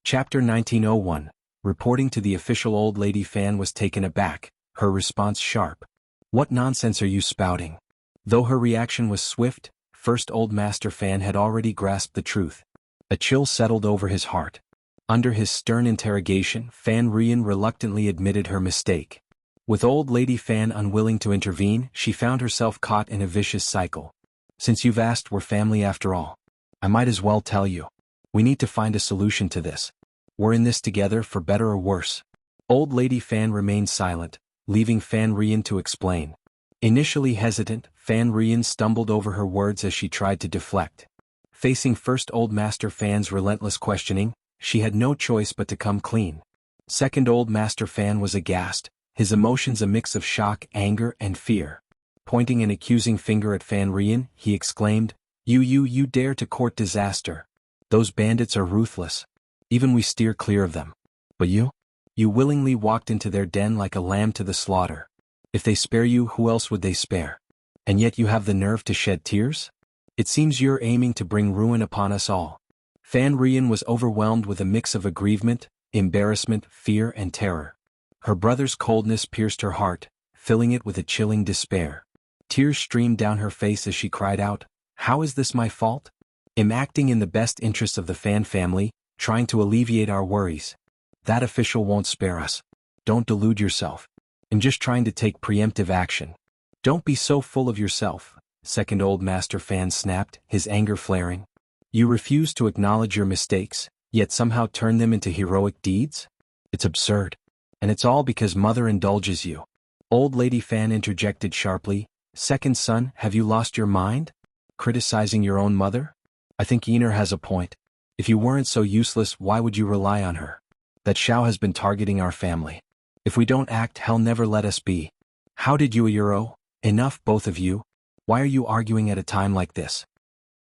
Chapter 1901. Reporting to the official. Old lady Fan was taken aback, her response sharp. What nonsense are you spouting? Though her reaction was swift, First Old Master Fan had already grasped the truth. A chill settled over his heart. Under his stern interrogation, Fan Rian reluctantly admitted her mistake. With Old Lady Fan unwilling to intervene, she found herself caught in a vicious cycle. Since you've asked, we're family after all. I might as well tell you. We need to find a solution to this. We're in this together for better or worse. Old Lady Fan remained silent, leaving Fan Rian to explain. Initially hesitant, Fan Rian stumbled over her words as she tried to deflect. Facing First Old Master Fan's relentless questioning, she had no choice but to come clean. Second Old Master Fan was aghast, his emotions a mix of shock, anger, and fear. Pointing an accusing finger at Fan Rian, he exclaimed, You dare to court disaster. Those bandits are ruthless. Even we steer clear of them. But you? You willingly walked into their den like a lamb to the slaughter. If they spare you, who else would they spare? And yet you have the nerve to shed tears? It seems you're aiming to bring ruin upon us all. Fan Rian was overwhelmed with a mix of aggrievement, embarrassment, fear, and terror. Her brother's coldness pierced her heart, filling it with a chilling despair. Tears streamed down her face as she cried out, How is this my fault? I'm acting in the best interests of the Fan family, trying to alleviate our worries. That official won't spare us. Don't delude yourself. I'm just trying to take preemptive action. Don't be so full of yourself, Second Old Master Fan snapped, his anger flaring. You refuse to acknowledge your mistakes, yet somehow turn them into heroic deeds? It's absurd. And it's all because Mother indulges you. Old Lady Fan interjected sharply, Second son, have you lost your mind? Criticizing your own mother? I think Yener has a point. If you weren't so useless, why would you rely on her? That Xiao has been targeting our family. If we don't act, hell never let us be. How did you Euro? Enough, both of you. Why are you arguing at a time like this?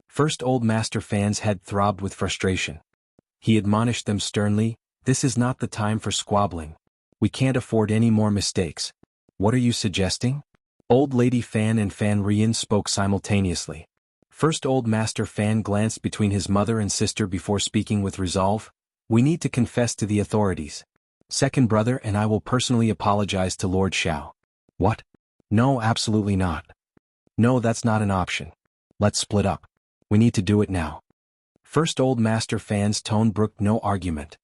First Old Master Fan's head throbbed with frustration. He admonished them sternly, This is not the time for squabbling. We can't afford any more mistakes. What are you suggesting? Old Lady Fan and Fan Rian spoke simultaneously. First Old Master Fan glanced between his mother and sister before speaking with resolve. We need to confess to the authorities. Second brother and I will personally apologize to Lord Xiao. What? No, absolutely not. No, that's not an option. Let's split up. We need to do it now. First Old Master Fan's tone brooked no argument.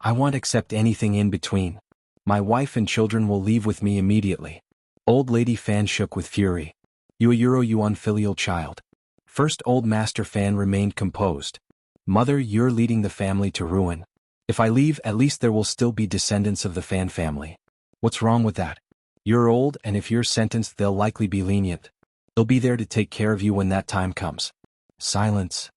I won't accept anything in between. My wife and children will leave with me immediately. Old Lady Fan shook with fury. You unfilial child. First Old Master Fan remained composed. Mother, you're leading the family to ruin. If I leave, at least there will still be descendants of the Fan family. What's wrong with that? You're old, and if you're sentenced, they'll likely be lenient. They'll be there to take care of you when that time comes. Silence.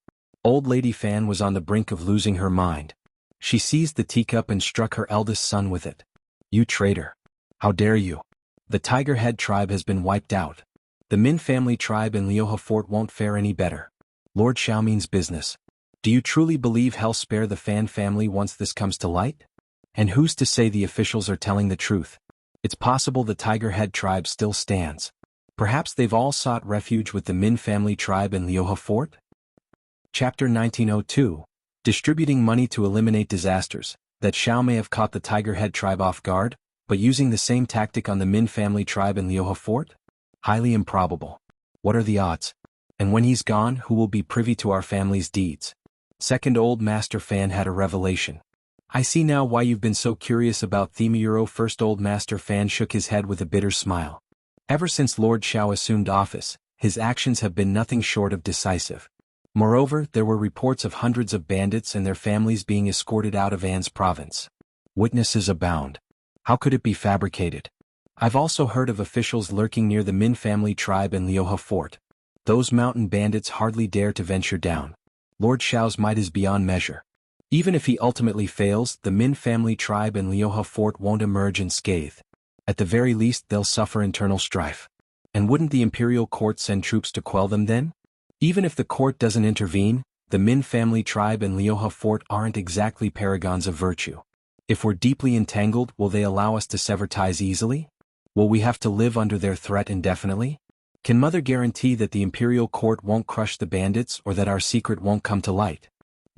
Old Lady Fan was on the brink of losing her mind. She seized the teacup and struck her eldest son with it. You traitor. How dare you? The Tiger Head tribe has been wiped out. The Min family tribe in Liuhe Fort won't fare any better. Lord Xiaoming's business. Do you truly believe he'll spare the Fan family once this comes to light? And who's to say the officials are telling the truth? It's possible the Tiger Head tribe still stands. Perhaps they've all sought refuge with the Min family tribe in Liuhe Fort? Chapter 1902. Distributing money to eliminate disasters. That Xiao may have caught the Tiger Head tribe off guard, but using the same tactic on the Min family tribe in Liuhe Fort? Highly improbable. What are the odds? And when he's gone, who will be privy to our family's deeds? Second Old Master Fan had a revelation. I see now why you've been so curious about Themuro. First Old Master Fan shook his head with a bitter smile. Ever since Lord Xiao assumed office, his actions have been nothing short of decisive. Moreover, there were reports of hundreds of bandits and their families being escorted out of An's province. Witnesses abound. How could it be fabricated? I've also heard of officials lurking near the Min family tribe in Liuhe Fort. Those mountain bandits hardly dare to venture down. Lord Xiao's might is beyond measure. Even if he ultimately fails, the Min family tribe in Liuhe Fort won't emerge unscathed. At the very least, they'll suffer internal strife. And wouldn't the imperial court send troops to quell them then? Even if the court doesn't intervene, the Min family tribe and Liuhe Fort aren't exactly paragons of virtue. If we're deeply entangled, will they allow us to sever ties easily? Will we have to live under their threat indefinitely? Can Mother guarantee that the imperial court won't crush the bandits or that our secret won't come to light?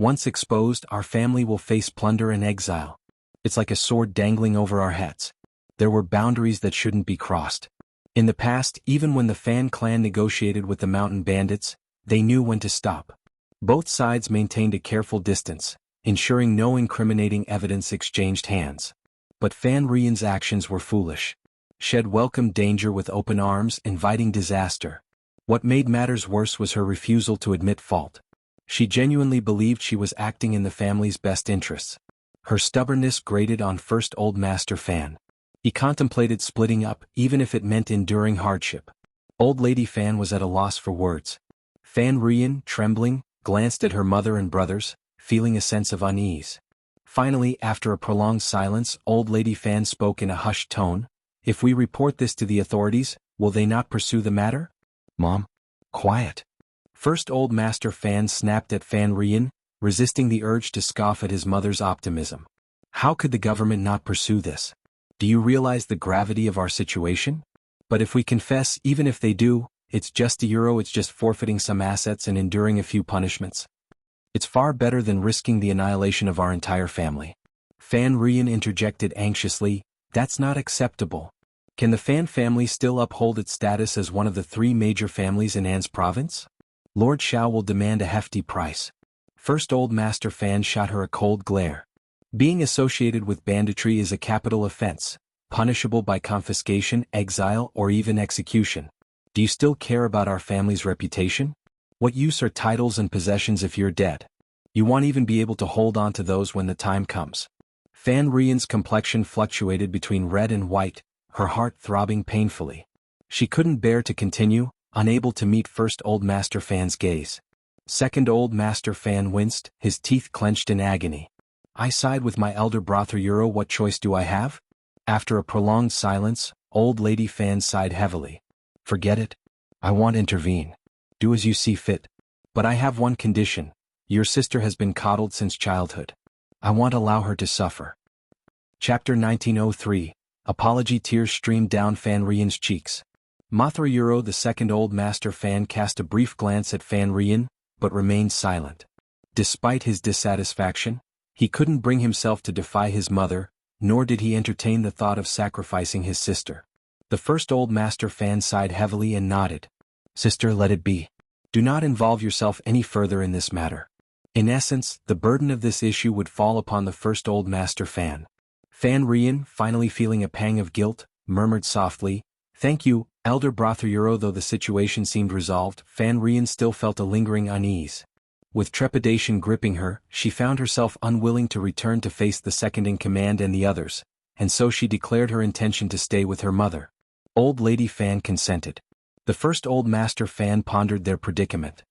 Once exposed, our family will face plunder and exile. It's like a sword dangling over our heads. There were boundaries that shouldn't be crossed. In the past, even when the Fan clan negotiated with the mountain bandits, they knew when to stop. Both sides maintained a careful distance, ensuring no incriminating evidence exchanged hands. But Fan Rian's actions were foolish. She had welcomed danger with open arms, inviting disaster. What made matters worse was her refusal to admit fault. She genuinely believed she was acting in the family's best interests. Her stubbornness grated on First Old Master Fan. He contemplated splitting up, even if it meant enduring hardship. Old Lady Fan was at a loss for words. Fan Rian, trembling, glanced at her mother and brothers, feeling a sense of unease. Finally, after a prolonged silence, Old Lady Fan spoke in a hushed tone. "If we report this to the authorities, will they not pursue the matter?" "Mom, quiet." First Old Master Fan snapped at Fan Rian, resisting the urge to scoff at his mother's optimism. "How could the government not pursue this? Do you realize the gravity of our situation? But if we confess, even if they do, it's just it's just forfeiting some assets and enduring a few punishments. It's far better than risking the annihilation of our entire family." Fan Rian interjected anxiously, "That's not acceptable. Can the Fan family still uphold its status as one of the 3 major families in An's province? Lord Xiao will demand a hefty price." First Old Master Fan shot her a cold glare. "Being associated with banditry is a capital offense, punishable by confiscation, exile, or even execution. Do you still care about our family's reputation? What use are titles and possessions if you're dead? You won't even be able to hold on to those when the time comes." Fan Rian's complexion fluctuated between red and white, her heart throbbing painfully. She couldn't bear to continue, unable to meet First Old Master Fan's gaze. Second Old Master Fan winced, his teeth clenched in agony. "I side with my elder brother. What choice do I have?" After a prolonged silence, Old Lady Fan sighed heavily. "Forget it. I won't intervene. Do as you see fit. But I have one condition. Your sister has been coddled since childhood. I won't allow her to suffer." Chapter 1903. Apology. Tears streamed down Fan Rian's cheeks. Mathura the Second Old Master Fan cast a brief glance at Fan Rian, but remained silent. Despite his dissatisfaction, he couldn't bring himself to defy his mother, nor did he entertain the thought of sacrificing his sister. The First Old Master Fan sighed heavily and nodded. "Sister, let it be. Do not involve yourself any further in this matter." In essence, the burden of this issue would fall upon the First Old Master Fan. Fan Rian, finally feeling a pang of guilt, murmured softly, "Thank you, Elder brother." Though the situation seemed resolved, Fan Rian still felt a lingering unease. With trepidation gripping her, she found herself unwilling to return to face the second-in-command and the others, and so she declared her intention to stay with her mother. Old Lady Fan consented. The First Old Master Fan pondered their predicament.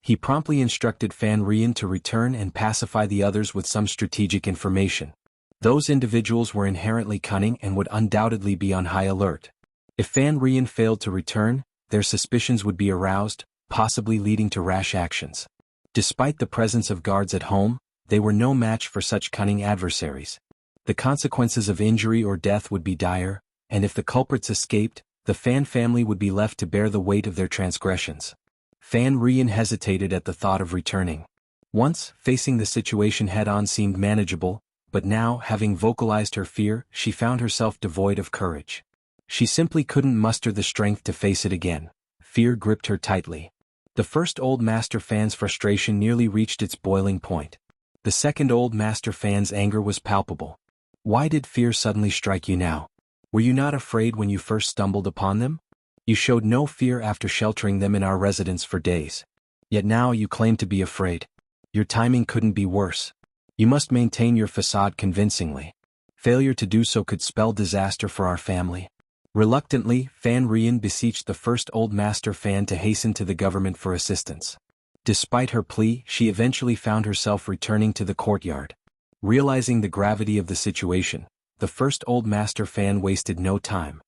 He promptly instructed Fan Rian to return and pacify the others with some strategic information. Those individuals were inherently cunning and would undoubtedly be on high alert. If Fan Rian failed to return, their suspicions would be aroused, possibly leading to rash actions. Despite the presence of guards at home, they were no match for such cunning adversaries. The consequences of injury or death would be dire, and if the culprits escaped, the Fan family would be left to bear the weight of their transgressions. Fan Rian hesitated at the thought of returning. Once, facing the situation head-on seemed manageable, but now, having vocalized her fear, she found herself devoid of courage. She simply couldn't muster the strength to face it again. Fear gripped her tightly. The First Old Master Fan's frustration nearly reached its boiling point. The Second Old Master Fan's anger was palpable. "Why did fear suddenly strike you now? Were you not afraid when you first stumbled upon them? You showed no fear after sheltering them in our residence for days. Yet now you claim to be afraid. Your timing couldn't be worse. You must maintain your facade convincingly. Failure to do so could spell disaster for our family." Reluctantly, Fan Rian beseeched the First Old Master Fan to hasten to the government for assistance. Despite her plea, she eventually found herself returning to the courtyard. Realizing the gravity of the situation, the First Old Master Fan wasted no time.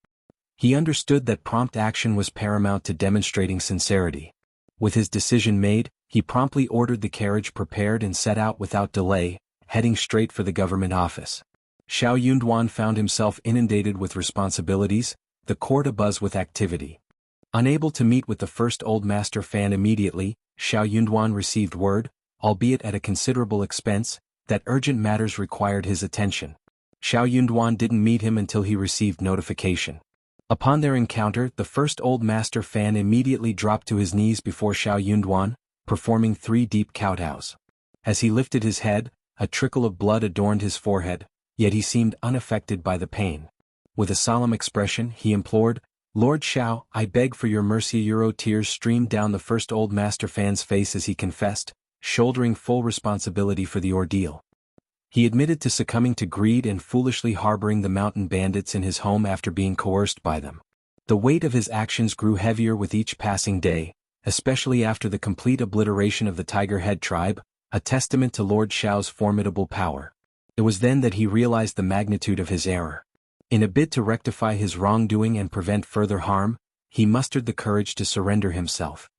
He understood that prompt action was paramount to demonstrating sincerity. With his decision made, he promptly ordered the carriage prepared and set out without delay, heading straight for the government office. Xianxia found himself inundated with responsibilities, the court abuzz with activity. Unable to meet with the First Old Master Fan immediately, Xianxia received word, albeit at a considerable expense, that urgent matters required his attention. Xiao Yunduan didn't meet him until he received notification. Upon their encounter, the first old master fan immediately dropped to his knees before Xiao Yunduan, performing 3 deep kowtows. As he lifted his head, a trickle of blood adorned his forehead, yet he seemed unaffected by the pain. With a solemn expression, he implored, "Lord Xiao, I beg for your mercy." Tears streamed down the first old master fan's face as he confessed, shouldering full responsibility for the ordeal. He admitted to succumbing to greed and foolishly harboring the mountain bandits in his home after being coerced by them. The weight of his actions grew heavier with each passing day, especially after the complete obliteration of the Tiger Head tribe, a testament to Lord Xiao's formidable power. It was then that he realized the magnitude of his error. In a bid to rectify his wrongdoing and prevent further harm, he mustered the courage to surrender himself.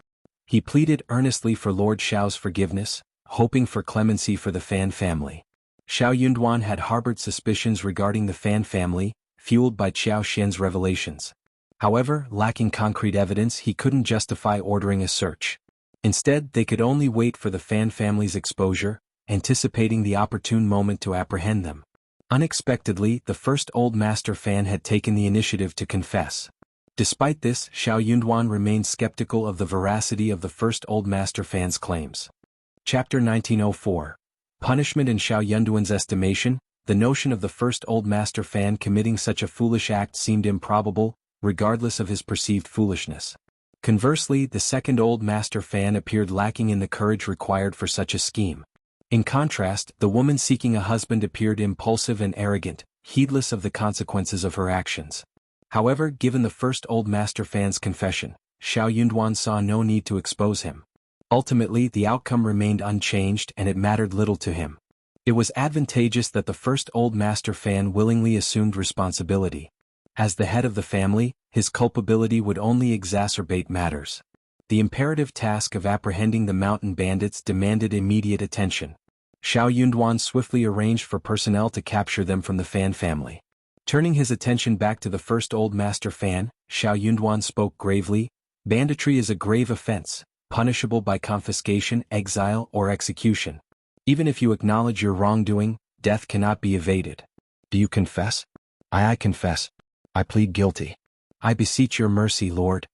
He pleaded earnestly for Lord Xiao's forgiveness, hoping for clemency for the Fan family. Xiao Yunduan had harbored suspicions regarding the Fan family, fueled by Qiao Xian's revelations. However, lacking concrete evidence, he couldn't justify ordering a search. Instead, they could only wait for the Fan family's exposure, anticipating the opportune moment to apprehend them. Unexpectedly, the first old master fan had taken the initiative to confess. Despite this, Xiao Yunduan remained skeptical of the veracity of the first old master fan's claims. Chapter 1904. Punishment. In Xiao Yunduan's estimation, the notion of the first old master fan committing such a foolish act seemed improbable, regardless of his perceived foolishness. Conversely, the second old master fan appeared lacking in the courage required for such a scheme. In contrast, the woman seeking a husband appeared impulsive and arrogant, heedless of the consequences of her actions. However, given the first old master fan's confession, Xiao Yunduan saw no need to expose him. Ultimately, the outcome remained unchanged and it mattered little to him. It was advantageous that the first old master fan willingly assumed responsibility. As the head of the family, his culpability would only exacerbate matters. The imperative task of apprehending the mountain bandits demanded immediate attention. Xiao Yunduan swiftly arranged for personnel to capture them from the Fan family. Turning his attention back to the first old master fan, Xiao Yunduan spoke gravely, "Banditry is a grave offense, punishable by confiscation, exile, or execution. Even if you acknowledge your wrongdoing, death cannot be evaded. Do you confess?" I confess. I plead guilty. I beseech your mercy, Lord."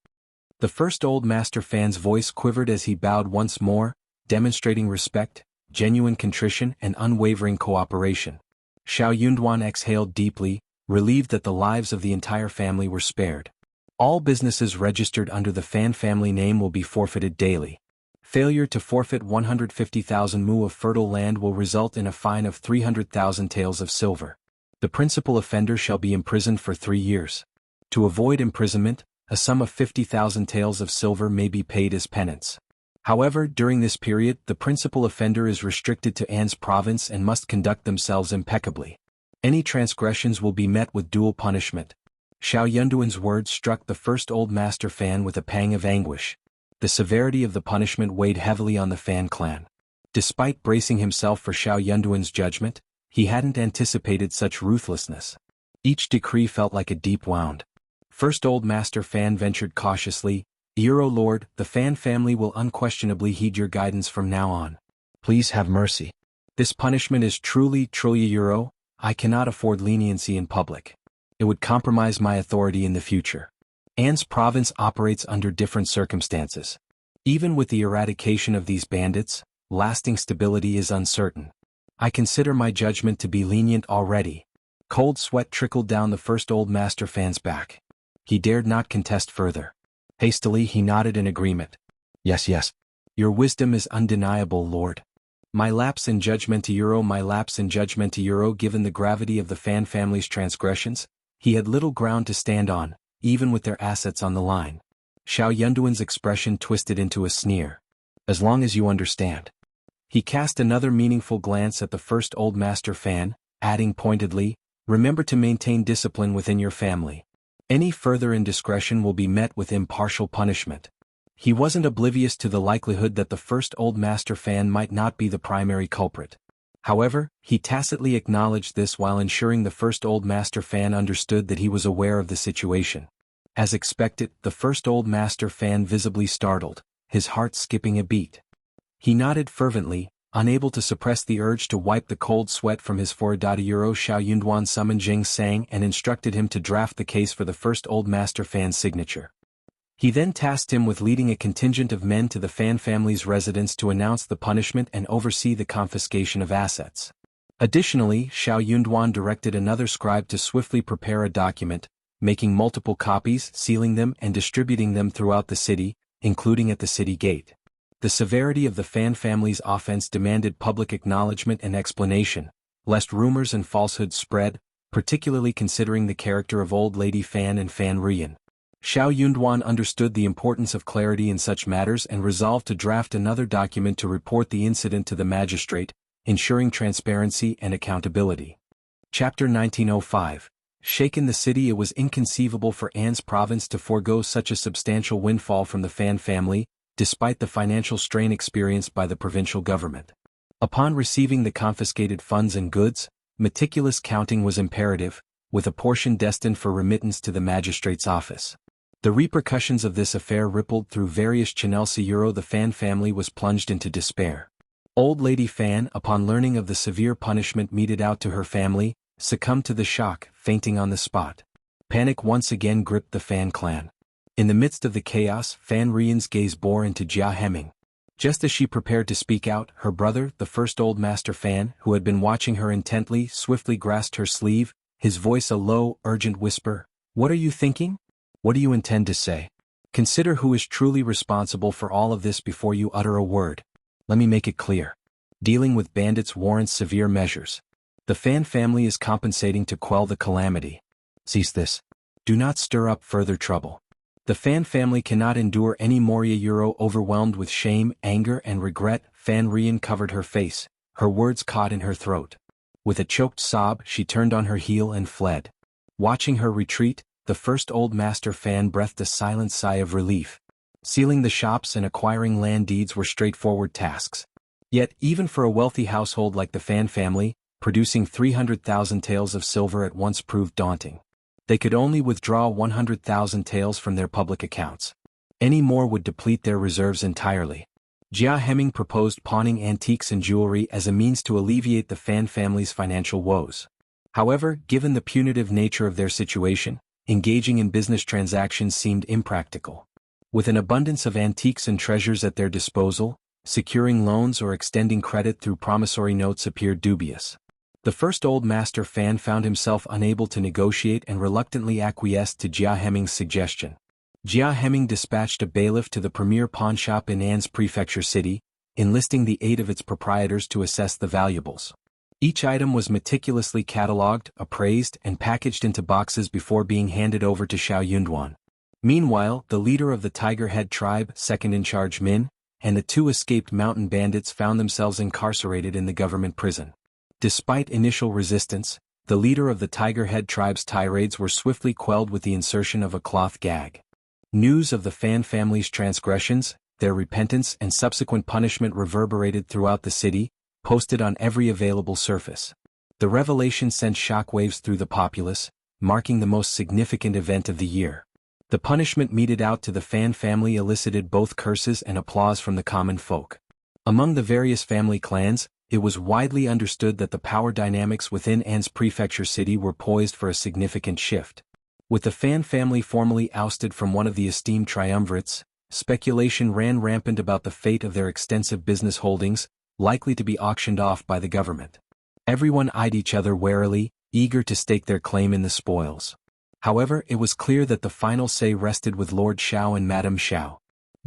The first old master fan's voice quivered as he bowed once more, demonstrating respect, genuine contrition, and unwavering cooperation. Xiao Yunduan exhaled deeply, relieved that the lives of the entire family were spared. All businesses registered under the Fan family name will be forfeited daily. Failure to forfeit 150,000 mu of fertile land will result in a fine of 300,000 taels of silver. The principal offender shall be imprisoned for 3 years. To avoid imprisonment, a sum of 50,000 taels of silver may be paid as penance. However, during this period, the principal offender is restricted to An's province and must conduct themselves impeccably. Any transgressions will be met with dual punishment. Xiao Yunduan's words struck the first old master fan with a pang of anguish. The severity of the punishment weighed heavily on the Fan clan. Despite bracing himself for Xiao Yunduan's judgment, he hadn't anticipated such ruthlessness. Each decree felt like a deep wound. First old master fan ventured cautiously, Lord, the Fan family will unquestionably heed your guidance from now on. Please have mercy. This punishment is truly Euro. I cannot afford leniency in public. It would compromise my authority in the future. An's province operates under different circumstances. Even with the eradication of these bandits, lasting stability is uncertain. I consider my judgment to be lenient already. Cold sweat trickled down the first old master fan's back. He dared not contest further. Hastily he nodded in agreement. Yes. Your wisdom is undeniable, Lord. My lapse in judgment. Given the gravity of the Fan family's transgressions, he had little ground to stand on, even with their assets on the line. Xiao Yunduan's expression twisted into a sneer. As long as you understand. He cast another meaningful glance at the first old master fan, adding pointedly, remember to maintain discipline within your family. Any further indiscretion will be met with impartial punishment. He wasn't oblivious to the likelihood that the first old master fan might not be the primary culprit. However, he tacitly acknowledged this while ensuring the first old master fan understood that he was aware of the situation. As expected, the first old master fan visibly startled, his heart skipping a beat. He nodded fervently, Unable to suppress the urge to wipe the cold sweat from his forehead, Xiao Yunduan summoned Jing Sang and instructed him to draft the case for the first Old Master Fan's signature. He then tasked him with leading a contingent of men to the Fan family's residence to announce the punishment and oversee the confiscation of assets. Additionally, Xiao Yunduan directed another scribe to swiftly prepare a document, making multiple copies, sealing them and distributing them throughout the city, including at the city gate. The severity of the Fan family's offense demanded public acknowledgement and explanation, lest rumors and falsehoods spread, particularly considering the character of Old Lady Fan and Fan Rian. Xiao Yunduan understood the importance of clarity in such matters and resolved to draft another document to report the incident to the magistrate, ensuring transparency and accountability. Chapter 1905. Shaken the city. It was inconceivable for An's province to forego such a substantial windfall from the Fan family, despite the financial strain experienced by the provincial government. Upon receiving the confiscated funds and goods, meticulous counting was imperative, with a portion destined for remittance to the magistrate's office. The repercussions of this affair rippled through various Xianxia. The Fan family was plunged into despair. Old Lady Fan, upon learning of the severe punishment meted out to her family, succumbed to the shock, fainting on the spot. Panic once again gripped the Fan clan. In the midst of the chaos, Fan Rian's gaze bore into Jia Heming. Just as she prepared to speak out, her brother, the first Old Master Fan, who had been watching her intently, swiftly grasped her sleeve, his voice a low, urgent whisper. "What are you thinking? What do you intend to say? Consider who is truly responsible for all of this before you utter a word. Let me make it clear. Dealing with bandits warrants severe measures. The Fan family is compensating to quell the calamity. Cease this. Do not stir up further trouble. The Fan family cannot endure any more." Overwhelmed with shame, anger and regret, Fan Rian covered her face, her words caught in her throat. With a choked sob, she turned on her heel and fled. Watching her retreat, the first Old Master Fan breathed a silent sigh of relief. Sealing the shops and acquiring land deeds were straightforward tasks. Yet, even for a wealthy household like the Fan family, producing 300,000 taels of silver at once proved daunting. They could only withdraw 100,000 taels from their public accounts. Any more would deplete their reserves entirely. Jia Heming proposed pawning antiques and jewelry as a means to alleviate the Fan family's financial woes. However, given the punitive nature of their situation, engaging in business transactions seemed impractical. With an abundance of antiques and treasures at their disposal, securing loans or extending credit through promissory notes appeared dubious. The first Old Master Fan found himself unable to negotiate and reluctantly acquiesced to Jia Heming's suggestion. Jia Heming dispatched a bailiff to the premier pawnshop in An's prefecture city, enlisting the aid of its proprietors to assess the valuables. Each item was meticulously catalogued, appraised, and packaged into boxes before being handed over to Xiao Yunduan. Meanwhile, the leader of the Tiger Head tribe, second-in-charge Min, and the two escaped mountain bandits found themselves incarcerated in the government prison. Despite initial resistance, the leader of the Tiger Head tribe's tirades were swiftly quelled with the insertion of a cloth gag. News of the Fan family's transgressions, their repentance and subsequent punishment reverberated throughout the city, posted on every available surface. The revelation sent shockwaves through the populace, marking the most significant event of the year. The punishment meted out to the Fan family elicited both curses and applause from the common folk. Among the various family clans, it was widely understood that the power dynamics within An's prefecture city were poised for a significant shift. With the Fan family formally ousted from one of the esteemed triumvirates, speculation ran rampant about the fate of their extensive business holdings, likely to be auctioned off by the government. Everyone eyed each other warily, eager to stake their claim in the spoils. However, it was clear that the final say rested with Lord Xiao and Madame Xiao.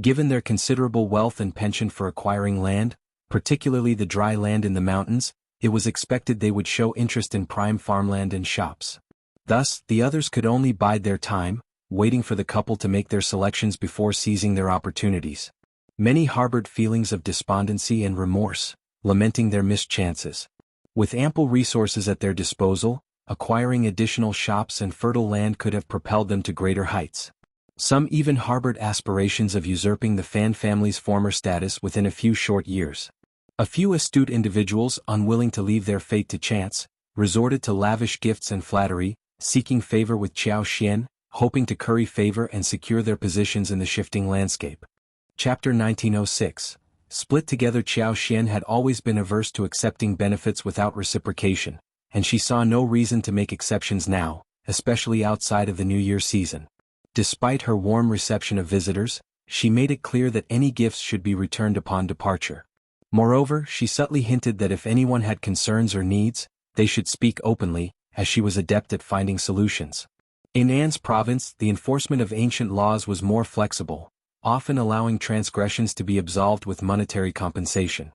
Given their considerable wealth and penchant for acquiring land, particularly the dry land in the mountains, it was expected they would show interest in prime farmland and shops. Thus, the others could only bide their time, waiting for the couple to make their selections before seizing their opportunities. Many harbored feelings of despondency and remorse, lamenting their missed chances. With ample resources at their disposal, acquiring additional shops and fertile land could have propelled them to greater heights. Some even harbored aspirations of usurping the Fan family's former status within a few short years. A few astute individuals, unwilling to leave their fate to chance, resorted to lavish gifts and flattery, seeking favor with Qiao Xian, hoping to curry favor and secure their positions in the shifting landscape. Chapter 1906. Split together, Xianxia had always been averse to accepting benefits without reciprocation, and she saw no reason to make exceptions now, especially outside of the New Year season. Despite her warm reception of visitors, she made it clear that any gifts should be returned upon departure. Moreover, she subtly hinted that if anyone had concerns or needs, they should speak openly, as she was adept at finding solutions. In An's province, the enforcement of ancient laws was more flexible, often allowing transgressions to be absolved with monetary compensation.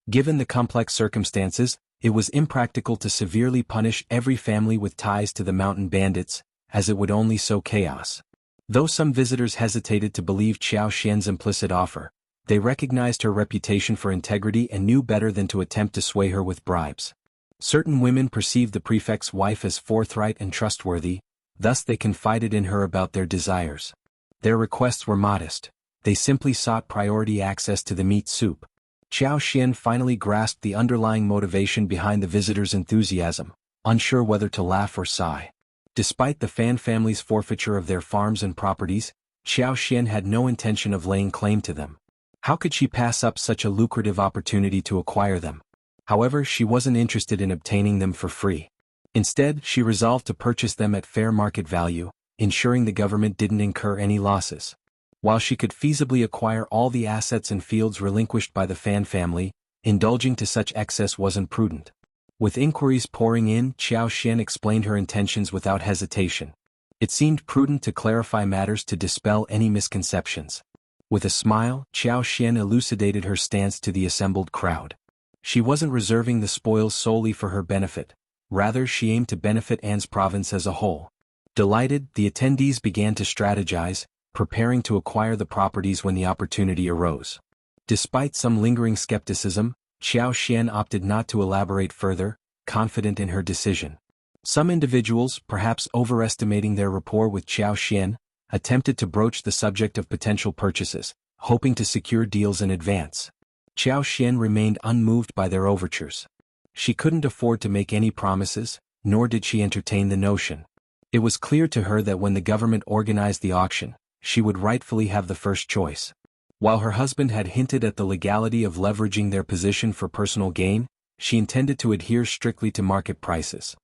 Given the complex circumstances, it was impractical to severely punish every family with ties to the mountain bandits, as it would only sow chaos. Though some visitors hesitated to believe Xiaoxian's implicit offer, they recognized her reputation for integrity and knew better than to attempt to sway her with bribes. Certain women perceived the prefect's wife as forthright and trustworthy, thus they confided in her about their desires. Their requests were modest. They simply sought priority access to the meat soup. Xiaoxian finally grasped the underlying motivation behind the visitors' enthusiasm, unsure whether to laugh or sigh. Despite the Fan family's forfeiture of their farms and properties, Xiaoxian had no intention of laying claim to them. How could she pass up such a lucrative opportunity to acquire them? However, she wasn't interested in obtaining them for free. Instead, she resolved to purchase them at fair market value, ensuring the government didn't incur any losses. While she could feasibly acquire all the assets and fields relinquished by the Fan family, indulging to such excess wasn't prudent. With inquiries pouring in, Xiaoxian explained her intentions without hesitation. It seemed prudent to clarify matters to dispel any misconceptions. With a smile, Xiaoxian elucidated her stance to the assembled crowd. She wasn't reserving the spoils solely for her benefit. Rather, she aimed to benefit An's province as a whole. Delighted, the attendees began to strategize, preparing to acquire the properties when the opportunity arose. Despite some lingering skepticism, Xiaoxian opted not to elaborate further, confident in her decision. Some individuals, perhaps overestimating their rapport with Xiaoxian, attempted to broach the subject of potential purchases, hoping to secure deals in advance. Xiaoxian remained unmoved by their overtures. She couldn't afford to make any promises, nor did she entertain the notion. It was clear to her that when the government organized the auction, she would rightfully have the first choice. While her husband had hinted at the legality of leveraging their position for personal gain, she intended to adhere strictly to market prices.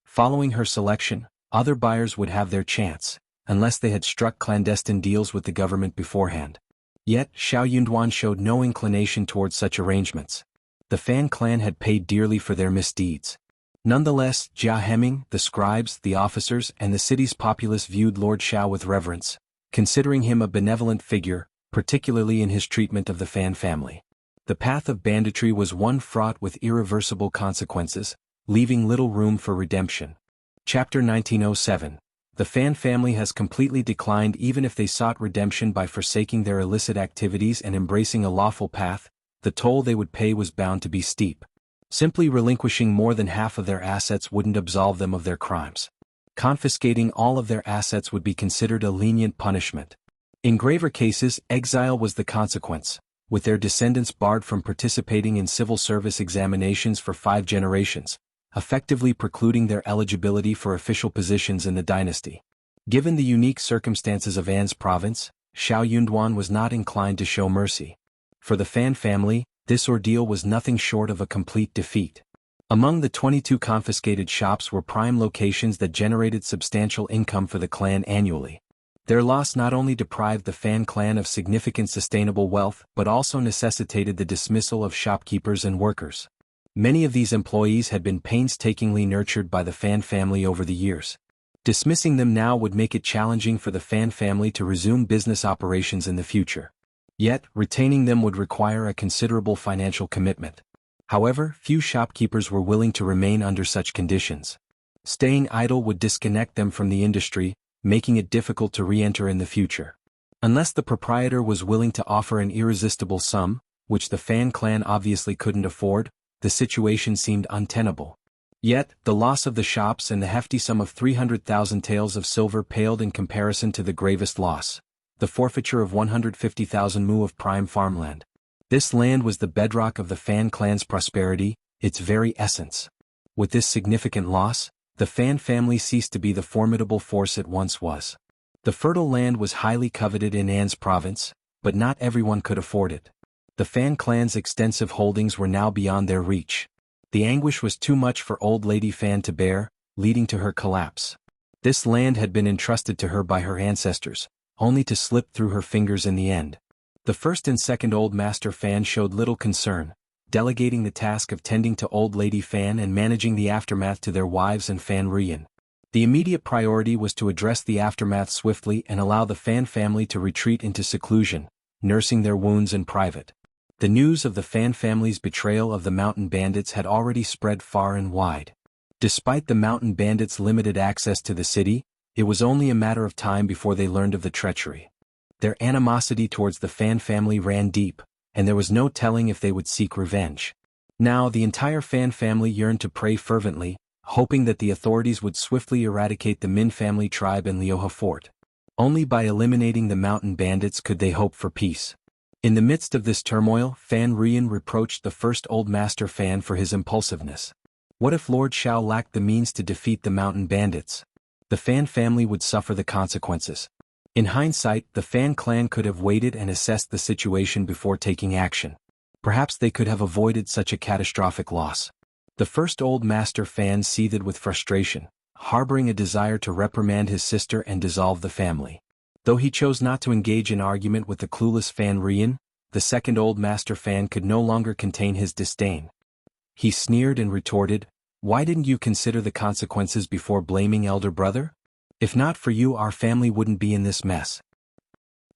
Following her selection, other buyers would have their chance, unless they had struck clandestine deals with the government beforehand. Yet, Xiao Yunduan showed no inclination towards such arrangements. The Fan clan had paid dearly for their misdeeds. Nonetheless, Jia Heming, the scribes, the officers, and the city's populace viewed Lord Xiao with reverence, considering him a benevolent figure, particularly in his treatment of the Fan family. The path of banditry was one fraught with irreversible consequences, leaving little room for redemption. Chapter 1907. The Fan family has completely declined even if they sought redemption by forsaking their illicit activities and embracing a lawful path. The toll they would pay was bound to be steep. Simply relinquishing more than half of their assets wouldn't absolve them of their crimes. Confiscating all of their assets would be considered a lenient punishment. In graver cases, exile was the consequence, with their descendants barred from participating in civil service examinations for 5 generations, effectively precluding their eligibility for official positions in the dynasty. Given the unique circumstances of An's province, Xiao Yunduan was not inclined to show mercy. For the Fan family, this ordeal was nothing short of a complete defeat. Among the 22 confiscated shops were prime locations that generated substantial income for the clan annually. Their loss not only deprived the Fan clan of significant sustainable wealth but also necessitated the dismissal of shopkeepers and workers. Many of these employees had been painstakingly nurtured by the Fan family over the years. Dismissing them now would make it challenging for the Fan family to resume business operations in the future. Yet, retaining them would require a considerable financial commitment. However, few shopkeepers were willing to remain under such conditions. Staying idle would disconnect them from the industry, making it difficult to re-enter in the future. Unless the proprietor was willing to offer an irresistible sum, which the Fan clan obviously couldn't afford, the situation seemed untenable. Yet, the loss of the shops and the hefty sum of 300,000 taels of silver paled in comparison to the gravest loss: the forfeiture of 150,000 mu of prime farmland. This land was the bedrock of the Fan clan's prosperity, its very essence. With this significant loss, the Fan family ceased to be the formidable force it once was. The fertile land was highly coveted in An's province, but not everyone could afford it. The Fan clan's extensive holdings were now beyond their reach. The anguish was too much for old lady Fan to bear, leading to her collapse. This land had been entrusted to her by her ancestors, only to slip through her fingers in the end. The first and second Old Master Fan showed little concern, delegating the task of tending to old lady Fan and managing the aftermath to their wives and Fan Rian. The immediate priority was to address the aftermath swiftly and allow the Fan family to retreat into seclusion, nursing their wounds in private. The news of the Fan family's betrayal of the mountain bandits had already spread far and wide. Despite the mountain bandits' limited access to the city, it was only a matter of time before they learned of the treachery. Their animosity towards the Fan family ran deep, and there was no telling if they would seek revenge. Now the entire Fan family yearned to pray fervently, hoping that the authorities would swiftly eradicate the Min family tribe in Liuhe Fort. Only by eliminating the mountain bandits could they hope for peace. In the midst of this turmoil, Fan Rian reproached the first Old Master Fan for his impulsiveness. What if Lord Xiao lacked the means to defeat the mountain bandits? The Fan family would suffer the consequences. In hindsight, the Fan clan could have waited and assessed the situation before taking action. Perhaps they could have avoided such a catastrophic loss. The first Old Master Fan seethed with frustration, harboring a desire to reprimand his sister and dissolve the family. Though he chose not to engage in argument with the clueless Fan Rian, the second Old Master Fan could no longer contain his disdain. He sneered and retorted, "Why didn't you consider the consequences before blaming elder brother? If not for you, our family wouldn't be in this mess."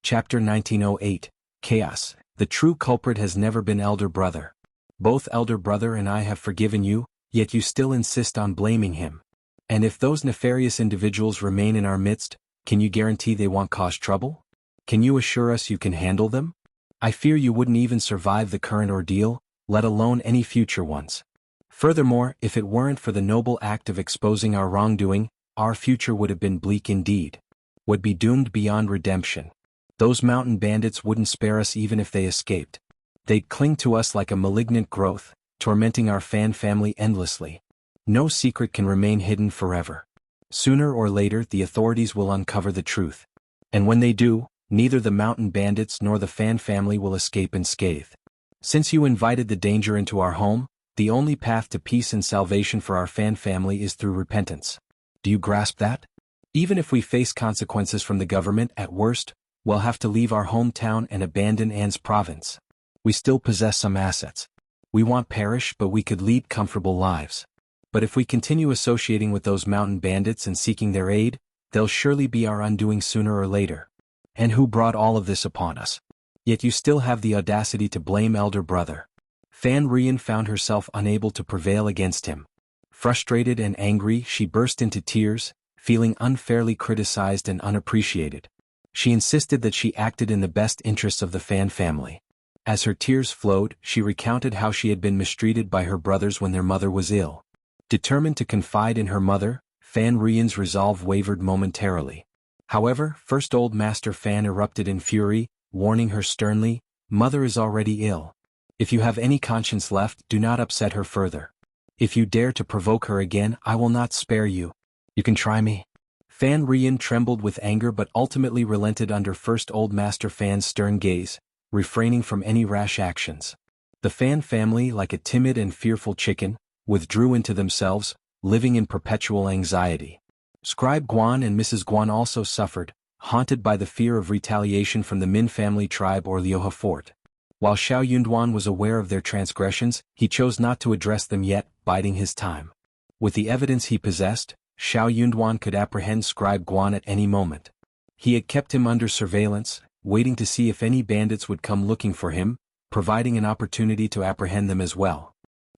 Chapter 1908, Chaos. The true culprit has never been elder brother. Both elder brother and I have forgiven you, yet you still insist on blaming him. And if those nefarious individuals remain in our midst, can you guarantee they won't cause trouble? Can you assure us you can handle them? I fear you wouldn't even survive the current ordeal, let alone any future ones. Furthermore, if it weren't for the noble act of exposing our wrongdoing, our future would have been bleak indeed. Would be doomed beyond redemption. Those mountain bandits wouldn't spare us even if they escaped. They'd cling to us like a malignant growth, tormenting our Fan family endlessly. No secret can remain hidden forever. Sooner or later the authorities will uncover the truth. And when they do, neither the mountain bandits nor the Fan family will escape unscathed. Since you invited the danger into our home, the only path to peace and salvation for our Fan family is through repentance. Do you grasp that? Even if we face consequences from the government, at worst, we'll have to leave our hometown and abandon An's province. We still possess some assets. We won't perish, but we could lead comfortable lives. But if we continue associating with those mountain bandits and seeking their aid, they'll surely be our undoing sooner or later. And who brought all of this upon us? Yet you still have the audacity to blame elder brother. Fan Rian found herself unable to prevail against him. Frustrated and angry, she burst into tears, feeling unfairly criticized and unappreciated. She insisted that she acted in the best interests of the Fan family. As her tears flowed, she recounted how she had been mistreated by her brothers when their mother was ill. Determined to confide in her mother, Fan Rian's resolve wavered momentarily. However, first Old Master Fan erupted in fury, warning her sternly, "Mother is already ill. If you have any conscience left, do not upset her further. If you dare to provoke her again, I will not spare you. You can try me." Fan Rian trembled with anger but ultimately relented under first Old Master Fan's stern gaze, refraining from any rash actions. The Fan family, like a timid and fearful chicken, withdrew into themselves, living in perpetual anxiety. Scribe Guan and Mrs. Guan also suffered, haunted by the fear of retaliation from the Min family tribe or Liuhe Fort. While Xiao Yunduan was aware of their transgressions, he chose not to address them yet, biding his time. With the evidence he possessed, Xiao Yunduan could apprehend Scribe Guan at any moment. He had kept him under surveillance, waiting to see if any bandits would come looking for him, providing an opportunity to apprehend them as well.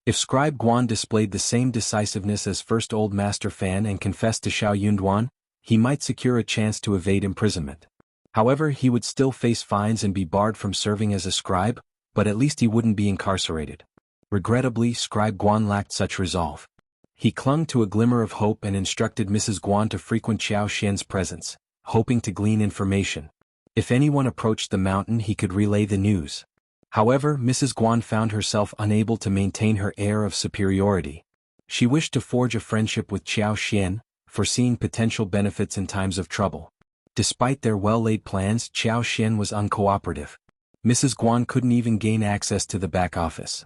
If Scribe Guan displayed the same decisiveness as first Old Master Fan and confessed to Xiao Yunduan, he might secure a chance to evade imprisonment. However, he would still face fines and be barred from serving as a scribe, but at least he wouldn't be incarcerated. Regrettably, Scribe Guan lacked such resolve. He clung to a glimmer of hope and instructed Mrs. Guan to frequent Xiao Xian's presence, hoping to glean information. If anyone approached the mountain, he could relay the news. However, Mrs. Guan found herself unable to maintain her air of superiority. She wished to forge a friendship with Xiao Xian, foreseeing potential benefits in times of trouble. Despite their well-laid plans, Xiao Xian was uncooperative. Mrs. Guan couldn't even gain access to the back office.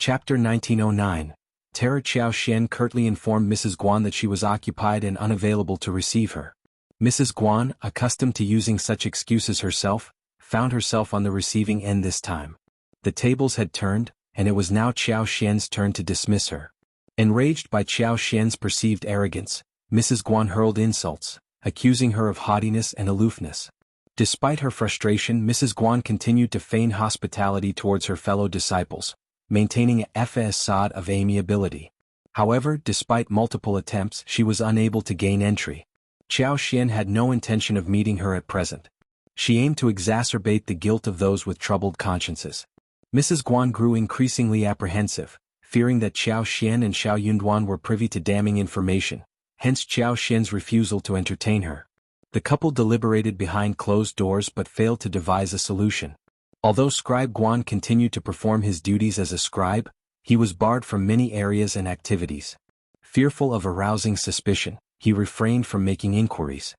Chapter 1909. Terror. Xiao Xian curtly informed Mrs. Guan that she was occupied and unavailable to receive her. Mrs. Guan, accustomed to using such excuses herself, found herself on the receiving end this time. The tables had turned, and it was now Xiao Xian's turn to dismiss her. Enraged by Xiao Xian's perceived arrogance, Mrs. Guan hurled insults, accusing her of haughtiness and aloofness. Despite her frustration, Mrs. Guan continued to feign hospitality towards her fellow disciples, maintaining a facade of amiability. However, despite multiple attempts, she was unable to gain entry. Xiao Xian had no intention of meeting her at present. She aimed to exacerbate the guilt of those with troubled consciences. Mrs. Guan grew increasingly apprehensive, fearing that Xiao Xian and Xiao Yunduan were privy to damning information, hence Xiao Xian's refusal to entertain her. The couple deliberated behind closed doors but failed to devise a solution. Although Scribe Guan continued to perform his duties as a scribe, he was barred from many areas and activities. Fearful of arousing suspicion, he refrained from making inquiries.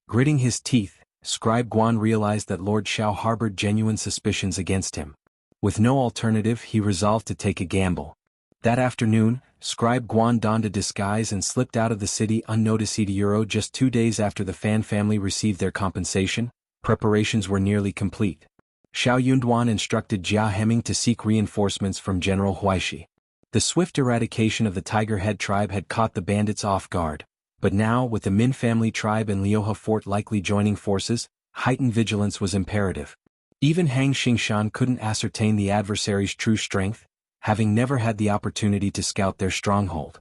Gritting his teeth, Scribe Guan realized that Lord Xiao harbored genuine suspicions against him. With no alternative, he resolved to take a gamble. That afternoon, Scribe Guan donned a disguise and slipped out of the city unnoticed. Just 2 days after the Fan family received their compensation, preparations were nearly complete. Xiao Yunduan instructed Jia Heming to seek reinforcements from General Huaishi. The swift eradication of the Tiger Head tribe had caught the bandits off guard, but now, with the Min family tribe and Liuhe fort likely joining forces, heightened vigilance was imperative. Even Hang Xingshan couldn't ascertain the adversary's true strength, having never had the opportunity to scout their stronghold.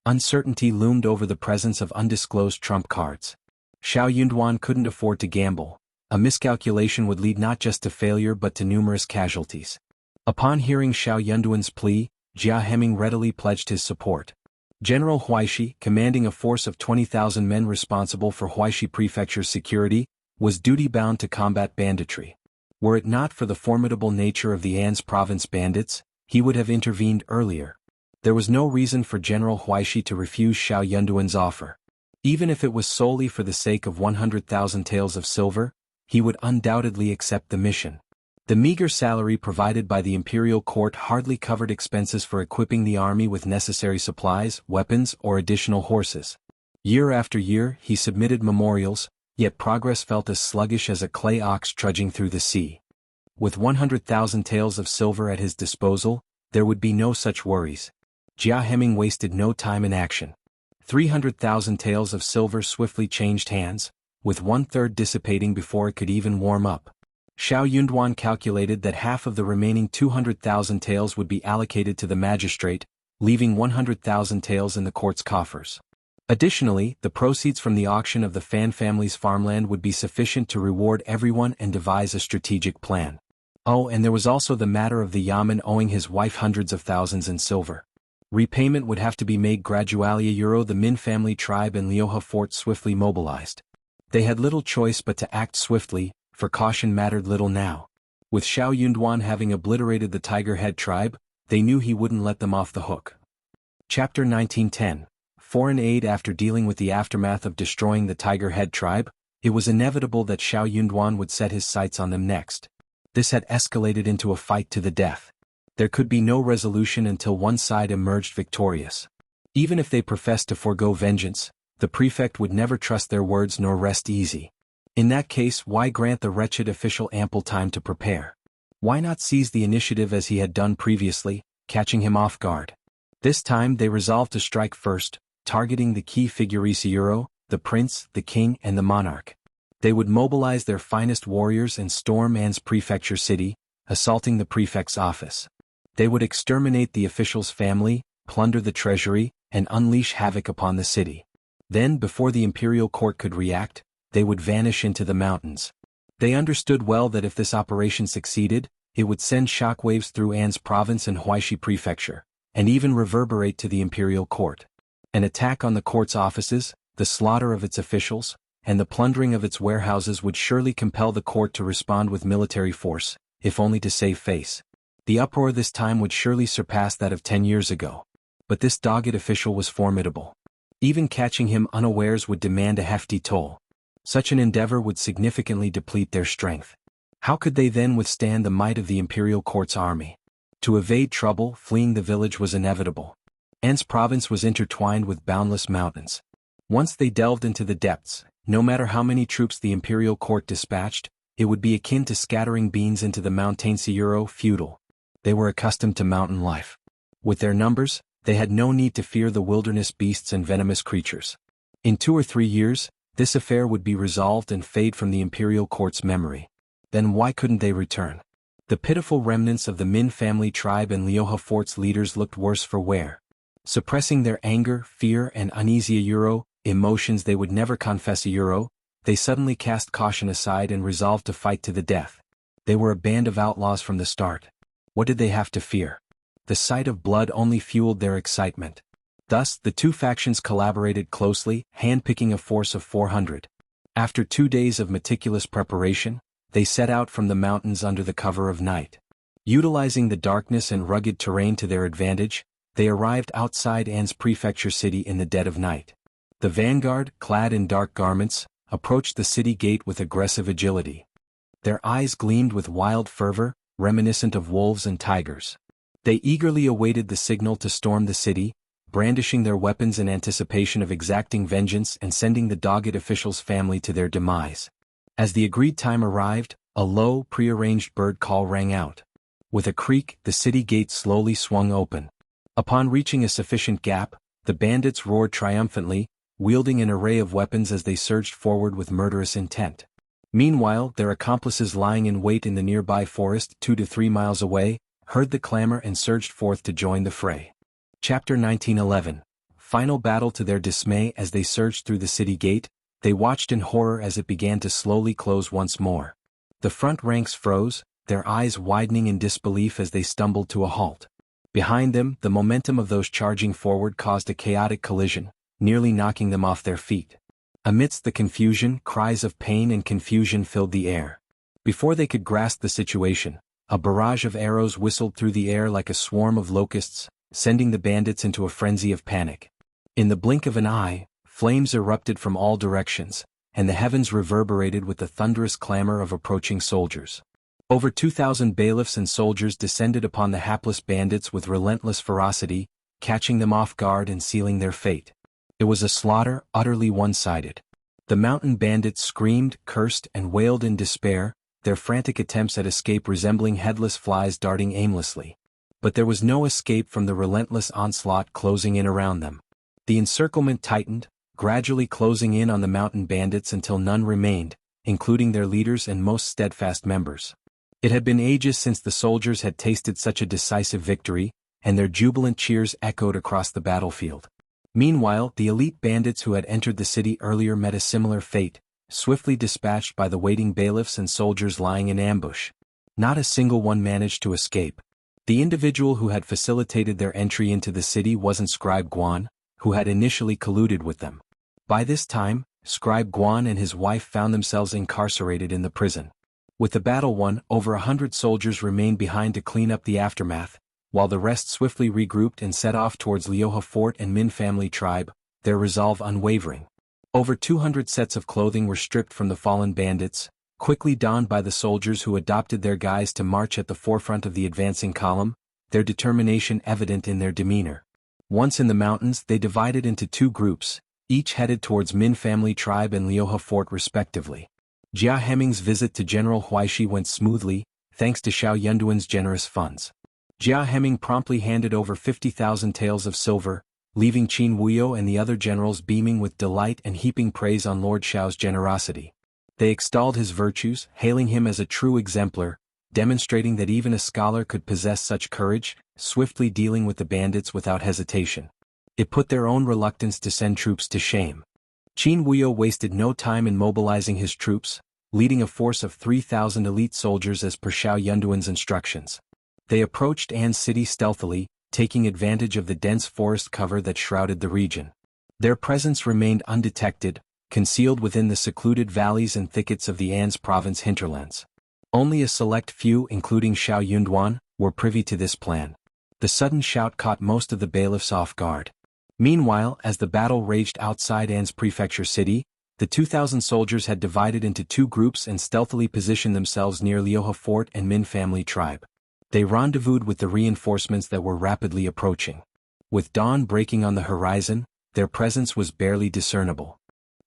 Uncertainty loomed over the presence of undisclosed trump cards. Xiao Yunduan couldn't afford to gamble. A miscalculation would lead not just to failure but to numerous casualties. Upon hearing Xiao Yunduan's plea, Jia Heming readily pledged his support. General Huaishi, commanding a force of 20,000 men responsible for Huaishi Prefecture's security, was duty-bound to combat banditry. Were it not for the formidable nature of the An's province bandits, he would have intervened earlier. There was no reason for General Huaishi to refuse Xiao Yunduan's offer. Even if it was solely for the sake of 100,000 taels of silver, he would undoubtedly accept the mission. The meager salary provided by the imperial court hardly covered expenses for equipping the army with necessary supplies, weapons, or additional horses. Year after year, he submitted memorials, yet progress felt as sluggish as a clay ox trudging through the sea. With 100,000 taels of silver at his disposal, there would be no such worries. Jia Heming wasted no time in action. 300,000 taels of silver swiftly changed hands, with 1/3 dissipating before it could even warm up. Xiao Yunduan calculated that half of the remaining 200,000 taels would be allocated to the magistrate, leaving 100,000 taels in the court's coffers. Additionally, the proceeds from the auction of the Fan family's farmland would be sufficient to reward everyone and devise a strategic plan. Oh, and there was also the matter of the Yamen owing his wife hundreds of thousands in silver. Repayment would have to be made gradually. The Min family tribe and Liuhe fort swiftly mobilized. They had little choice but to act swiftly, for caution mattered little now. With Xiao Yunduan having obliterated the Tiger Head tribe, they knew he wouldn't let them off the hook. Chapter 1910. Foreign aid. After dealing with the aftermath of destroying the Tiger Head tribe, it was inevitable that Xiao Yunduan would set his sights on them next. This had escalated into a fight to the death. There could be no resolution until one side emerged victorious. Even if they professed to forego vengeance, the prefect would never trust their words nor rest easy. In that case, why grant the wretched official ample time to prepare? Why not seize the initiative as he had done previously, catching him off guard? This time they resolved to strike first, targeting the key figures: the prince, the king, and the monarch. They would mobilize their finest warriors and storm An's prefecture city, assaulting the prefect's office. They would exterminate the official's family, plunder the treasury, and unleash havoc upon the city. Then, before the imperial court could react, they would vanish into the mountains. They understood well that if this operation succeeded, it would send shockwaves through An's province and Huaishi prefecture, and even reverberate to the imperial court. An attack on the court's offices, the slaughter of its officials, and the plundering of its warehouses would surely compel the court to respond with military force, if only to save face. The uproar this time would surely surpass that of 10 years ago. But this dogged official was formidable. Even catching him unawares would demand a hefty toll. Such an endeavor would significantly deplete their strength. How could they then withstand the might of the imperial court's army? To evade trouble, fleeing the village was inevitable. An's province was intertwined with boundless mountains. Once they delved into the depths, no matter how many troops the imperial court dispatched, it would be akin to scattering beans into the mountains. Feudal. They were accustomed to mountain life. With their numbers, they had no need to fear the wilderness beasts and venomous creatures. In 2 or 3 years, this affair would be resolved and fade from the imperial court's memory. Then why couldn't they return? The pitiful remnants of the Min family tribe and Liuhe Fort's leaders looked worse for wear. Suppressing their anger, fear and uneasy emotions they would never confess they suddenly cast caution aside and resolved to fight to the death. They were a band of outlaws from the start. What did they have to fear? The sight of blood only fueled their excitement. Thus, the two factions collaborated closely, handpicking a force of 400. After 2 days of meticulous preparation, they set out from the mountains under the cover of night. Utilizing the darkness and rugged terrain to their advantage, they arrived outside An's prefecture city in the dead of night. The vanguard, clad in dark garments, approached the city gate with aggressive agility. Their eyes gleamed with wild fervor, reminiscent of wolves and tigers. They eagerly awaited the signal to storm the city, brandishing their weapons in anticipation of exacting vengeance and sending the dogged official's family to their demise. As the agreed time arrived, a low, prearranged bird call rang out. With a creak, the city gate slowly swung open. Upon reaching a sufficient gap, the bandits roared triumphantly, wielding an array of weapons as they surged forward with murderous intent. Meanwhile, their accomplices lying in wait in the nearby forest 2 to 3 miles away, heard the clamor and surged forth to join the fray. Chapter 1911. Final battle. To their dismay, as they surged through the city gate, they watched in horror as it began to slowly close once more. The front ranks froze, their eyes widening in disbelief as they stumbled to a halt. Behind them, the momentum of those charging forward caused a chaotic collision, nearly knocking them off their feet. Amidst the confusion, cries of pain and confusion filled the air. Before they could grasp the situation, a barrage of arrows whistled through the air like a swarm of locusts, sending the bandits into a frenzy of panic. In the blink of an eye, flames erupted from all directions, and the heavens reverberated with the thunderous clamor of approaching soldiers. Over 2,000 bailiffs and soldiers descended upon the hapless bandits with relentless ferocity, catching them off guard and sealing their fate. It was a slaughter, utterly one-sided. The mountain bandits screamed, cursed, and wailed in despair, their frantic attempts at escape resembling headless flies darting aimlessly. But there was no escape from the relentless onslaught closing in around them. The encirclement tightened, gradually closing in on the mountain bandits until none remained, including their leaders and most steadfast members. It had been ages since the soldiers had tasted such a decisive victory, and their jubilant cheers echoed across the battlefield. Meanwhile, the elite bandits who had entered the city earlier met a similar fate, swiftly dispatched by the waiting bailiffs and soldiers lying in ambush. Not a single one managed to escape. The individual who had facilitated their entry into the city wasn't Scribe Guan, who had initially colluded with them. By this time, Scribe Guan and his wife found themselves incarcerated in the prison. With the battle won, over 100 soldiers remained behind to clean up the aftermath, while the rest swiftly regrouped and set off towards Liuhe Fort and Min family tribe, their resolve unwavering. Over 200 sets of clothing were stripped from the fallen bandits, quickly donned by the soldiers who adopted their guise to march at the forefront of the advancing column, their determination evident in their demeanor. Once in the mountains, they divided into 2 groups, each headed towards Min family tribe and Liuhe Fort respectively. Jia Heming's visit to General Huaishi went smoothly, thanks to Xiao Yunduan's generous funds. Jia Heming promptly handed over 50,000 taels of silver, leaving Qin Wuyo and the other generals beaming with delight and heaping praise on Lord Xiao's generosity. They extolled his virtues, hailing him as a true exemplar, demonstrating that even a scholar could possess such courage, swiftly dealing with the bandits without hesitation. It put their own reluctance to send troops to shame. Qin Wuyo wasted no time in mobilizing his troops, leading a force of 3,000 elite soldiers as per Xiao Yunduan's instructions. They approached An's city stealthily, taking advantage of the dense forest cover that shrouded the region. Their presence remained undetected, concealed within the secluded valleys and thickets of the An's province hinterlands. Only a select few, including Xiao Yunduan, were privy to this plan. The sudden shout caught most of the bailiffs off guard. Meanwhile, as the battle raged outside An's prefecture city, The 2,000 soldiers had divided into two groups and stealthily positioned themselves near Liuhe Fort and Min family tribe. They rendezvoused with the reinforcements that were rapidly approaching. With dawn breaking on the horizon, their presence was barely discernible.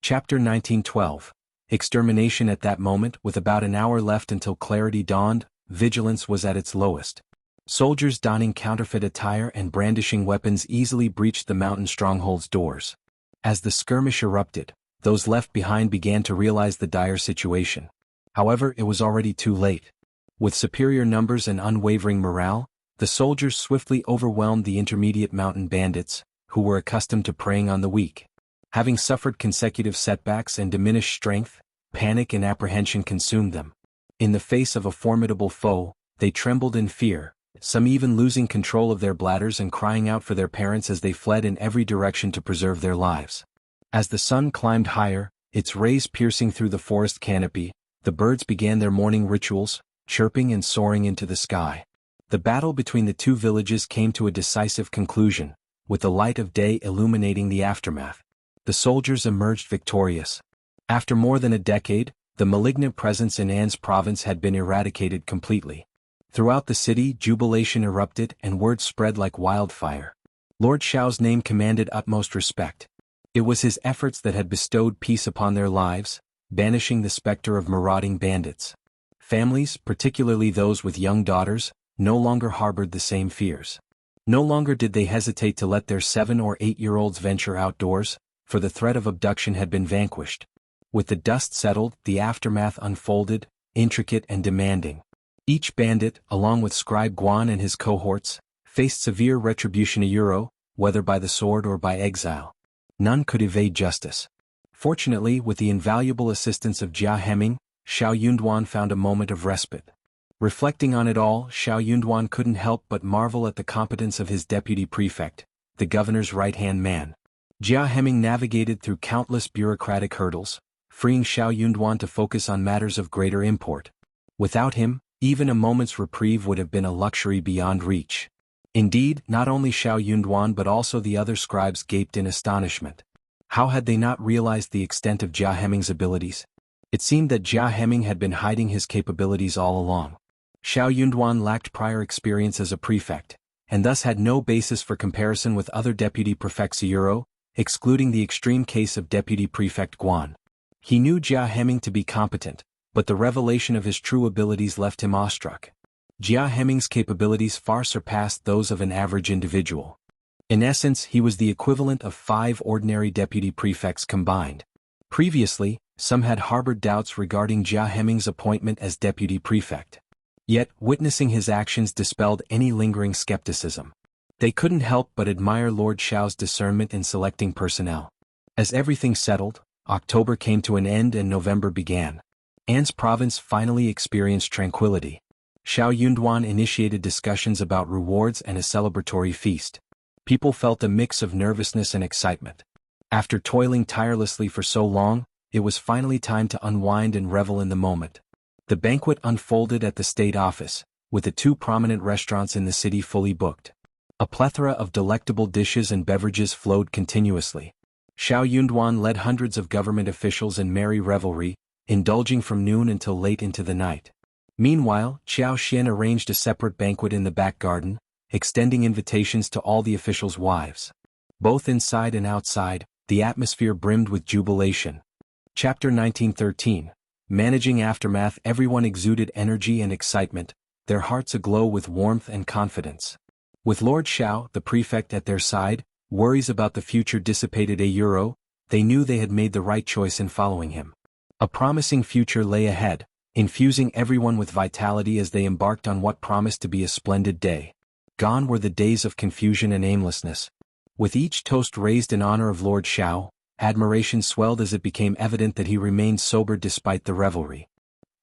Chapter 1912. Extermination. At that moment, with about an hour left until clarity dawned, vigilance was at its lowest. Soldiers donning counterfeit attire and brandishing weapons easily breached the mountain stronghold's doors. As the skirmish erupted, those left behind began to realize the dire situation. However, it was already too late. With superior numbers and unwavering morale, the soldiers swiftly overwhelmed the intermediate mountain bandits, who were accustomed to preying on the weak. Having suffered consecutive setbacks and diminished strength, panic and apprehension consumed them. In the face of a formidable foe, they trembled in fear, some even losing control of their bladders and crying out for their parents as they fled in every direction to preserve their lives. As the sun climbed higher, its rays piercing through the forest canopy, the birds began their morning rituals, chirping and soaring into the sky. The battle between the two villages came to a decisive conclusion, with the light of day illuminating the aftermath. The soldiers emerged victorious. After more than a decade, the malignant presence in An's province had been eradicated completely. Throughout the city, jubilation erupted and word spread like wildfire. Lord Xiao's name commanded utmost respect. It was his efforts that had bestowed peace upon their lives, banishing the specter of marauding bandits. Families, particularly those with young daughters, no longer harbored the same fears. No longer did they hesitate to let their 7 or 8-year-olds venture outdoors, for the threat of abduction had been vanquished. With the dust settled, the aftermath unfolded, intricate and demanding. Each bandit, along with Scribe Guan and his cohorts, faced severe retribution, whether by the sword or by exile. None could evade justice. Fortunately, with the invaluable assistance of Jia Heming, Xiao Yunduan found a moment of respite. Reflecting on it all, Xiao Yunduan couldn't help but marvel at the competence of his deputy prefect, the governor's right-hand man. Jia Heming navigated through countless bureaucratic hurdles, freeing Xiao Yunduan to focus on matters of greater import. Without him, even a moment's reprieve would have been a luxury beyond reach. Indeed, not only Xiao Yunduan but also the other scribes gaped in astonishment. How had they not realized the extent of Jia Heming's abilities? It seemed that Jia Heming had been hiding his capabilities all along. Xiao Yunduan lacked prior experience as a prefect, and thus had no basis for comparison with other deputy prefects, excluding the extreme case of deputy prefect Guan. He knew Jia Heming to be competent, but the revelation of his true abilities left him awestruck. Jia Heming's capabilities far surpassed those of an average individual. In essence, he was the equivalent of 5 ordinary deputy prefects combined. Previously, some had harbored doubts regarding Jia Heming's appointment as deputy prefect. Yet, witnessing his actions dispelled any lingering skepticism. They couldn't help but admire Lord Xiao's discernment in selecting personnel. As everything settled, October came to an end and November began. An's province finally experienced tranquility. Xiao Yunduan initiated discussions about rewards and a celebratory feast. People felt a mix of nervousness and excitement. After toiling tirelessly for so long, it was finally time to unwind and revel in the moment. The banquet unfolded at the state office, with the 2 prominent restaurants in the city fully booked. A plethora of delectable dishes and beverages flowed continuously. Xiao Yunduan led hundreds of government officials in merry revelry, indulging from noon until late into the night. Meanwhile, Qiao Xian arranged a separate banquet in the back garden, extending invitations to all the officials' wives. Both inside and outside, the atmosphere brimmed with jubilation. Chapter 1913. Managing aftermath. Everyone exuded energy and excitement, their hearts aglow with warmth and confidence. With Lord Xiao, the prefect, at their side, worries about the future dissipated. They knew they had made the right choice in following him. A promising future lay ahead, infusing everyone with vitality as they embarked on what promised to be a splendid day. Gone were the days of confusion and aimlessness. With each toast raised in honor of Lord Xiao, admiration swelled as it became evident that he remained sober despite the revelry.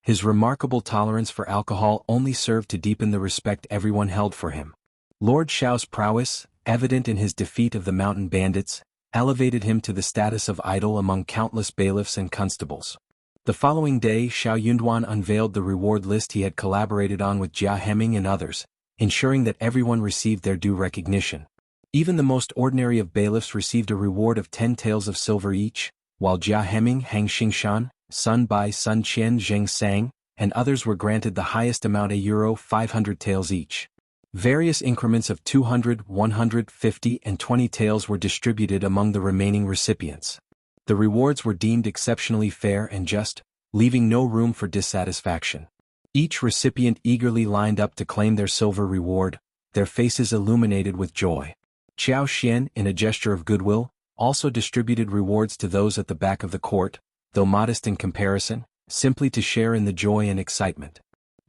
His remarkable tolerance for alcohol only served to deepen the respect everyone held for him. Lord Xiao's prowess, evident in his defeat of the mountain bandits, elevated him to the status of idol among countless bailiffs and constables. The following day, Xiao Yunduan unveiled the reward list he had collaborated on with Jia Heming and others, ensuring that everyone received their due recognition. Even the most ordinary of bailiffs received a reward of 10 taels of silver each, while Jia Heming, Hang Xingshan, Sun Bai, Sun Qian, Zheng Sang, and others were granted the highest amount euro 500 taels each. Various increments of 200, 150, and 20 taels were distributed among the remaining recipients. The rewards were deemed exceptionally fair and just, leaving no room for dissatisfaction. Each recipient eagerly lined up to claim their silver reward, their faces illuminated with joy. Qiao Xian, in a gesture of goodwill, also distributed rewards to those at the back of the court, though modest in comparison, simply to share in the joy and excitement.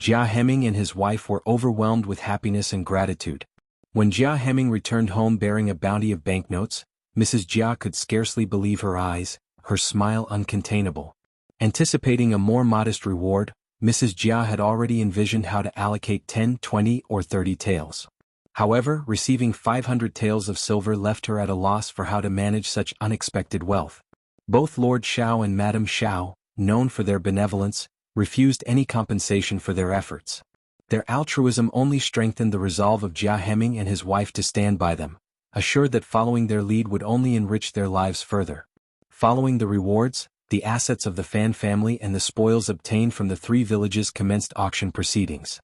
Jia Heming and his wife were overwhelmed with happiness and gratitude. When Jia Heming returned home bearing a bounty of banknotes, Mrs. Jia could scarcely believe her eyes, her smile uncontainable. Anticipating a more modest reward, Mrs. Jia had already envisioned how to allocate 10, 20, or 30 taels. However, receiving 500 taels of silver left her at a loss for how to manage such unexpected wealth. Both Lord Xiao and Madame Xiao, known for their benevolence, refused any compensation for their efforts. Their altruism only strengthened the resolve of Jia Heming and his wife to stand by them, assured that following their lead would only enrich their lives further. Following the rewards, the assets of the Fan family and the spoils obtained from the three villages commenced auction proceedings.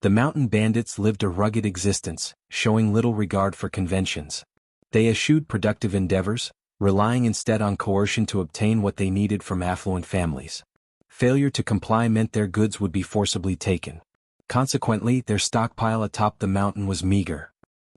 The mountain bandits lived a rugged existence, showing little regard for conventions. They eschewed productive endeavors, relying instead on coercion to obtain what they needed from affluent families. Failure to comply meant their goods would be forcibly taken. Consequently, their stockpile atop the mountain was meager.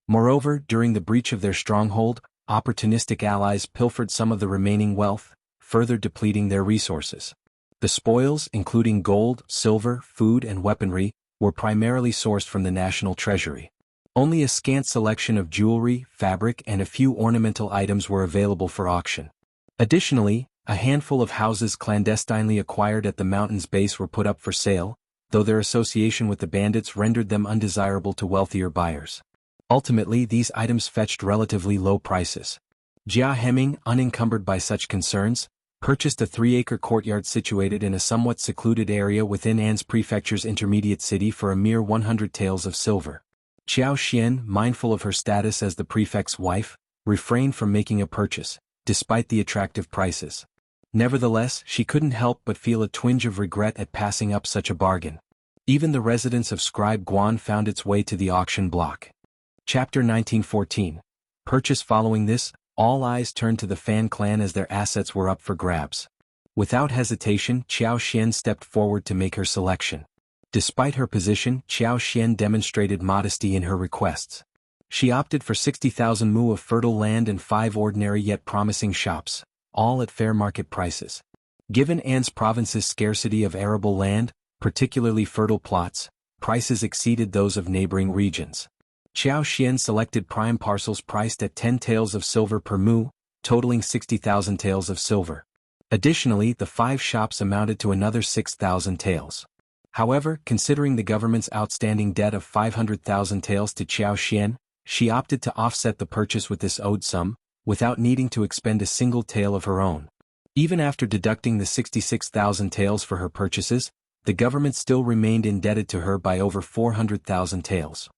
Moreover, during the breach of their stronghold, opportunistic allies pilfered some of the remaining wealth, further depleting their resources. The spoils, including gold, silver, food, and weaponry, were primarily sourced from the national treasury. Only a scant selection of jewelry, fabric, and a few ornamental items were available for auction. Additionally, a handful of houses clandestinely acquired at the mountain's base were put up for sale, though their association with the bandits rendered them undesirable to wealthier buyers. Ultimately, these items fetched relatively low prices. Jia Heming, unencumbered by such concerns, purchased a 3-acre courtyard situated in a somewhat secluded area within An's prefecture's intermediate city for a mere 100 taels of silver. Qiao Xian, mindful of her status as the prefect's wife, refrained from making a purchase, despite the attractive prices. Nevertheless, she couldn't help but feel a twinge of regret at passing up such a bargain. Even the residence of Scribe Guan found its way to the auction block. Chapter 1914. Purchase. Following this, all eyes turned to the Fan clan as their assets were up for grabs. Without hesitation, Qiao Xian stepped forward to make her selection. Despite her position, Qiao Xian demonstrated modesty in her requests. She opted for 60,000 mu of fertile land and 5 ordinary yet promising shops, all at fair market prices. Given An's province's scarcity of arable land, particularly fertile plots, prices exceeded those of neighboring regions. Qiao Xian selected prime parcels priced at 10 taels of silver per mu, totaling 60,000 taels of silver. Additionally, the 5 shops amounted to another 6,000 taels. However, considering the government's outstanding debt of 500,000 taels to Qiao Xian, she opted to offset the purchase with this owed sum, without needing to expend a single tael of her own. Even after deducting the 66,000 taels for her purchases, the government still remained indebted to her by over 400,000 taels.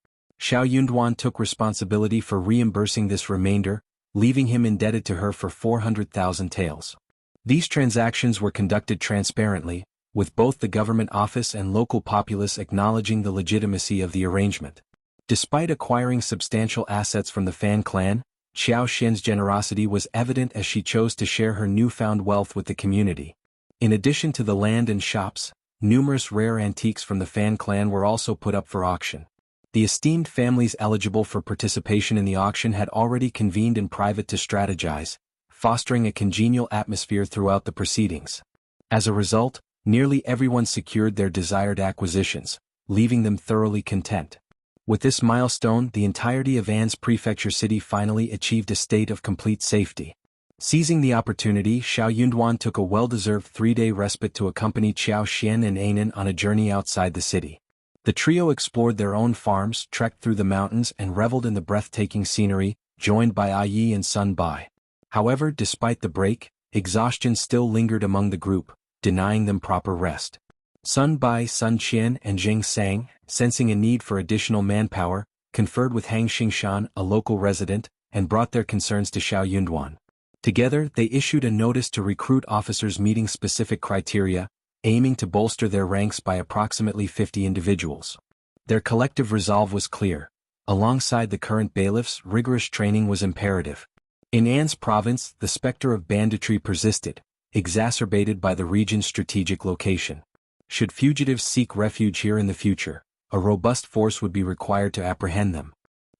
Xiao Yunduan took responsibility for reimbursing this remainder, leaving him indebted to her for 400,000 taels. These transactions were conducted transparently, with both the government office and local populace acknowledging the legitimacy of the arrangement. Despite acquiring substantial assets from the Fan clan, Qiao Xian's generosity was evident as she chose to share her newfound wealth with the community. In addition to the land and shops, numerous rare antiques from the Fan clan were also put up for auction. The esteemed families eligible for participation in the auction had already convened in private to strategize, fostering a congenial atmosphere throughout the proceedings. As a result, nearly everyone secured their desired acquisitions, leaving them thoroughly content. With this milestone, the entirety of An's prefecture city finally achieved a state of complete safety. Seizing the opportunity, Xiao Yunduan took a well-deserved 3-day respite to accompany Qiao Xian and Anan on a journey outside the city. The trio explored their own farms, trekked through the mountains, and reveled in the breathtaking scenery, joined by Ai Yi and Sun Bai. However, despite the break, exhaustion still lingered among the group, denying them proper rest. Sun Bai, Sun Qian, and Zheng Sang, sensing a need for additional manpower, conferred with Hang Xingshan, a local resident, and brought their concerns to Xiao Yunduan. Together, they issued a notice to recruit officers meeting specific criteria, aiming to bolster their ranks by approximately 50 individuals. Their collective resolve was clear. Alongside the current bailiffs, rigorous training was imperative. In An's province, the specter of banditry persisted, exacerbated by the region's strategic location. Should fugitives seek refuge here in the future, a robust force would be required to apprehend them.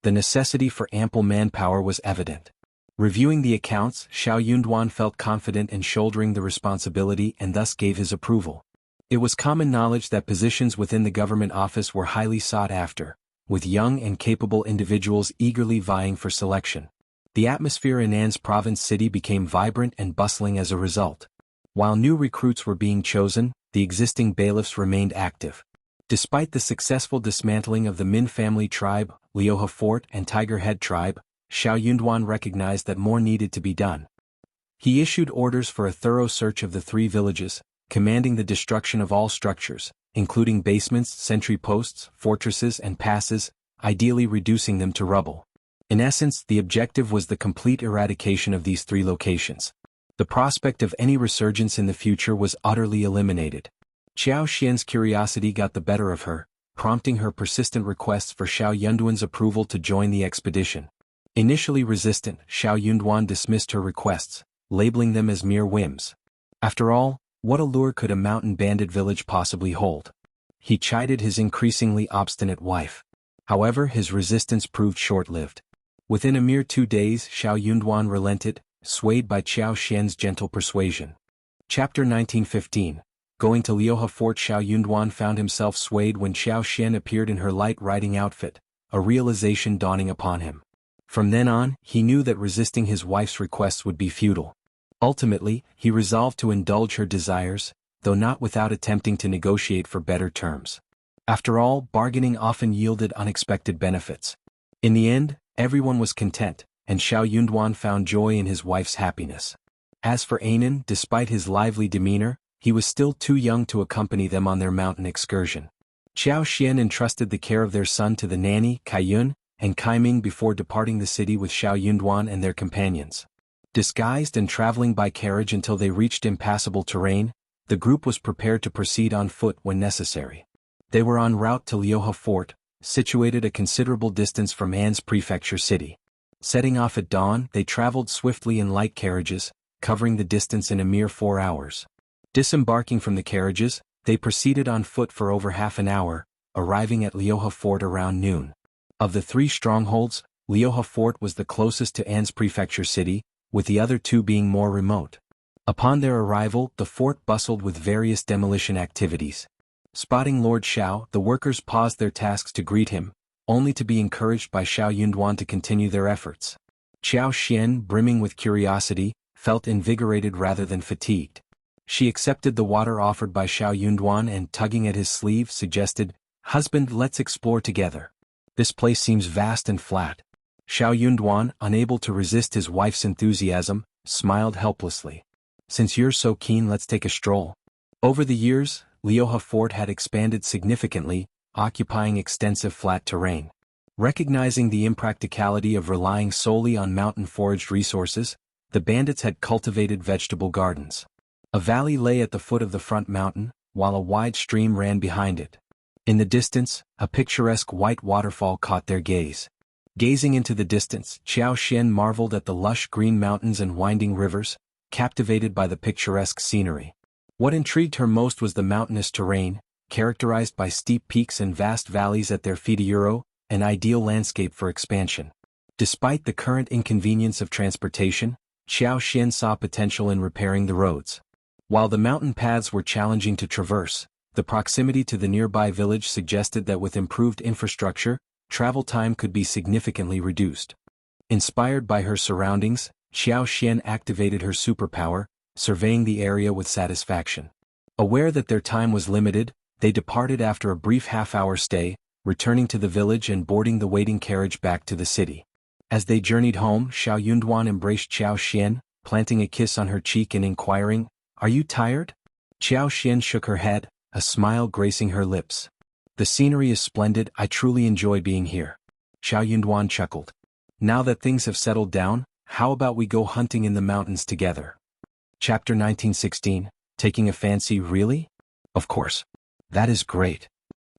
The necessity for ample manpower was evident. Reviewing the accounts, Xiao Yunduan felt confident in shouldering the responsibility and thus gave his approval. It was common knowledge that positions within the government office were highly sought after, with young and capable individuals eagerly vying for selection. The atmosphere in An's province city became vibrant and bustling as a result. While new recruits were being chosen, the existing bailiffs remained active. Despite the successful dismantling of the Min family tribe, Liuhe Fort and Tiger Head tribe, Xiao Yunduan recognized that more needed to be done. He issued orders for a thorough search of the 3 villages, commanding the destruction of all structures, including basements, sentry posts, fortresses and passes, ideally reducing them to rubble. In essence, the objective was the complete eradication of these 3 locations. The prospect of any resurgence in the future was utterly eliminated. Xiao Xian's curiosity got the better of her, prompting her persistent requests for Xiao Yunduan's approval to join the expedition. Initially resistant, Xiao Yunduan dismissed her requests, labeling them as mere whims. After all, what allure could a mountain bandit village possibly hold? He chided his increasingly obstinate wife. However, his resistance proved short-lived. Within a mere 2 days, Xiao Yunduan relented, swayed by Xiao Xian's gentle persuasion. Chapter 1915. Going to Liuhe Fort. Xiao Yunduan found himself swayed when Xiao Xian appeared in her light riding outfit, a realization dawning upon him. From then on, he knew that resisting his wife's requests would be futile. Ultimately, he resolved to indulge her desires, though not without attempting to negotiate for better terms. After all, bargaining often yielded unexpected benefits. In the end, everyone was content, and Xiao Yunduan found joy in his wife's happiness. As for Anan, despite his lively demeanor, he was still too young to accompany them on their mountain excursion. Xiao Xian entrusted the care of their son to the nanny, Kaiyun, and Kaiming before departing the city with Xiao Yunduan and their companions. Disguised and traveling by carriage until they reached impassable terrain, the group was prepared to proceed on foot when necessary. They were en route to Liuhe Fort, situated a considerable distance from An's prefecture city. Setting off at dawn, they traveled swiftly in light carriages, covering the distance in a mere 4 hours. Disembarking from the carriages, they proceeded on foot for over half an hour, arriving at Liuhe Fort around noon. Of the 3 strongholds, Liuhe Fort was the closest to An's prefecture city, with the other 2 being more remote. Upon their arrival, the fort bustled with various demolition activities. Spotting Lord Xiao, the workers paused their tasks to greet him, only to be encouraged by Xiao Yunduan to continue their efforts. Xiao Xian, brimming with curiosity, felt invigorated rather than fatigued. She accepted the water offered by Xiao Yunduan and, tugging at his sleeve, suggested, "Husband, let's explore together. This place seems vast and flat." Xiao Yunduan, unable to resist his wife's enthusiasm, smiled helplessly. "Since you're so keen, let's take a stroll." Over the years, Liuhe Fort had expanded significantly, occupying extensive flat terrain. Recognizing the impracticality of relying solely on mountain-foraged resources, the bandits had cultivated vegetable gardens. A valley lay at the foot of the front mountain, while a wide stream ran behind it. In the distance, a picturesque white waterfall caught their gaze. Gazing into the distance, Xiao Xian marveled at the lush green mountains and winding rivers, captivated by the picturesque scenery. What intrigued her most was the mountainous terrain, characterized by steep peaks and vast valleys at their feet. An ideal landscape for expansion. Despite the current inconvenience of transportation, Xiao Xian saw potential in repairing the roads. While the mountain paths were challenging to traverse, the proximity to the nearby village suggested that with improved infrastructure, travel time could be significantly reduced. Inspired by her surroundings, Xiao Xian activated her superpower, surveying the area with satisfaction. Aware that their time was limited, they departed after a brief half-hour stay, returning to the village and boarding the waiting carriage back to the city. As they journeyed home, Xiao Yunduan embraced Xiao Xian, planting a kiss on her cheek and inquiring, "Are you tired?" Xiao Xian shook her head, a smile gracing her lips. "The scenery is splendid. I truly enjoy being here." Xiao Yunduan chuckled. "Now that things have settled down, how about we go hunting in the mountains together? Chapter 1916, taking a fancy really? Of course. That is great.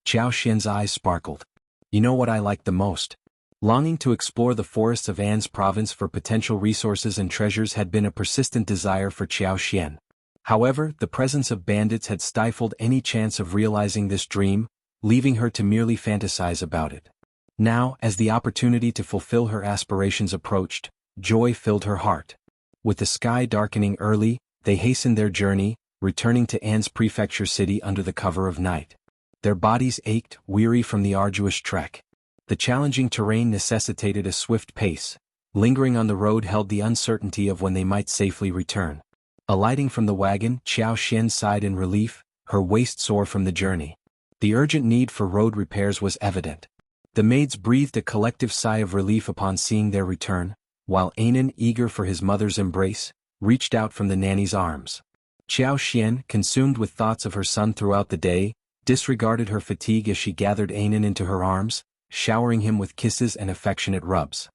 Xiao Xian's eyes sparkled. You know what I like the most? Longing to explore the forests of An's province for potential resources and treasures had been a persistent desire for Xiao Xian. However, the presence of bandits had stifled any chance of realizing this dream, leaving her to merely fantasize about it. Now, as the opportunity to fulfill her aspirations approached, joy filled her heart. With the sky darkening early, they hastened their journey, returning to An's prefecture city under the cover of night. Their bodies ached, weary from the arduous trek. The challenging terrain necessitated a swift pace. Lingering on the road held the uncertainty of when they might safely return. Alighting from the wagon, Xiao Xian sighed in relief, her waist sore from the journey. The urgent need for road repairs was evident. The maids breathed a collective sigh of relief upon seeing their return, while Anan, eager for his mother's embrace, reached out from the nanny's arms. Xiao Xian, consumed with thoughts of her son throughout the day, disregarded her fatigue as she gathered Anan into her arms, showering him with kisses and affectionate rubs.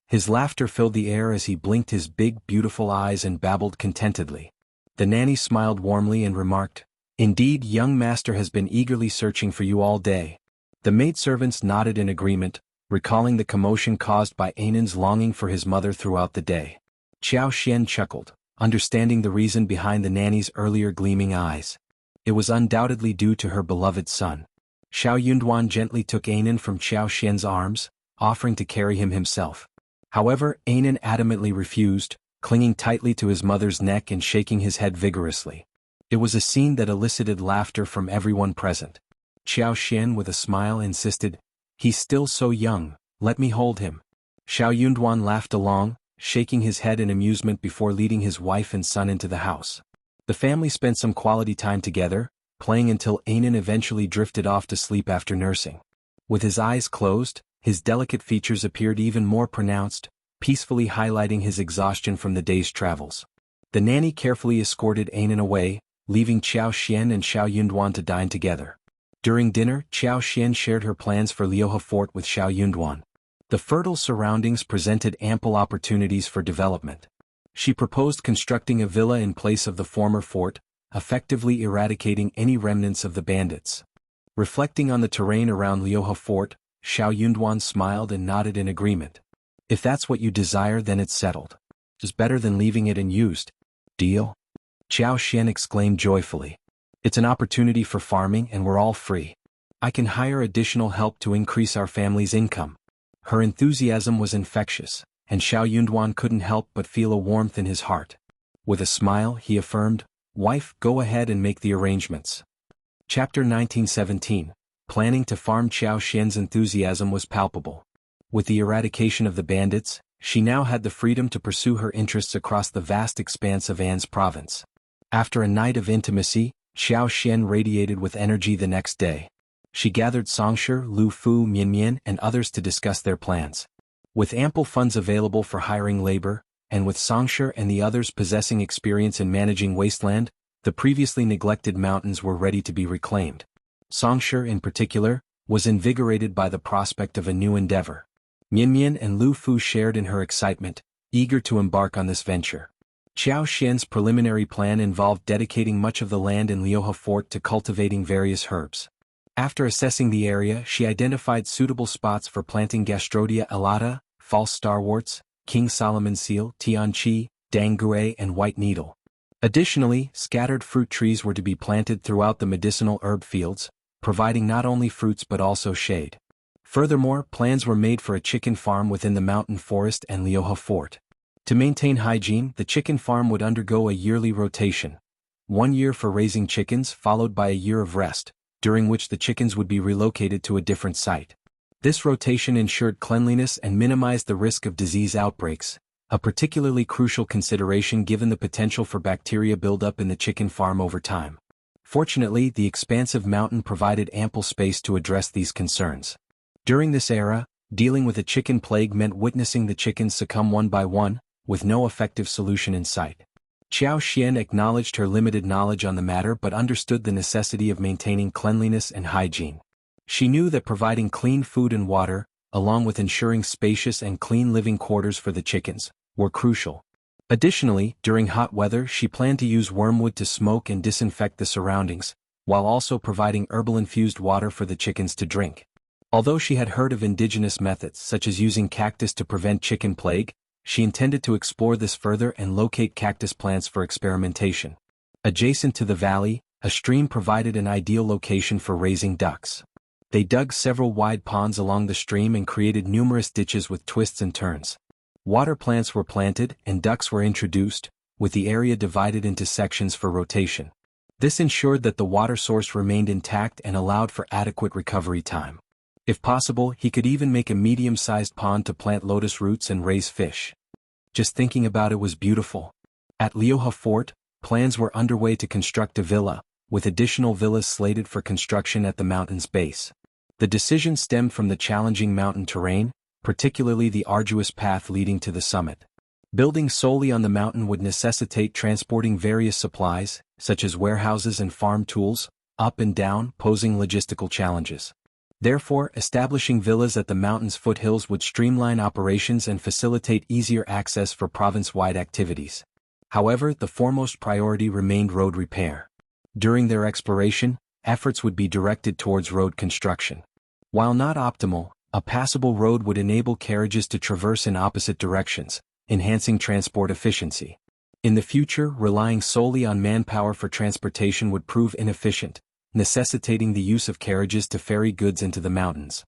His laughter filled the air as he blinked his big, beautiful eyes and babbled contentedly. The nanny smiled warmly and remarked, "Indeed, young master has been eagerly searching for you all day." The maidservants nodded in agreement, recalling the commotion caused by Anan's longing for his mother throughout the day. Xiao Xian chuckled, understanding the reason behind the nanny's earlier gleaming eyes. It was undoubtedly due to her beloved son. Xiao Yunduan gently took Anan from Xiao Xian's arms, offering to carry him himself. However, Anan adamantly refused, clinging tightly to his mother's neck and shaking his head vigorously. It was a scene that elicited laughter from everyone present. Xiao Xian with a smile insisted, "He's still so young, let me hold him." Xiao Yunduan laughed along, shaking his head in amusement before leading his wife and son into the house. The family spent some quality time together, playing until Anan eventually drifted off to sleep after nursing. With his eyes closed, his delicate features appeared even more pronounced, peacefully highlighting his exhaustion from the day's travels. The nanny carefully escorted Anan away, leaving Xiao Xian and Xiao Yunduan to dine together. During dinner, Xiao Xian shared her plans for Liuhe Fort with Xiao Yunduan. The fertile surroundings presented ample opportunities for development. She proposed constructing a villa in place of the former fort, effectively eradicating any remnants of the bandits. Reflecting on the terrain around Liuhe Fort, Xiao Yunduan smiled and nodded in agreement. "If that's what you desire, then it's settled. It's better than leaving it unused. Deal?" Xiao Xian exclaimed joyfully. "It's an opportunity for farming and we're all free. I can hire additional help to increase our family's income." Her enthusiasm was infectious, and Xiao Yunduan couldn't help but feel a warmth in his heart. With a smile, he affirmed, "Wife, go ahead and make the arrangements." Chapter 1917, planning to farm. Xiao Xian's enthusiasm was palpable. With the eradication of the bandits, she now had the freedom to pursue her interests across the vast expanse of An's province. After a night of intimacy, Xiao Xian radiated with energy the next day. She gathered Xianxia, Lu Fu, Mian and others to discuss their plans. With ample funds available for hiring labor, and with Xianxia and the others possessing experience in managing wasteland, the previously neglected mountains were ready to be reclaimed. Xianxia, in particular, was invigorated by the prospect of a new endeavor. Mian and Lu Fu shared in her excitement, eager to embark on this venture. Xiao Xian's preliminary plan involved dedicating much of the land in Liuhe Fort to cultivating various herbs. After assessing the area, she identified suitable spots for planting Gastrodia alata, false starworts, King Solomon seal, tianqi, dangue and white needle. Additionally, scattered fruit trees were to be planted throughout the medicinal herb fields, providing not only fruits but also shade. Furthermore, plans were made for a chicken farm within the mountain forest and Liuhe Fort. To maintain hygiene, the chicken farm would undergo a yearly rotation. 1 year for raising chickens followed by a year of rest, during which the chickens would be relocated to a different site. This rotation ensured cleanliness and minimized the risk of disease outbreaks, a particularly crucial consideration given the potential for bacteria buildup in the chicken farm over time. Fortunately, the expansive mountain provided ample space to address these concerns. During this era, dealing with a chicken plague meant witnessing the chickens succumb one by one, with no effective solution in sight. Xiao Xian acknowledged her limited knowledge on the matter but understood the necessity of maintaining cleanliness and hygiene. She knew that providing clean food and water, along with ensuring spacious and clean living quarters for the chickens, were crucial. Additionally, during hot weather she planned to use wormwood to smoke and disinfect the surroundings, while also providing herbal-infused water for the chickens to drink. Although she had heard of indigenous methods such as using cactus to prevent chicken plague, she intended to explore this further and locate cactus plants for experimentation. Adjacent to the valley, a stream provided an ideal location for raising ducks. They dug several wide ponds along the stream and created numerous ditches with twists and turns. Water plants were planted and ducks were introduced, with the area divided into sections for rotation. This ensured that the water source remained intact and allowed for adequate recovery time. If possible, he could even make a medium-sized pond to plant lotus roots and raise fish. Just thinking about it was beautiful. At Liuhe Fort, plans were underway to construct a villa, with additional villas slated for construction at the mountain's base. The decision stemmed from the challenging mountain terrain, particularly the arduous path leading to the summit. Building solely on the mountain would necessitate transporting various supplies, such as warehouses and farm tools, up and down, posing logistical challenges. Therefore, establishing villas at the mountain's foothills would streamline operations and facilitate easier access for province-wide activities. However, the foremost priority remained road repair. During their exploration, efforts would be directed towards road construction. While not optimal, a passable road would enable carriages to traverse in opposite directions, enhancing transport efficiency. In the future, relying solely on manpower for transportation would prove inefficient, necessitating the use of carriages to ferry goods into the mountains.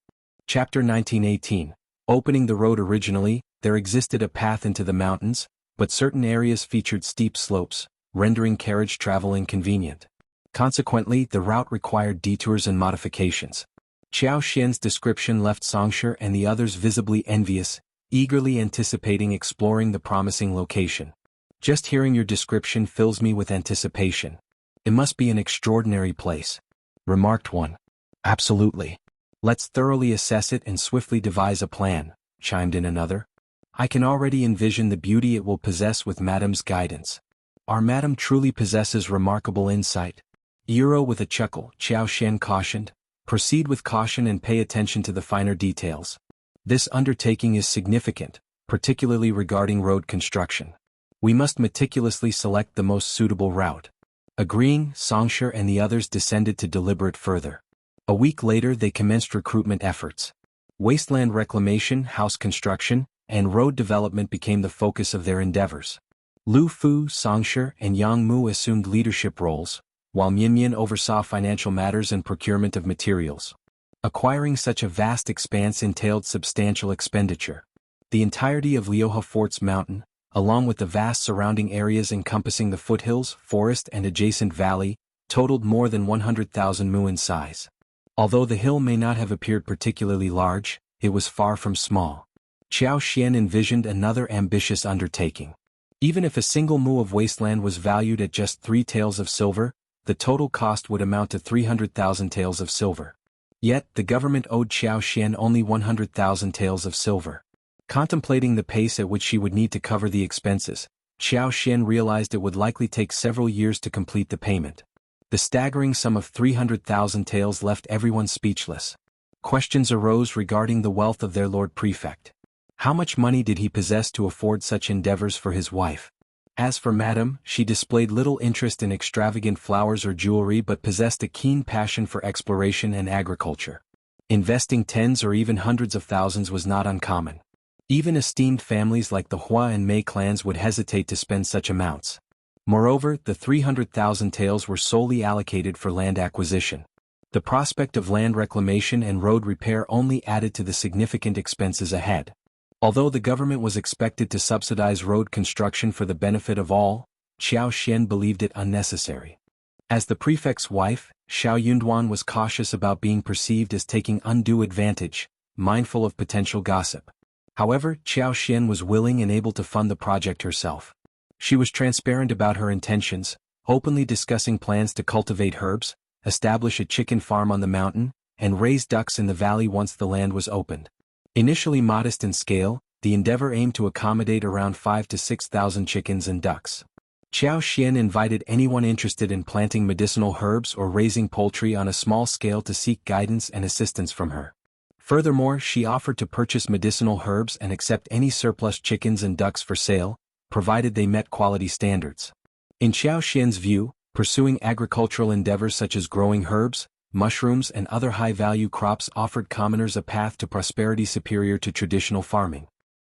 Chapter 1918. Opening the road. Originally, there existed a path into the mountains, but certain areas featured steep slopes, rendering carriage travel inconvenient. Consequently, the route required detours and modifications. Xiao Xian's description left Xianxia and the others visibly envious, eagerly anticipating exploring the promising location. Just hearing your description fills me with anticipation. It must be an extraordinary place, remarked one. Absolutely. Let's thoroughly assess it and swiftly devise a plan, chimed in another. I can already envision the beauty it will possess with Madame's guidance. Our Madame truly possesses remarkable insight. Euro with a chuckle, Xiao Xian cautioned. Proceed with caution and pay attention to the finer details. This undertaking is significant, particularly regarding road construction. We must meticulously select the most suitable route. Agreeing, Xianxia and the others descended to deliberate further. A week later they commenced recruitment efforts. Wasteland reclamation, house construction, and road development became the focus of their endeavors. Lu Fu, Xianxia, and Yang Mu assumed leadership roles, while Mian oversaw financial matters and procurement of materials. Acquiring such a vast expanse entailed substantial expenditure. The entirety of Liuhe Fort's mountain, along with the vast surrounding areas encompassing the foothills, forest and adjacent valley, totaled more than 100,000 mu in size. Although the hill may not have appeared particularly large, it was far from small. Xiao Xian envisioned another ambitious undertaking. Even if a single mu of wasteland was valued at just 3 taels of silver, the total cost would amount to 300,000 taels of silver. Yet, the government owed Xiao Xian only 100,000 taels of silver. Contemplating the pace at which she would need to cover the expenses, Xiao Xian realized it would likely take several years to complete the payment. The staggering sum of 300,000 taels left everyone speechless. Questions arose regarding the wealth of their Lord Prefect. How much money did he possess to afford such endeavors for his wife? As for Madame, she displayed little interest in extravagant flowers or jewelry but possessed a keen passion for exploration and agriculture. Investing tens or even hundreds of thousands was not uncommon. Even esteemed families like the Hua and Mei clans would hesitate to spend such amounts. Moreover, the 300,000 taels were solely allocated for land acquisition. The prospect of land reclamation and road repair only added to the significant expenses ahead. Although the government was expected to subsidize road construction for the benefit of all, Xiao Xian believed it unnecessary. As the prefect's wife, Xiao Yunduan was cautious about being perceived as taking undue advantage, mindful of potential gossip. However, Xiao Xian was willing and able to fund the project herself. She was transparent about her intentions, openly discussing plans to cultivate herbs, establish a chicken farm on the mountain, and raise ducks in the valley once the land was opened. Initially modest in scale, the endeavor aimed to accommodate around 5,000 to 6,000 chickens and ducks. Xiao Xian invited anyone interested in planting medicinal herbs or raising poultry on a small scale to seek guidance and assistance from her. Furthermore, she offered to purchase medicinal herbs and accept any surplus chickens and ducks for sale, provided they met quality standards. In Xiao Xian's view, pursuing agricultural endeavors such as growing herbs, mushrooms and other high-value crops offered commoners a path to prosperity superior to traditional farming.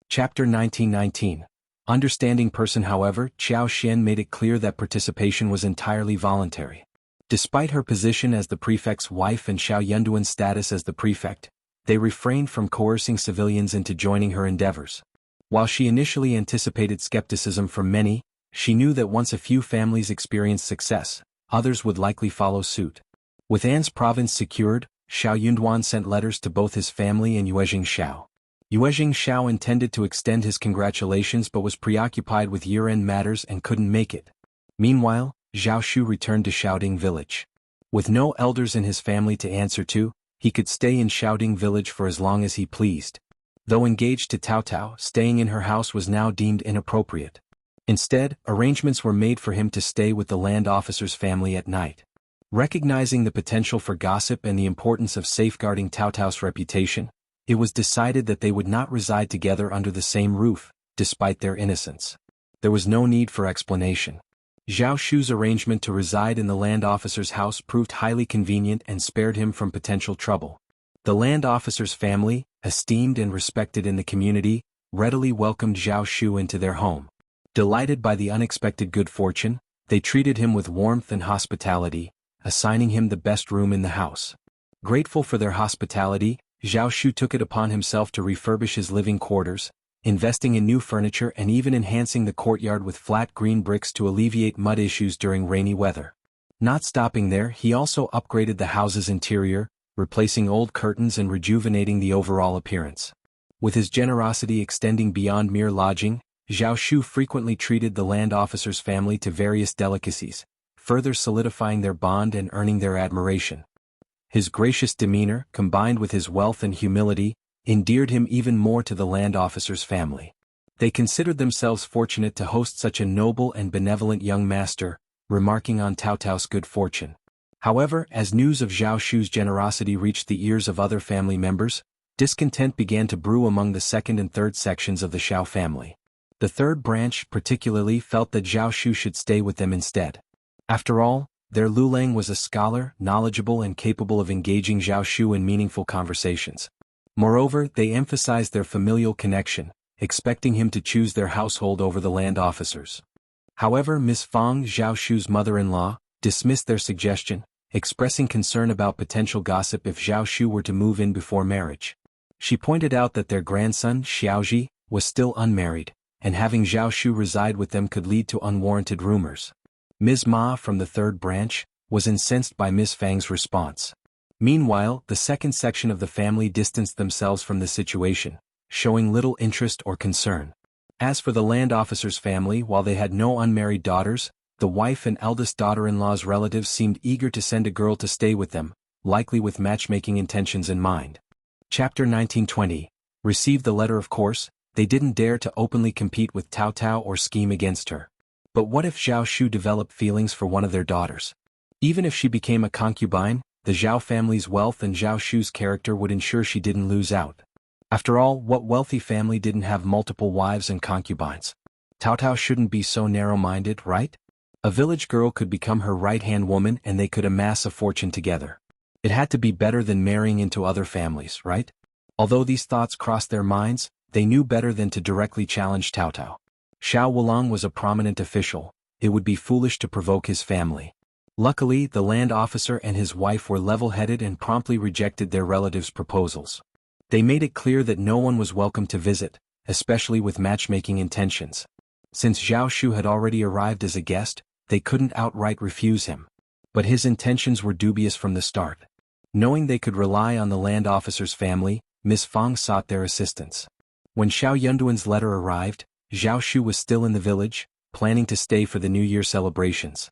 Chapter 1919. Understanding person. However, Xiao Xian made it clear that participation was entirely voluntary. Despite her position as the prefect's wife and Xiao Yunduan's status as the prefect, they refrained from coercing civilians into joining her endeavors. While she initially anticipated skepticism from many, she knew that once a few families experienced success, others would likely follow suit. With An's province secured, Xiao Yunduan sent letters to both his family and Yuezhing Xiao. Yuezhing Xiao intended to extend his congratulations but was preoccupied with year-end matters and couldn't make it. Meanwhile, Zhao Shu returned to Xiaoding village. With no elders in his family to answer to, he could stay in Xiaoding village for as long as he pleased. Though engaged to Tao Tao, staying in her house was now deemed inappropriate. Instead, arrangements were made for him to stay with the land officer's family at night. Recognizing the potential for gossip and the importance of safeguarding Tao Tao's reputation, it was decided that they would not reside together under the same roof, despite their innocence. There was no need for explanation. Zhao Shu's arrangement to reside in the land officer's house proved highly convenient and spared him from potential trouble. The land officer's family, esteemed and respected in the community, readily welcomed Zhao Shu into their home. Delighted by the unexpected good fortune, they treated him with warmth and hospitality, assigning him the best room in the house. Grateful for their hospitality, Zhao Shu took it upon himself to refurbish his living quarters, investing in new furniture and even enhancing the courtyard with flat green bricks to alleviate mud issues during rainy weather. Not stopping there, he also upgraded the house's interior, replacing old curtains and rejuvenating the overall appearance. With his generosity extending beyond mere lodging, Zhao Shu frequently treated the land officer's family to various delicacies, further solidifying their bond and earning their admiration. His gracious demeanor, combined with his wealth and humility, endeared him even more to the land officer's family. They considered themselves fortunate to host such a noble and benevolent young master, remarking on Tao Tao's good fortune. However, as news of Zhao Shu's generosity reached the ears of other family members, discontent began to brew among the second and third sections of the Xiao family. The third branch particularly felt that Zhao Shu should stay with them instead. After all, their Lulang was a scholar, knowledgeable and capable of engaging Zhao Shu in meaningful conversations. Moreover, they emphasized their familial connection, expecting him to choose their household over the land officers. However, Miss Fang, Zhao Shu's mother-in-law, dismissed their suggestion, expressing concern about potential gossip if Zhao Shu were to move in before marriage. She pointed out that their grandson, Xiaoji, was still unmarried, and having Zhao Shu reside with them could lead to unwarranted rumors. Ms. Ma from the third branch was incensed by Miss Fang's response. Meanwhile, the second section of the family distanced themselves from the situation, showing little interest or concern. As for the land officer's family, while they had no unmarried daughters, the wife and eldest daughter-in-law's relatives seemed eager to send a girl to stay with them, likely with matchmaking intentions in mind. Chapter 1920. Received the letter. Of course, they didn't dare to openly compete with Tao Tao or scheme against her. But what if Zhao Shu developed feelings for one of their daughters? Even if she became a concubine, the Zhao family's wealth and Zhao Shu's character would ensure she didn't lose out. After all, what wealthy family didn't have multiple wives and concubines? Tao Tao shouldn't be so narrow-minded, right? A village girl could become her right-hand woman and they could amass a fortune together. It had to be better than marrying into other families, right? Although these thoughts crossed their minds, they knew better than to directly challenge Tao Tao. Xiao Wulang was a prominent official. It would be foolish to provoke his family. Luckily, the land officer and his wife were level-headed and promptly rejected their relatives' proposals. They made it clear that no one was welcome to visit, especially with matchmaking intentions. Since Zhao Shu had already arrived as a guest, they couldn't outright refuse him. But his intentions were dubious from the start. Knowing they could rely on the land officer's family, Miss Fang sought their assistance. When Xiao Yunduan's letter arrived, Zhao Shu was still in the village, planning to stay for the New Year celebrations.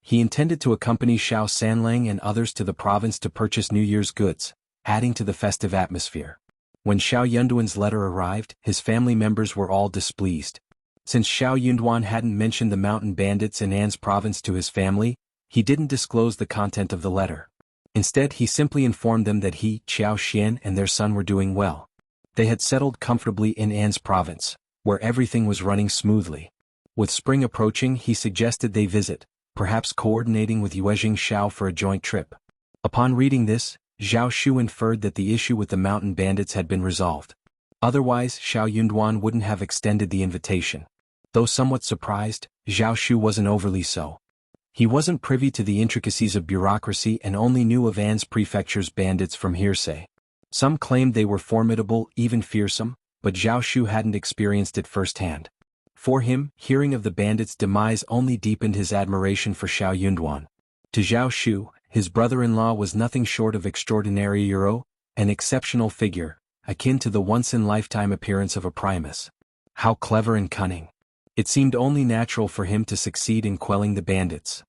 He intended to accompany Xiao Sanlang and others to the province to purchase New Year's goods, adding to the festive atmosphere. When Xiao Yunduan's letter arrived, his family members were all displeased. Since Xiao Yunduan hadn't mentioned the mountain bandits in An's province to his family, he didn't disclose the content of the letter. Instead, he simply informed them that he, Xiao Xian, and their son were doing well. They had settled comfortably in An's province, where everything was running smoothly. With spring approaching, he suggested they visit, perhaps coordinating with Yuezhing Xiao for a joint trip. Upon reading this, Zhao Shu inferred that the issue with the mountain bandits had been resolved. Otherwise, Xiao Yunduan wouldn't have extended the invitation. Though somewhat surprised, Zhao Shu wasn't overly so. He wasn't privy to the intricacies of bureaucracy and only knew of An's prefecture's bandits from hearsay. Some claimed they were formidable, even fearsome, but Zhao Shu hadn't experienced it firsthand. For him, hearing of the bandits' demise only deepened his admiration for Xiao Yunduan. To Zhao Shu, his brother-in-law was nothing short of extraordinary hero, an exceptional figure, akin to the once-in-lifetime appearance of a primus. How clever and cunning. It seemed only natural for him to succeed in quelling the bandits.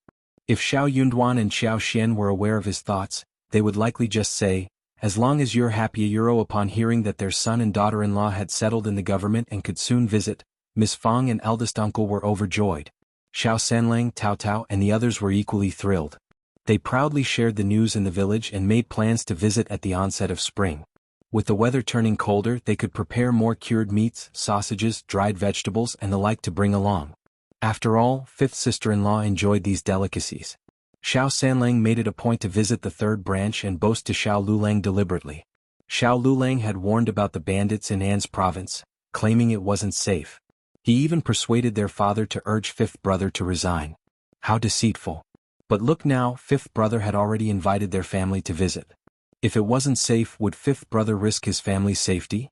If Xiao Yunduan and Xiao Xian were aware of his thoughts, they would likely just say, "As long as you're happy." Upon hearing that their son and daughter-in-law had settled in the government and could soon visit, Miss Fang and eldest uncle were overjoyed. Xiao Sanlang, Tao Tao, and the others were equally thrilled. They proudly shared the news in the village and made plans to visit at the onset of spring. With the weather turning colder, they could prepare more cured meats, sausages, dried vegetables, and the like to bring along. After all, fifth sister-in-law enjoyed these delicacies. Xiao Sanlang made it a point to visit the third branch and boast to Xiao Lulang deliberately. Xiao Lulang had warned about the bandits in An's province, claiming it wasn't safe. He even persuaded their father to urge fifth brother to resign. How deceitful. But look now, fifth brother had already invited their family to visit. If it wasn't safe, would fifth brother risk his family's safety?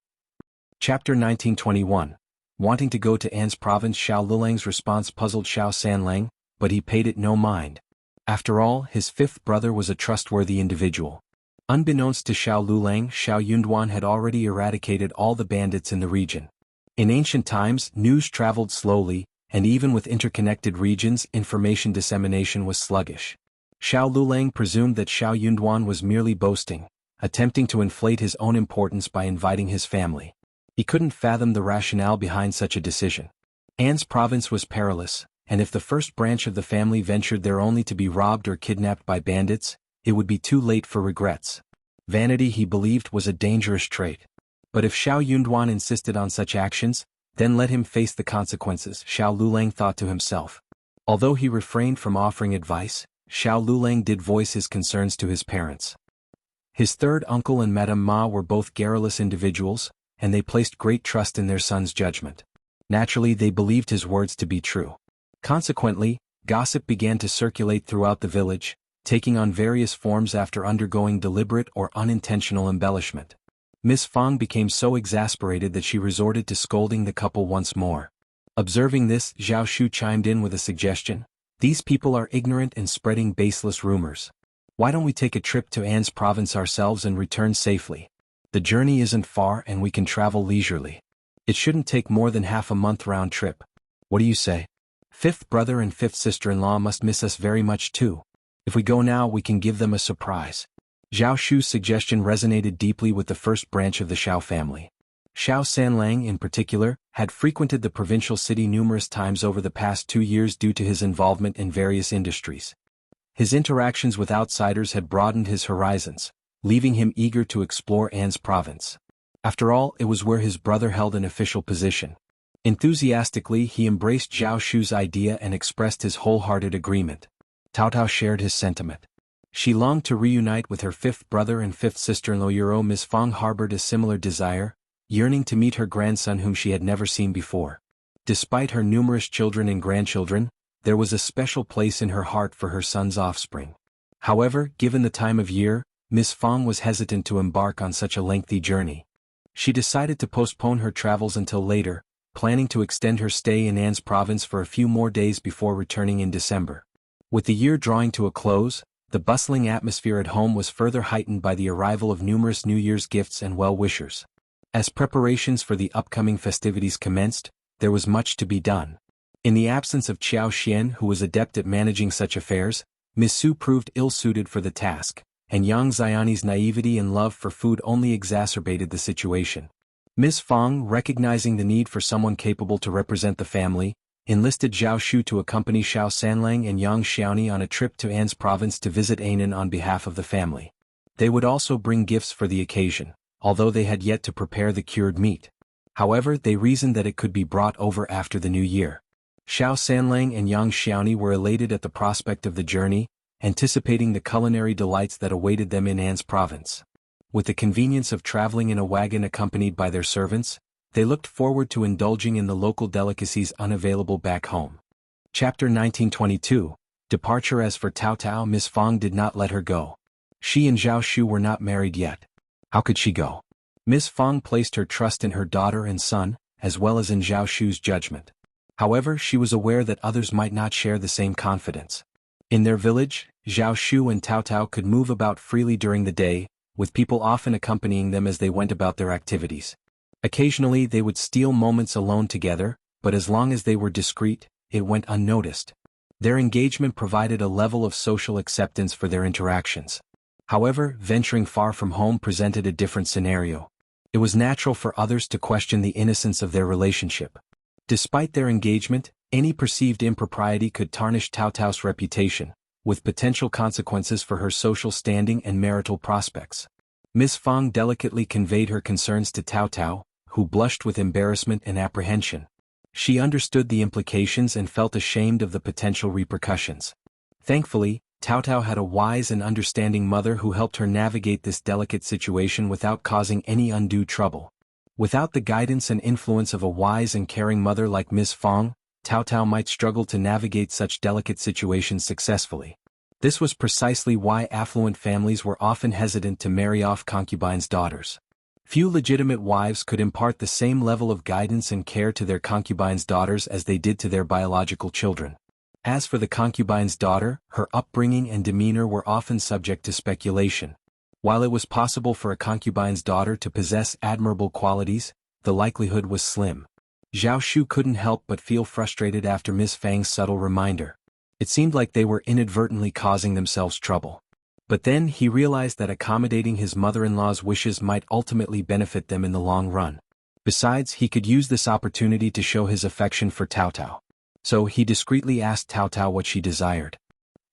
Chapter 1921. Wanting to go to An's province. Xiao Lulang's response puzzled Xiao Sanlang, but he paid it no mind. After all, his fifth brother was a trustworthy individual. Unbeknownst to Xiao Lulang, Xiao Yunduan had already eradicated all the bandits in the region. In ancient times, news traveled slowly, and even with interconnected regions, information dissemination was sluggish. Xiao Lulang presumed that Xiao Yunduan was merely boasting, attempting to inflate his own importance by inviting his family. He couldn't fathom the rationale behind such a decision. An's province was perilous, and if the first branch of the family ventured there only to be robbed or kidnapped by bandits, it would be too late for regrets. Vanity, he believed, was a dangerous trait. But if Xiao Yunduan insisted on such actions, then let him face the consequences, Xiao Lulang thought to himself. Although he refrained from offering advice, Xiao Lulang did voice his concerns to his parents. His third uncle and Madame Ma were both garrulous individuals, and they placed great trust in their son's judgment. Naturally, they believed his words to be true. Consequently, gossip began to circulate throughout the village, taking on various forms after undergoing deliberate or unintentional embellishment. Miss Fang became so exasperated that she resorted to scolding the couple once more. Observing this, Zhao Shu chimed in with a suggestion. These people are ignorant and spreading baseless rumors. Why don't we take a trip to An's province ourselves and return safely? The journey isn't far and we can travel leisurely. It shouldn't take more than half a month round trip. What do you say? Fifth brother and fifth sister-in-law must miss us very much too. If we go now, we can give them a surprise. Zhao Shu's suggestion resonated deeply with the first branch of the Xiao family. Xiao Sanlang, in particular, had frequented the provincial city numerous times over the past 2 years due to his involvement in various industries. His interactions with outsiders had broadened his horizons, leaving him eager to explore An's province. After all, it was where his brother held an official position. Enthusiastically, he embraced Zhao Shu's idea and expressed his wholehearted agreement. Tao Tao shared his sentiment. She longed to reunite with her fifth brother and fifth sister-in-law. Miss Fang harbored a similar desire, yearning to meet her grandson whom she had never seen before. Despite her numerous children and grandchildren, there was a special place in her heart for her son's offspring. However, given the time of year, Miss Fang was hesitant to embark on such a lengthy journey. She decided to postpone her travels until later, planning to extend her stay in An's province for a few more days before returning in December. With the year drawing to a close, the bustling atmosphere at home was further heightened by the arrival of numerous New Year's gifts and well-wishers. As preparations for the upcoming festivities commenced, there was much to be done. In the absence of Xiao Xian, who was adept at managing such affairs, Miss Su proved ill-suited for the task, and Yang Xiani's naivety and love for food only exacerbated the situation. Miss Fang, recognizing the need for someone capable to represent the family, enlisted Zhao Shu to accompany Xiao Sanlang and Yang Xiaoni on a trip to An's province to visit Anan on behalf of the family. They would also bring gifts for the occasion, although they had yet to prepare the cured meat. However, they reasoned that it could be brought over after the new year. Xiao Sanlang and Yang Xiaoni were elated at the prospect of the journey, anticipating the culinary delights that awaited them in An's province. With the convenience of traveling in a wagon accompanied by their servants, they looked forward to indulging in the local delicacies unavailable back home. Chapter 1922, Departure. As for Tao Tao, Miss Fang did not let her go. She and Zhao Shu were not married yet. How could she go? Miss Fang placed her trust in her daughter and son, as well as in Zhao Shu's judgment. However, she was aware that others might not share the same confidence. In their village, Zhao Shu and Tao Tao could move about freely during the day, with people often accompanying them as they went about their activities. Occasionally they would steal moments alone together, but as long as they were discreet, it went unnoticed. Their engagement provided a level of social acceptance for their interactions. However, venturing far from home presented a different scenario. It was natural for others to question the innocence of their relationship. Despite their engagement, any perceived impropriety could tarnish Tao Tao's reputation, with potential consequences for her social standing and marital prospects. Miss Fang delicately conveyed her concerns to Tao Tao, who blushed with embarrassment and apprehension. She understood the implications and felt ashamed of the potential repercussions. Thankfully, Tao Tao had a wise and understanding mother who helped her navigate this delicate situation without causing any undue trouble. Without the guidance and influence of a wise and caring mother like Miss Fang, Tao Tao might struggle to navigate such delicate situations successfully. This was precisely why affluent families were often hesitant to marry off concubines' daughters. Few legitimate wives could impart the same level of guidance and care to their concubines' daughters as they did to their biological children. As for the concubine's daughter, her upbringing and demeanor were often subject to speculation. While it was possible for a concubine's daughter to possess admirable qualities, the likelihood was slim. Zhao Shu couldn't help but feel frustrated after Miss Fang's subtle reminder. It seemed like they were inadvertently causing themselves trouble. But then he realized that accommodating his mother-in-law's wishes might ultimately benefit them in the long run. Besides, he could use this opportunity to show his affection for Tao Tao. So he discreetly asked Tao Tao what she desired.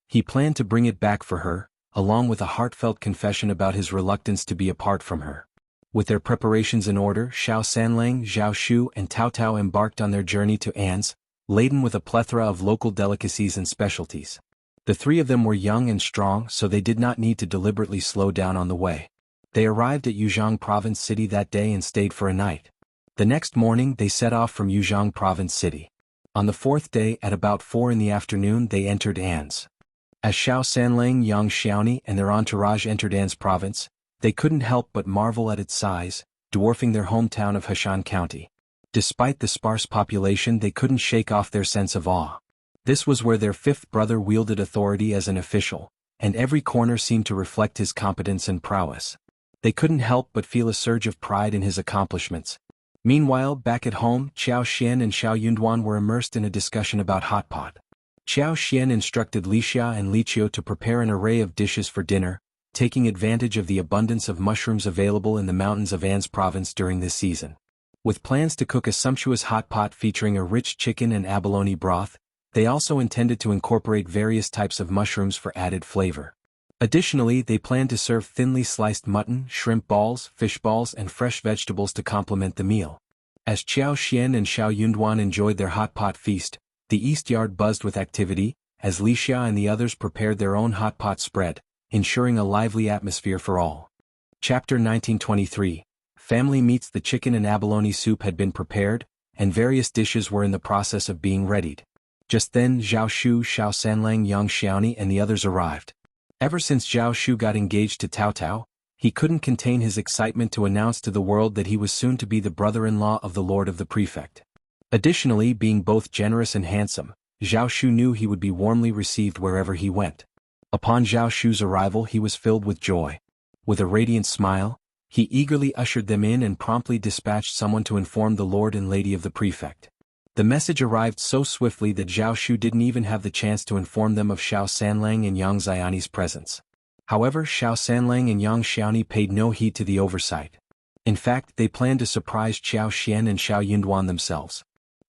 He planned to bring it back for her, along with a heartfelt confession about his reluctance to be apart from her. With their preparations in order, Xiao Sanlang, Zhao Shu and Tao Tao embarked on their journey to An's, laden with a plethora of local delicacies and specialties. The three of them were young and strong, so they did not need to deliberately slow down on the way. They arrived at Yuzhong Province City that day and stayed for a night. The next morning they set off from Yuzhong Province City. On the fourth day at about 4 in the afternoon they entered An's. As Xiao Sanlang, Yang Xiaoni and their entourage entered An's province, they couldn't help but marvel at its size, dwarfing their hometown of Heshan County. Despite the sparse population, they couldn't shake off their sense of awe. This was where their fifth brother wielded authority as an official, and every corner seemed to reflect his competence and prowess. They couldn't help but feel a surge of pride in his accomplishments. Meanwhile, back at home, Qiao Xian and Xiao Yunduan were immersed in a discussion about hot pot. Qiao Xian instructed Li Xia and Li Qiu to prepare an array of dishes for dinner, taking advantage of the abundance of mushrooms available in the mountains of An's province during this season. With plans to cook a sumptuous hot pot featuring a rich chicken and abalone broth, they also intended to incorporate various types of mushrooms for added flavor. Additionally, they planned to serve thinly sliced mutton, shrimp balls, fish balls and fresh vegetables to complement the meal. As Qiao Xian and Xiao Yunduan enjoyed their hot pot feast, the east yard buzzed with activity, as Li Xia and the others prepared their own hot pot spread, ensuring a lively atmosphere for all. Chapter 1923. Family meets. The chicken and abalone soup had been prepared, and various dishes were in the process of being readied. Just then Zhao Shu, Xiao Sanlang, Yang Xiaoni and the others arrived. Ever since Zhao Shu got engaged to Tao Tao, he couldn't contain his excitement to announce to the world that he was soon to be the brother-in-law of the Lord of the Prefect. Additionally, being both generous and handsome, Zhao Shu knew he would be warmly received wherever he went. Upon Zhao Shu's arrival he was filled with joy. With a radiant smile, he eagerly ushered them in and promptly dispatched someone to inform the Lord and Lady of the Prefect. The message arrived so swiftly that Zhao Shu didn't even have the chance to inform them of Xiao Sanlang and Yang Xiaoni's presence. However, Xiao Sanlang and Yang Xiaoni paid no heed to the oversight. In fact, they planned to surprise Qiao Xian and Xiao Yunduan themselves.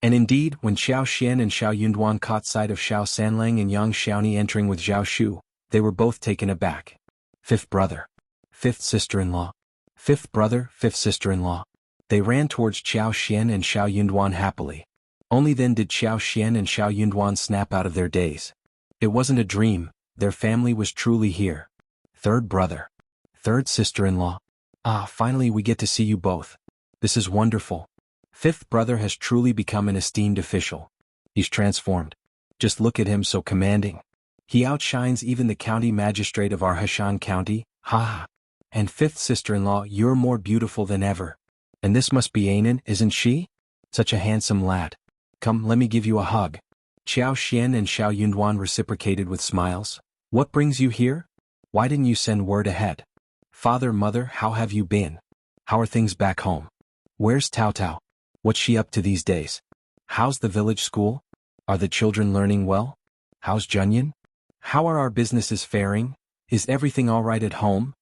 And indeed, when Xiao Xian and Xiao Yunduan caught sight of Xiao Sanlang and Yang Xiaoni entering with Zhao Shu, they were both taken aback. Fifth brother. Fifth sister-in-law. Fifth brother, fifth sister-in-law. They ran towards Xiao Xian and Xiao Yunduan happily. Only then did Xiao Xian and Xiao Yunduan snap out of their daze. It wasn't a dream, their family was truly here. Third brother. Third sister-in-law. Ah, finally we get to see you both. This is wonderful. Fifth brother has truly become an esteemed official. He's transformed. Just look at him, so commanding. He outshines even the county magistrate of our Hashan County, ha. And fifth sister-in-law, you're more beautiful than ever. And this must be Anan, isn't she? Such a handsome lad. Come, let me give you a hug. Xiao Xian and Xiao Yunduan reciprocated with smiles. What brings you here? Why didn't you send word ahead? Father, mother, how have you been? How are things back home? Where's Tao Tao? What's she up to these days? How's the village school? Are the children learning well? How's Junyan? How are our businesses faring? Is everything all right at home?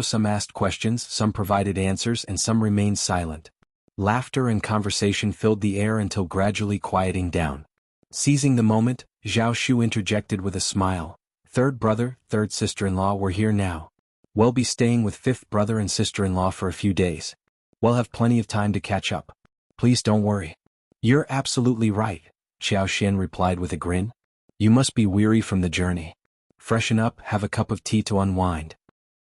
Some asked questions, some provided answers, and some remained silent. Laughter and conversation filled the air until gradually quieting down. Seizing the moment, Zhao Shu interjected with a smile. Third brother, third sister-in-law, we're here now. We'll be staying with fifth brother and sister-in-law for a few days. We'll have plenty of time to catch up. Please don't worry. You're absolutely right, Xiao Xian replied with a grin. You must be weary from the journey. Freshen up, have a cup of tea to unwind.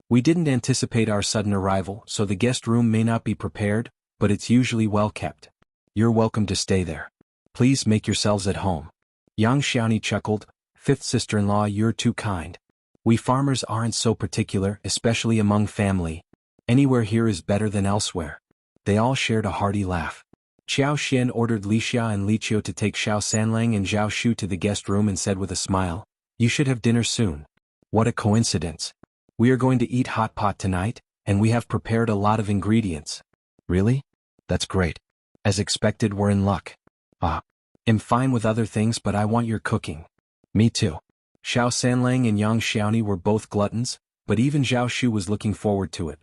We didn't anticipate our sudden arrival, so the guest room may not be prepared, but it's usually well kept. You're welcome to stay there. Please make yourselves at home. Yang Xiaoni chuckled. Fifth sister-in-law, you're too kind. We farmers aren't so particular, especially among family. Anywhere here is better than elsewhere. They all shared a hearty laugh. Xiao Xian ordered Li Xia and Li Qiu to take Xiao Sanlang and Zhao Shu to the guest room and said with a smile, you should have dinner soon. What a coincidence. We are going to eat hot pot tonight, and we have prepared a lot of ingredients. Really? That's great. As expected, we're in luck. I'm fine with other things, but I want your cooking. Me too. Xiao Sanlang and Yang Xiaoni were both gluttons, but even Zhao Shu was looking forward to it.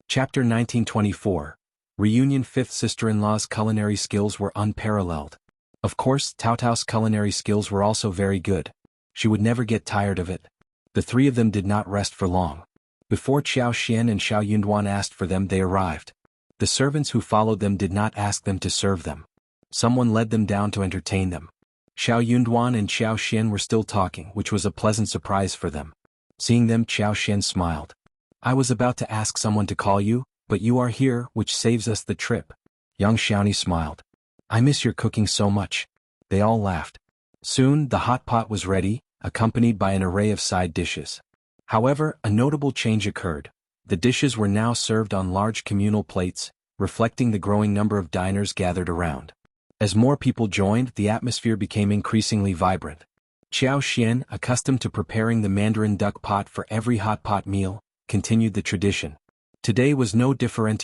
Chapter 1924. Reunion. Fifth sister-in-law's culinary skills were unparalleled. Of course, Tao Tao's culinary skills were also very good. She would never get tired of it. The three of them did not rest for long. Before Xiao Xian and Xiao Yunduan asked for them, they arrived. The servants who followed them did not ask them to serve them. Someone led them down to entertain them. Xiao Yunduan and Xiao Xian were still talking, which was a pleasant surprise for them. Seeing them, Xiao Xian smiled. I was about to ask someone to call you, but you are here, which saves us the trip. Yang Xiaoni smiled. I miss your cooking so much. They all laughed. Soon, the hot pot was ready, accompanied by an array of side dishes. However, a notable change occurred. The dishes were now served on large communal plates, reflecting the growing number of diners gathered around. As more people joined, the atmosphere became increasingly vibrant. Xiao Xian, accustomed to preparing the Mandarin duck pot for every hot pot meal, continued the tradition. Today was no different.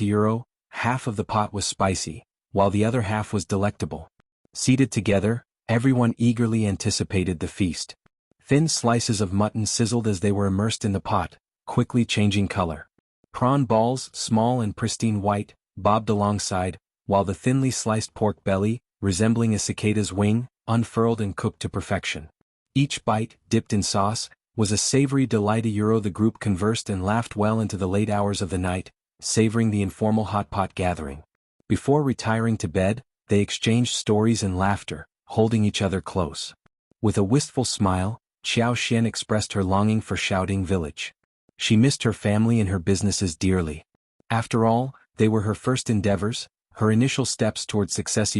Half of the pot was spicy, while the other half was delectable. Seated together, everyone eagerly anticipated the feast. Thin slices of mutton sizzled as they were immersed in the pot, quickly changing color. Prawn balls, small and pristine white, bobbed alongside, while the thinly sliced pork belly, resembling a cicada's wing, unfurled and cooked to perfection. Each bite, dipped in sauce, was a savory delight. The group conversed and laughed well into the late hours of the night, savoring the informal hot pot gathering. Before retiring to bed, they exchanged stories and laughter, holding each other close. With a wistful smile, Xiao Xian expressed her longing for Xiaoding village. She missed her family and her businesses dearly. After all, they were her first endeavors, her initial steps toward success.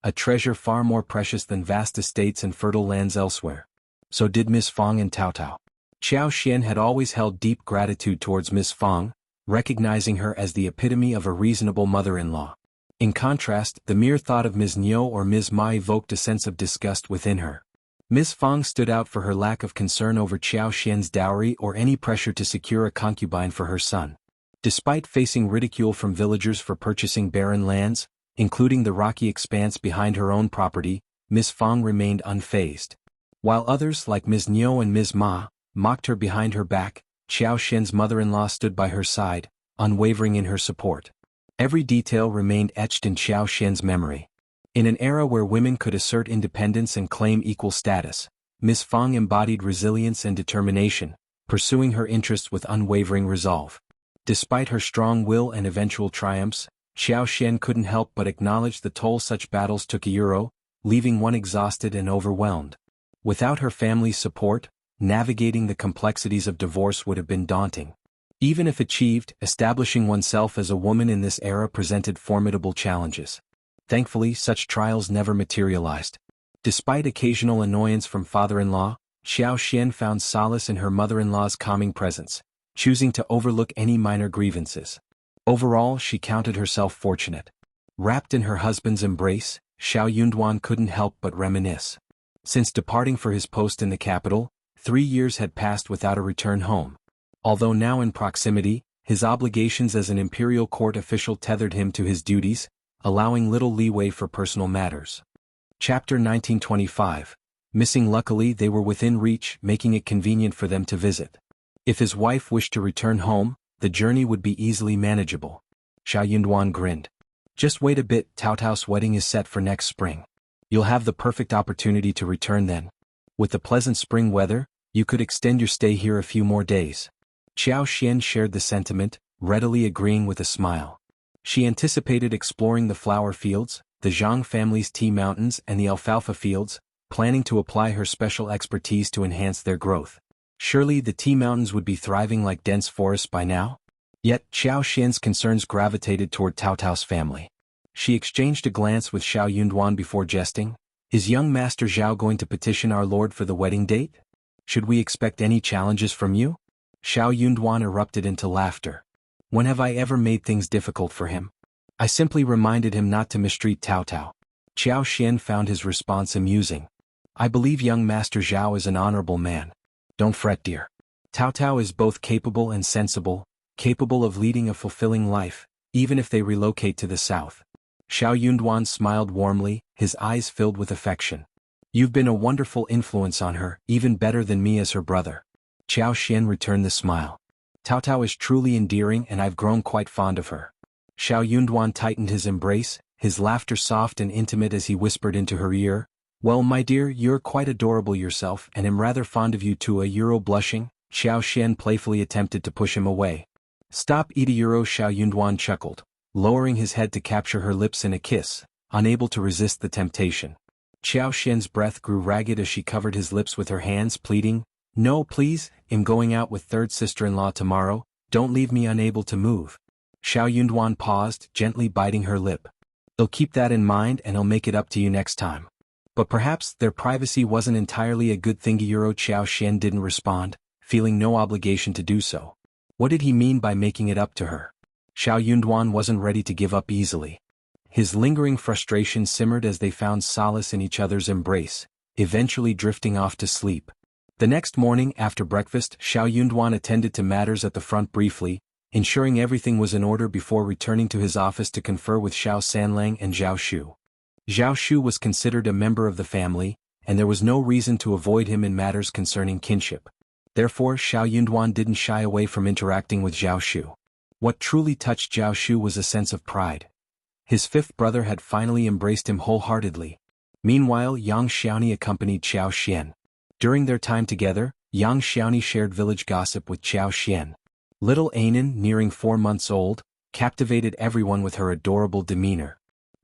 A treasure far more precious than vast estates and fertile lands elsewhere. So did Miss Fang and Tao Tao. Xiao Xian had always held deep gratitude towards Miss Fang, recognizing her as the epitome of a reasonable mother-in-law. In contrast, the mere thought of Ms. Niu or Ms. Ma evoked a sense of disgust within her. Ms. Fang stood out for her lack of concern over Xiao Xian's dowry or any pressure to secure a concubine for her son. Despite facing ridicule from villagers for purchasing barren lands, including the rocky expanse behind her own property, Ms. Fang remained unfazed. While others like Ms. Niu and Ms. Ma mocked her behind her back, Xiao Xian's mother-in-law stood by her side, unwavering in her support. Every detail remained etched in Xiao Xian's memory. In an era where women could assert independence and claim equal status, Miss Fang embodied resilience and determination, pursuing her interests with unwavering resolve. Despite her strong will and eventual triumphs, Xianxia couldn't help but acknowledge the toll such battles took, leaving one exhausted and overwhelmed. Without her family's support, navigating the complexities of divorce would have been daunting. Even if achieved, establishing oneself as a woman in this era presented formidable challenges. Thankfully, such trials never materialized. Despite occasional annoyance from father-in-law, Xianxia found solace in her mother-in-law's calming presence, choosing to overlook any minor grievances. Overall, she counted herself fortunate. Wrapped in her husband's embrace, Xianxia couldn't help but reminisce. Since departing for his post in the capital, 3 years had passed without a return home. Although now in proximity, his obligations as an imperial court official tethered him to his duties, allowing little leeway for personal matters. Chapter 1925. Missing. Luckily they were within reach, making it convenient for them to visit. If his wife wished to return home, the journey would be easily manageable. Xianxia grinned. Just wait a bit, Cao Tao's wedding is set for next spring. You'll have the perfect opportunity to return then. With the pleasant spring weather, you could extend your stay here a few more days. Xianxia shared the sentiment, readily agreeing with a smile. She anticipated exploring the flower fields, the Jianghu family's tea mountains and the alfalfa fields, planning to apply her special expertise to enhance their growth. Surely the tea mountains would be thriving like dense forests by now? Yet Xiaoxian's concerns gravitated toward Cao Tao's family. She exchanged a glance with Xianxia before jesting. Is young Master Zhao going to petition our lord for the wedding date? Should we expect any challenges from you? Xianxia erupted into laughter. When have I ever made things difficult for him? I simply reminded him not to mistreat Cao Tao. Xiaoxian found his response amusing. I believe young Master Zhao is an honorable man. Don't fret, dear. Cao Tao is both capable and sensible, capable of leading a fulfilling life, even if they relocate to the south. Xianxia smiled warmly, his eyes filled with affection. You've been a wonderful influence on her, even better than me as her brother. Xiaoxian returned the smile. Cao Tao is truly endearing and I've grown quite fond of her. Xianxia tightened his embrace, his laughter soft and intimate as he whispered into her ear, well, my dear, you're quite adorable yourself and am rather fond of you too. Blushing, Xiaoxian playfully attempted to push him away. Stop it, Xianxia chuckled, lowering his head to capture her lips in a kiss, unable to resist the temptation. Xiaoxian's breath grew ragged as she covered his lips with her hands, pleading, no, please, I'm going out with third sister-in-law tomorrow, don't leave me unable to move. Xianxia paused, gently biting her lip. I'll keep that in mind and I'll make it up to you next time. But perhaps their privacy wasn't entirely a good thing. Xiaoxian didn't respond, feeling no obligation to do so. What did he mean by making it up to her? Xianxia wasn't ready to give up easily. His lingering frustration simmered as they found solace in each other's embrace, eventually drifting off to sleep. The next morning after breakfast, Xianxia attended to matters at the front briefly, ensuring everything was in order before returning to his office to confer with Xiao Sanlang and Zhao Shu. Zhao Shu was considered a member of the family, and there was no reason to avoid him in matters concerning kinship. Therefore, Xianxia didn't shy away from interacting with Zhao Shu. What truly touched Zhao Shu was a sense of pride. His fifth brother had finally embraced him wholeheartedly. Meanwhile, Yang Xiaoni accompanied Xiaoxian. During their time together, Yang Xiaoni shared village gossip with Xiaoxian. Little Anan, nearing 4 months old, captivated everyone with her adorable demeanor.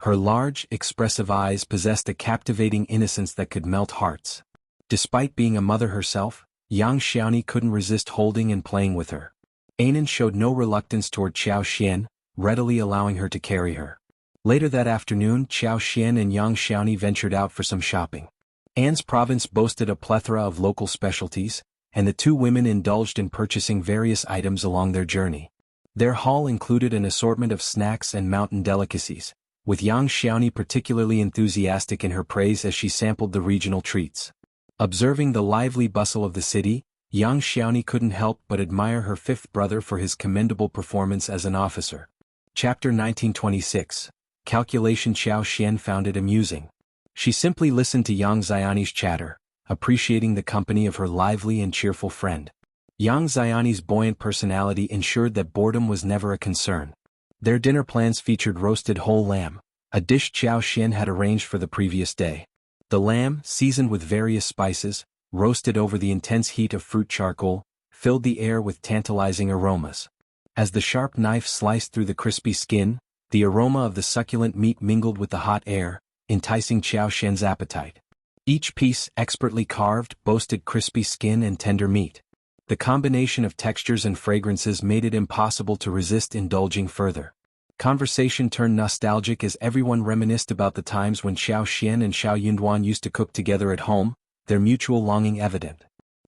Her large, expressive eyes possessed a captivating innocence that could melt hearts. Despite being a mother herself, Yang Xiaoni couldn't resist holding and playing with her. Anan showed no reluctance toward Xiaoxian, readily allowing her to carry her. Later that afternoon, Xiaoxian and Yang Xiaoni ventured out for some shopping. An's province boasted a plethora of local specialties, and the two women indulged in purchasing various items along their journey. Their haul included an assortment of snacks and mountain delicacies, with Yang Xiaoni particularly enthusiastic in her praise as she sampled the regional treats. Observing the lively bustle of the city, Yang Xiaoni couldn't help but admire her fifth brother for his commendable performance as an officer. Chapter 1926. Calculation. Xiaoxian found it amusing. She simply listened to Yang Xiaoni's chatter, appreciating the company of her lively and cheerful friend. Yang Xiaoni's buoyant personality ensured that boredom was never a concern. Their dinner plans featured roasted whole lamb, a dish Xiao Xian had arranged for the previous day. The lamb, seasoned with various spices, roasted over the intense heat of fruit charcoal, filled the air with tantalizing aromas. As the sharp knife sliced through the crispy skin, the aroma of the succulent meat mingled with the hot air, enticing Xiao Xian's appetite. Each piece, expertly carved, boasted crispy skin and tender meat. The combination of textures and fragrances made it impossible to resist indulging further. Conversation turned nostalgic as everyone reminisced about the times when Xiao Xian and Xiao Yunduan used to cook together at home, their mutual longing evident.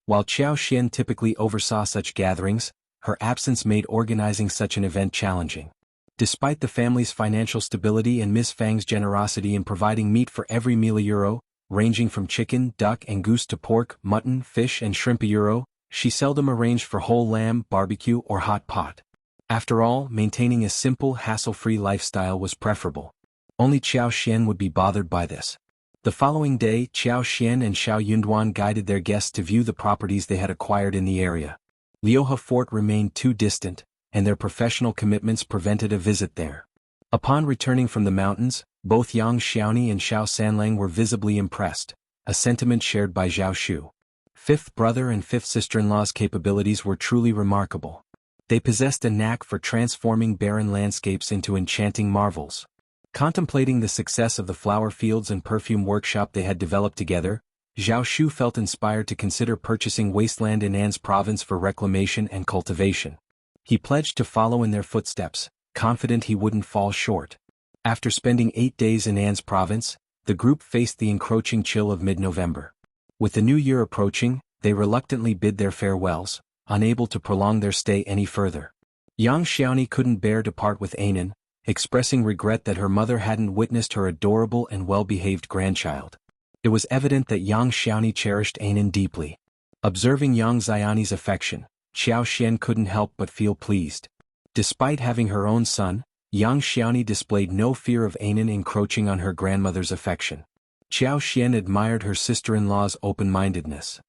While Xiao Xian typically oversaw such gatherings, her absence made organizing such an event challenging. Despite the family's financial stability and Miss Fang's generosity in providing meat for every meal euro, ranging from chicken, duck and goose to pork, mutton, fish and shrimp euro, she seldom arranged for whole lamb, barbecue or hot pot. After all, maintaining a simple, hassle-free lifestyle was preferable. Only Xiao Xian would be bothered by this. The following day, Xiao Xian and Xiao Yunduan guided their guests to view the properties they had acquired in the area. Liuhe Fort remained too distant, and their professional commitments prevented a visit there. Upon returning from the mountains, both Yang Xiaoni and Xiao Sanlang were visibly impressed, a sentiment shared by Zhao Shu. Fifth brother and fifth sister-in-law's capabilities were truly remarkable. They possessed a knack for transforming barren landscapes into enchanting marvels. Contemplating the success of the flower fields and perfume workshop they had developed together, Zhao Shu felt inspired to consider purchasing wasteland in An's province for reclamation and cultivation. He pledged to follow in their footsteps, confident he wouldn't fall short. After spending 8 days in An's province, the group faced the encroaching chill of mid-November. With the new year approaching, they reluctantly bid their farewells, unable to prolong their stay any further. Yang Xiaoni couldn't bear to part with Anan, expressing regret that her mother hadn't witnessed her adorable and well-behaved grandchild. It was evident that Yang Xiaoni cherished Anan deeply. Observing Yang Xiaoni's affection, Xiao Xian couldn't help but feel pleased. Despite having her own son, Yang Xiaoni displayed no fear of Anan encroaching on her grandmother's affection. Xiao Xian admired her sister-in-law's open-mindedness.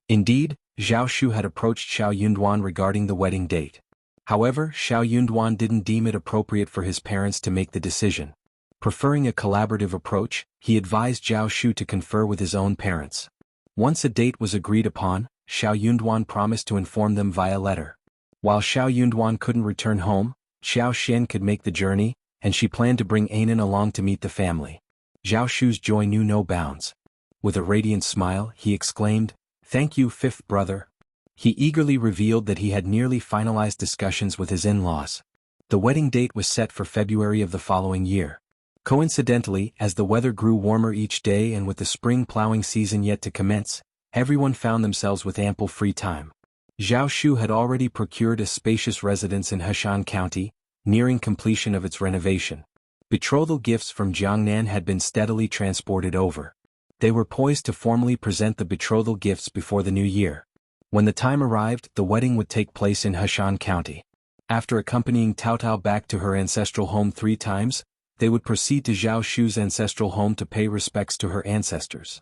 Indeed, Zhao Shu had approached Xiao Yunduan regarding the wedding date. However, Xiao Yunduan didn't deem it appropriate for his parents to make the decision. Preferring a collaborative approach, he advised Zhao Shu to confer with his own parents. Once a date was agreed upon, Xiao Yunduan promised to inform them via letter. While Xiao Yunduan couldn't return home, Xiao Xian could make the journey, and she planned to bring Anan along to meet the family. Zhao Shu's joy knew no bounds. With a radiant smile, he exclaimed, "Thank you, fifth brother." He eagerly revealed that he had nearly finalized discussions with his in-laws. The wedding date was set for February of the following year. Coincidentally, as the weather grew warmer each day and with the spring plowing season yet to commence, everyone found themselves with ample free time. Zhao Shu had already procured a spacious residence in Heshan County, nearing completion of its renovation. Betrothal gifts from Jiangnan had been steadily transported over. They were poised to formally present the betrothal gifts before the new year. When the time arrived, the wedding would take place in Heshan County. After accompanying Tao Tao back to her ancestral home 3 times, they would proceed to Zhao Shu's ancestral home to pay respects to her ancestors.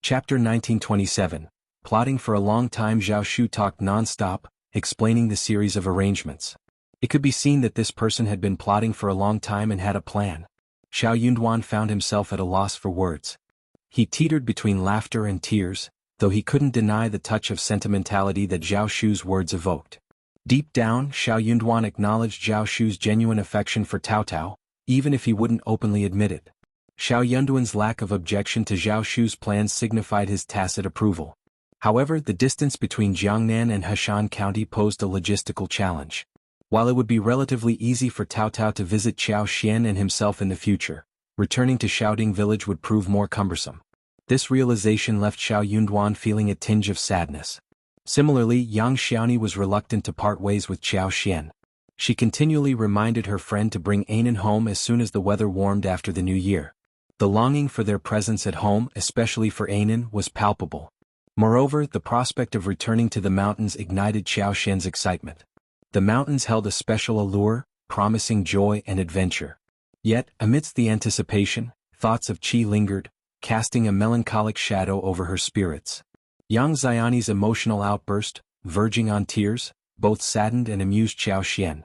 Chapter 1927. Plotting for a long time. Zhao Shu talked non-stop, explaining the series of arrangements. It could be seen that this person had been plotting for a long time and had a plan. Xiao Yunduan found himself at a loss for words. He teetered between laughter and tears, though he couldn't deny the touch of sentimentality that Zhao Shu's words evoked. Deep down, Xiao Yunduan acknowledged Zhao Shu's genuine affection for Tao Tao, even if he wouldn't openly admit it. Xiao Yunduan's lack of objection to Zhao Shu's plans signified his tacit approval. However, the distance between Jiangnan and Heshan County posed a logistical challenge. While it would be relatively easy for Tao Tao to visit Xiao Xian and himself in the future, returning to Xiaoding village would prove more cumbersome. This realization left Xiao Yunduan feeling a tinge of sadness. Similarly, Yang Xiaoni was reluctant to part ways with Xiao Xian. She continually reminded her friend to bring Anan home as soon as the weather warmed after the new year. The longing for their presence at home, especially for Anan, was palpable. Moreover, the prospect of returning to the mountains ignited Xiao Xian's excitement. The mountains held a special allure, promising joy and adventure. Yet, amidst the anticipation, thoughts of Qi lingered, casting a melancholic shadow over her spirits. Yang Xiaoni's emotional outburst, verging on tears, both saddened and amused Xiao Xian.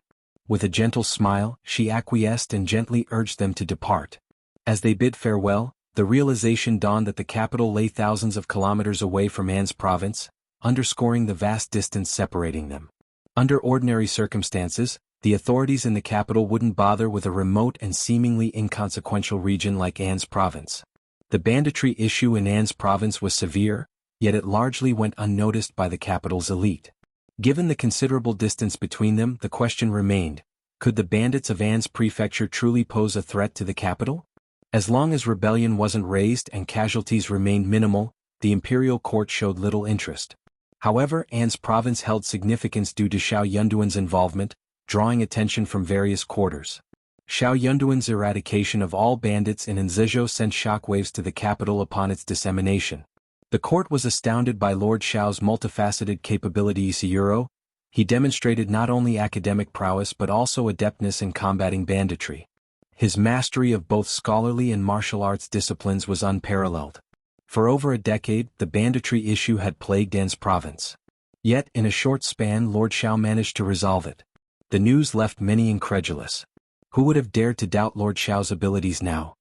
With a gentle smile, she acquiesced and gently urged them to depart. As they bid farewell, the realization dawned that the capital lay thousands of kilometers away from An's province, underscoring the vast distance separating them. Under ordinary circumstances, the authorities in the capital wouldn't bother with a remote and seemingly inconsequential region like An's province. The banditry issue in An's province was severe, yet it largely went unnoticed by the capital's elite. Given the considerable distance between them, the question remained, could the bandits of An's prefecture truly pose a threat to the capital? As long as rebellion wasn't raised and casualties remained minimal, the imperial court showed little interest. However, An's province held significance due to Xiao Yunduan's involvement, drawing attention from various quarters. Xiao Yunduan's eradication of all bandits in Anzizhou sent shockwaves to the capital upon its dissemination. The court was astounded by Lord Xiao's multifaceted capabilities. He demonstrated not only academic prowess but also adeptness in combating banditry. His mastery of both scholarly and martial arts disciplines was unparalleled. For over a decade, the banditry issue had plagued An's province. Yet, in a short span, Lord Xiao managed to resolve it. The news left many incredulous. Who would have dared to doubt Lord Xiao's abilities now?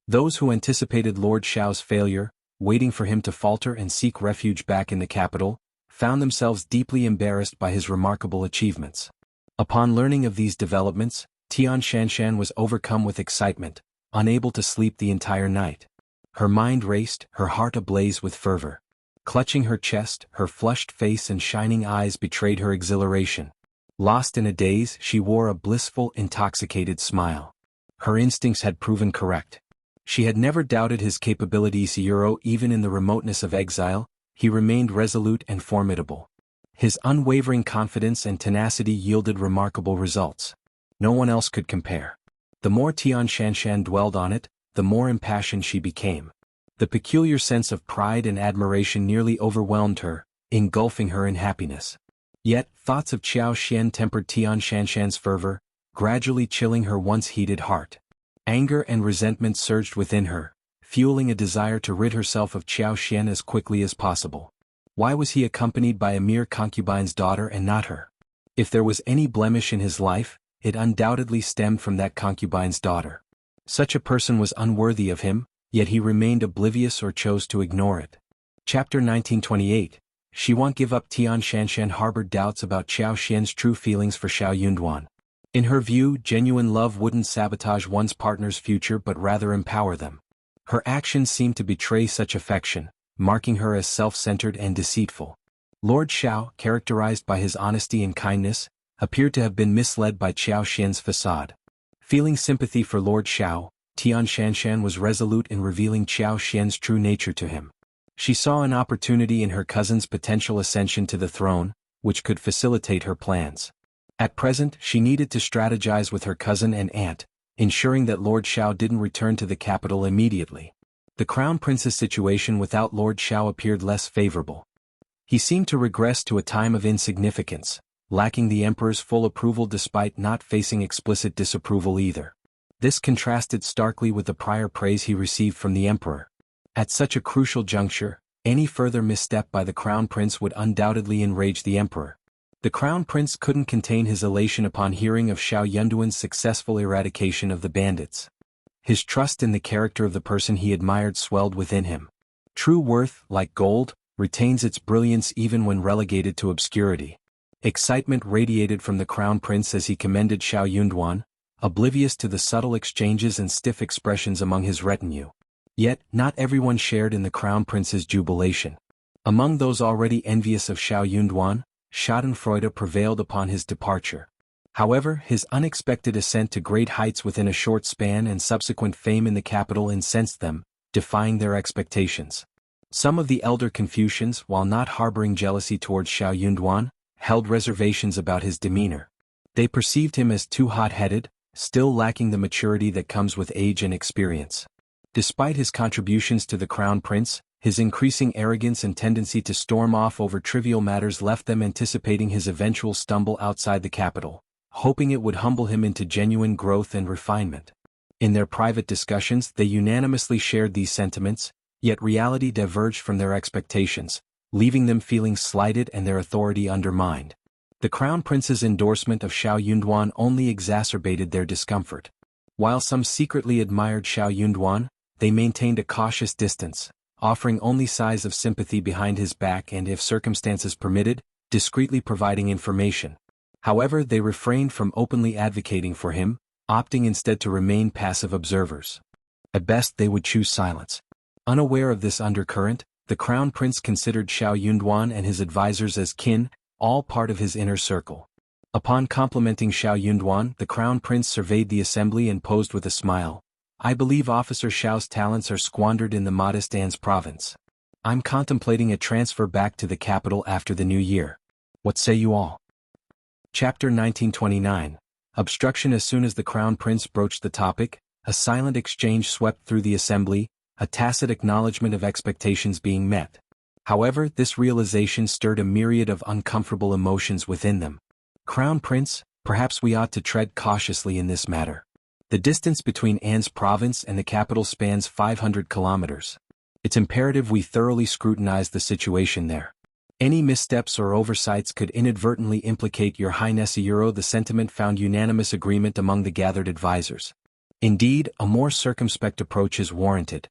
Those who anticipated Lord Xiao's failure, waiting for him to falter and seek refuge back in the capital, found themselves deeply embarrassed by his remarkable achievements. Upon learning of these developments, Xianxia was overcome with excitement, unable to sleep the entire night. Her mind raced, her heart ablaze with fervor. Clutching her chest, her flushed face and shining eyes betrayed her exhilaration. Lost in a daze, she wore a blissful, intoxicated smile. Her instincts had proven correct. She had never doubted his capabilities. Even in the remoteness of exile, he remained resolute and formidable. His unwavering confidence and tenacity yielded remarkable results. No one else could compare. The more Xianxia dwelled on it, the more impassioned she became. The peculiar sense of pride and admiration nearly overwhelmed her, engulfing her in happiness. Yet, thoughts of Qiao Xian tempered Xianxia's fervor, gradually chilling her once heated heart. Anger and resentment surged within her, fueling a desire to rid herself of Qiao Xian as quickly as possible. Why was he accompanied by a mere concubine's daughter and not her? If there was any blemish in his life, it undoubtedly stemmed from that concubine's daughter. Such a person was unworthy of him, yet he remained oblivious or chose to ignore it. Chapter 1928. She won't give up. Xianxia harbored doubts about Xiao Xian's true feelings for Xiao Yunduan. In her view, genuine love wouldn't sabotage one's partner's future but rather empower them. Her actions seemed to betray such affection, marking her as self-centered and deceitful. Lord Xiao, characterized by his honesty and kindness, appeared to have been misled by Xiao Xian's facade. Feeling sympathy for Lord Xiao, Xianxia was resolute in revealing Xiao Xian's true nature to him. She saw an opportunity in her cousin's potential ascension to the throne, which could facilitate her plans. At present, she needed to strategize with her cousin and aunt, ensuring that Lord Xiao didn't return to the capital immediately. The Crown Prince's situation without Lord Xiao appeared less favorable. He seemed to regress to a time of insignificance, lacking the Emperor's full approval despite not facing explicit disapproval either. This contrasted starkly with the prior praise he received from the Emperor. At such a crucial juncture, any further misstep by the Crown Prince would undoubtedly enrage the Emperor. The Crown Prince couldn't contain his elation upon hearing of Xiao Yunduan's successful eradication of the bandits. His trust in the character of the person he admired swelled within him. True worth, like gold, retains its brilliance even when relegated to obscurity. Excitement radiated from the Crown Prince as he commended Xiao Yunduan, oblivious to the subtle exchanges and stiff expressions among his retinue. Yet, not everyone shared in the Crown Prince's jubilation. Among those already envious of Xiao Yunduan, schadenfreude prevailed upon his departure. However, his unexpected ascent to great heights within a short span and subsequent fame in the capital incensed them, defying their expectations. Some of the elder Confucians, while not harboring jealousy towards Xiao Yunduan, held reservations about his demeanor. They perceived him as too hot-headed, still lacking the maturity that comes with age and experience. Despite his contributions to the Crown Prince, his increasing arrogance and tendency to storm off over trivial matters left them anticipating his eventual stumble outside the capital, hoping it would humble him into genuine growth and refinement. In their private discussions, they unanimously shared these sentiments, yet reality diverged from their expectations, leaving them feeling slighted and their authority undermined. The Crown Prince's endorsement of Xiao Yunduan only exacerbated their discomfort. While some secretly admired Xiao Yunduan, they maintained a cautious distance, offering only signs of sympathy behind his back and, if circumstances permitted, discreetly providing information. However, they refrained from openly advocating for him, opting instead to remain passive observers. At best, they would choose silence. Unaware of this undercurrent, the Crown Prince considered Xiao Yunduan and his advisors as kin, all part of his inner circle. Upon complimenting Xiao Yunduan, the Crown Prince surveyed the assembly and posed with a smile. "I believe Officer Xiao's talents are squandered in the modest An's province. I'm contemplating a transfer back to the capital after the new year. What say you all?" Chapter 1929. Obstruction. As soon as the Crown Prince broached the topic, a silent exchange swept through the assembly, a tacit acknowledgement of expectations being met. However, this realization stirred a myriad of uncomfortable emotions within them. "Crown Prince, perhaps we ought to tread cautiously in this matter. The distance between An's province and the capital spans 500 kilometers. It's imperative we thoroughly scrutinize the situation there. Any missteps or oversights could inadvertently implicate Your Highness." The sentiment found unanimous agreement among the gathered advisors. Indeed, a more circumspect approach is warranted.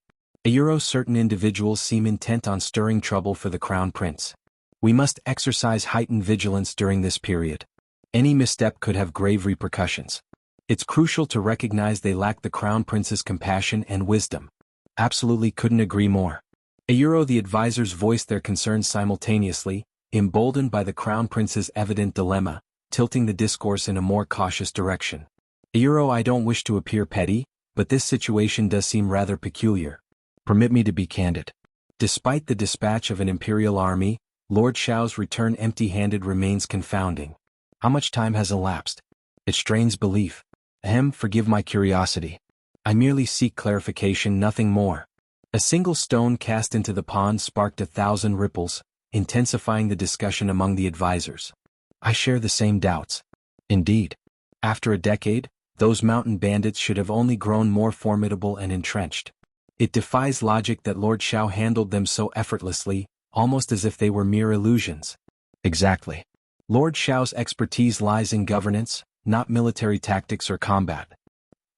Certain individuals seem intent on stirring trouble for the Crown Prince. We must exercise heightened vigilance during this period. Any misstep could have grave repercussions. It's crucial to recognize they lack the Crown Prince's compassion and wisdom. Absolutely couldn't agree more. The advisors voiced their concerns simultaneously, emboldened by the Crown Prince's evident dilemma, tilting the discourse in a more cautious direction. "I don't wish to appear petty, but this situation does seem rather peculiar. Permit me to be candid. Despite the dispatch of an imperial army, Lord Xiao's return empty-handed remains confounding. How much time has elapsed? It strains belief. Forgive my curiosity. I merely seek clarification, nothing more." A single stone cast into the pond sparked 1,000 ripples, intensifying the discussion among the advisors. "I share the same doubts. Indeed. After a decade, those mountain bandits should have only grown more formidable and entrenched. It defies logic that Lord Xiao handled them so effortlessly, almost as if they were mere illusions." "Exactly. Lord Xiao's expertise lies in governance, not military tactics or combat.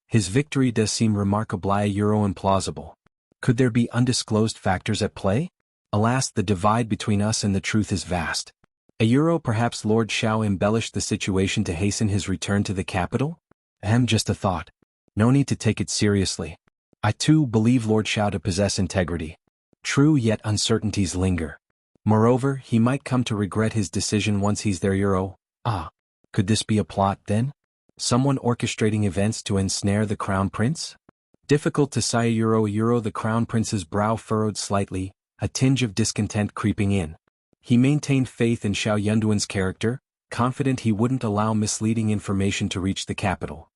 His victory does seem remarkably implausible. Could there be undisclosed factors at play? Alas, the divide between us and the truth is vast. Perhaps Lord Xiao embellished the situation to hasten his return to the capital? Just a thought. No need to take it seriously. I too believe Lord Xiao to possess integrity. True, yet uncertainties linger. Moreover, he might come to regret his decision once he's there. Could this be a plot then? Someone orchestrating events to ensnare the Crown Prince? Difficult to say. The Crown Prince's brow furrowed slightly, a tinge of discontent creeping in. He maintained faith in Xiao Yunduan's character, confident he wouldn't allow misleading information to reach the capital.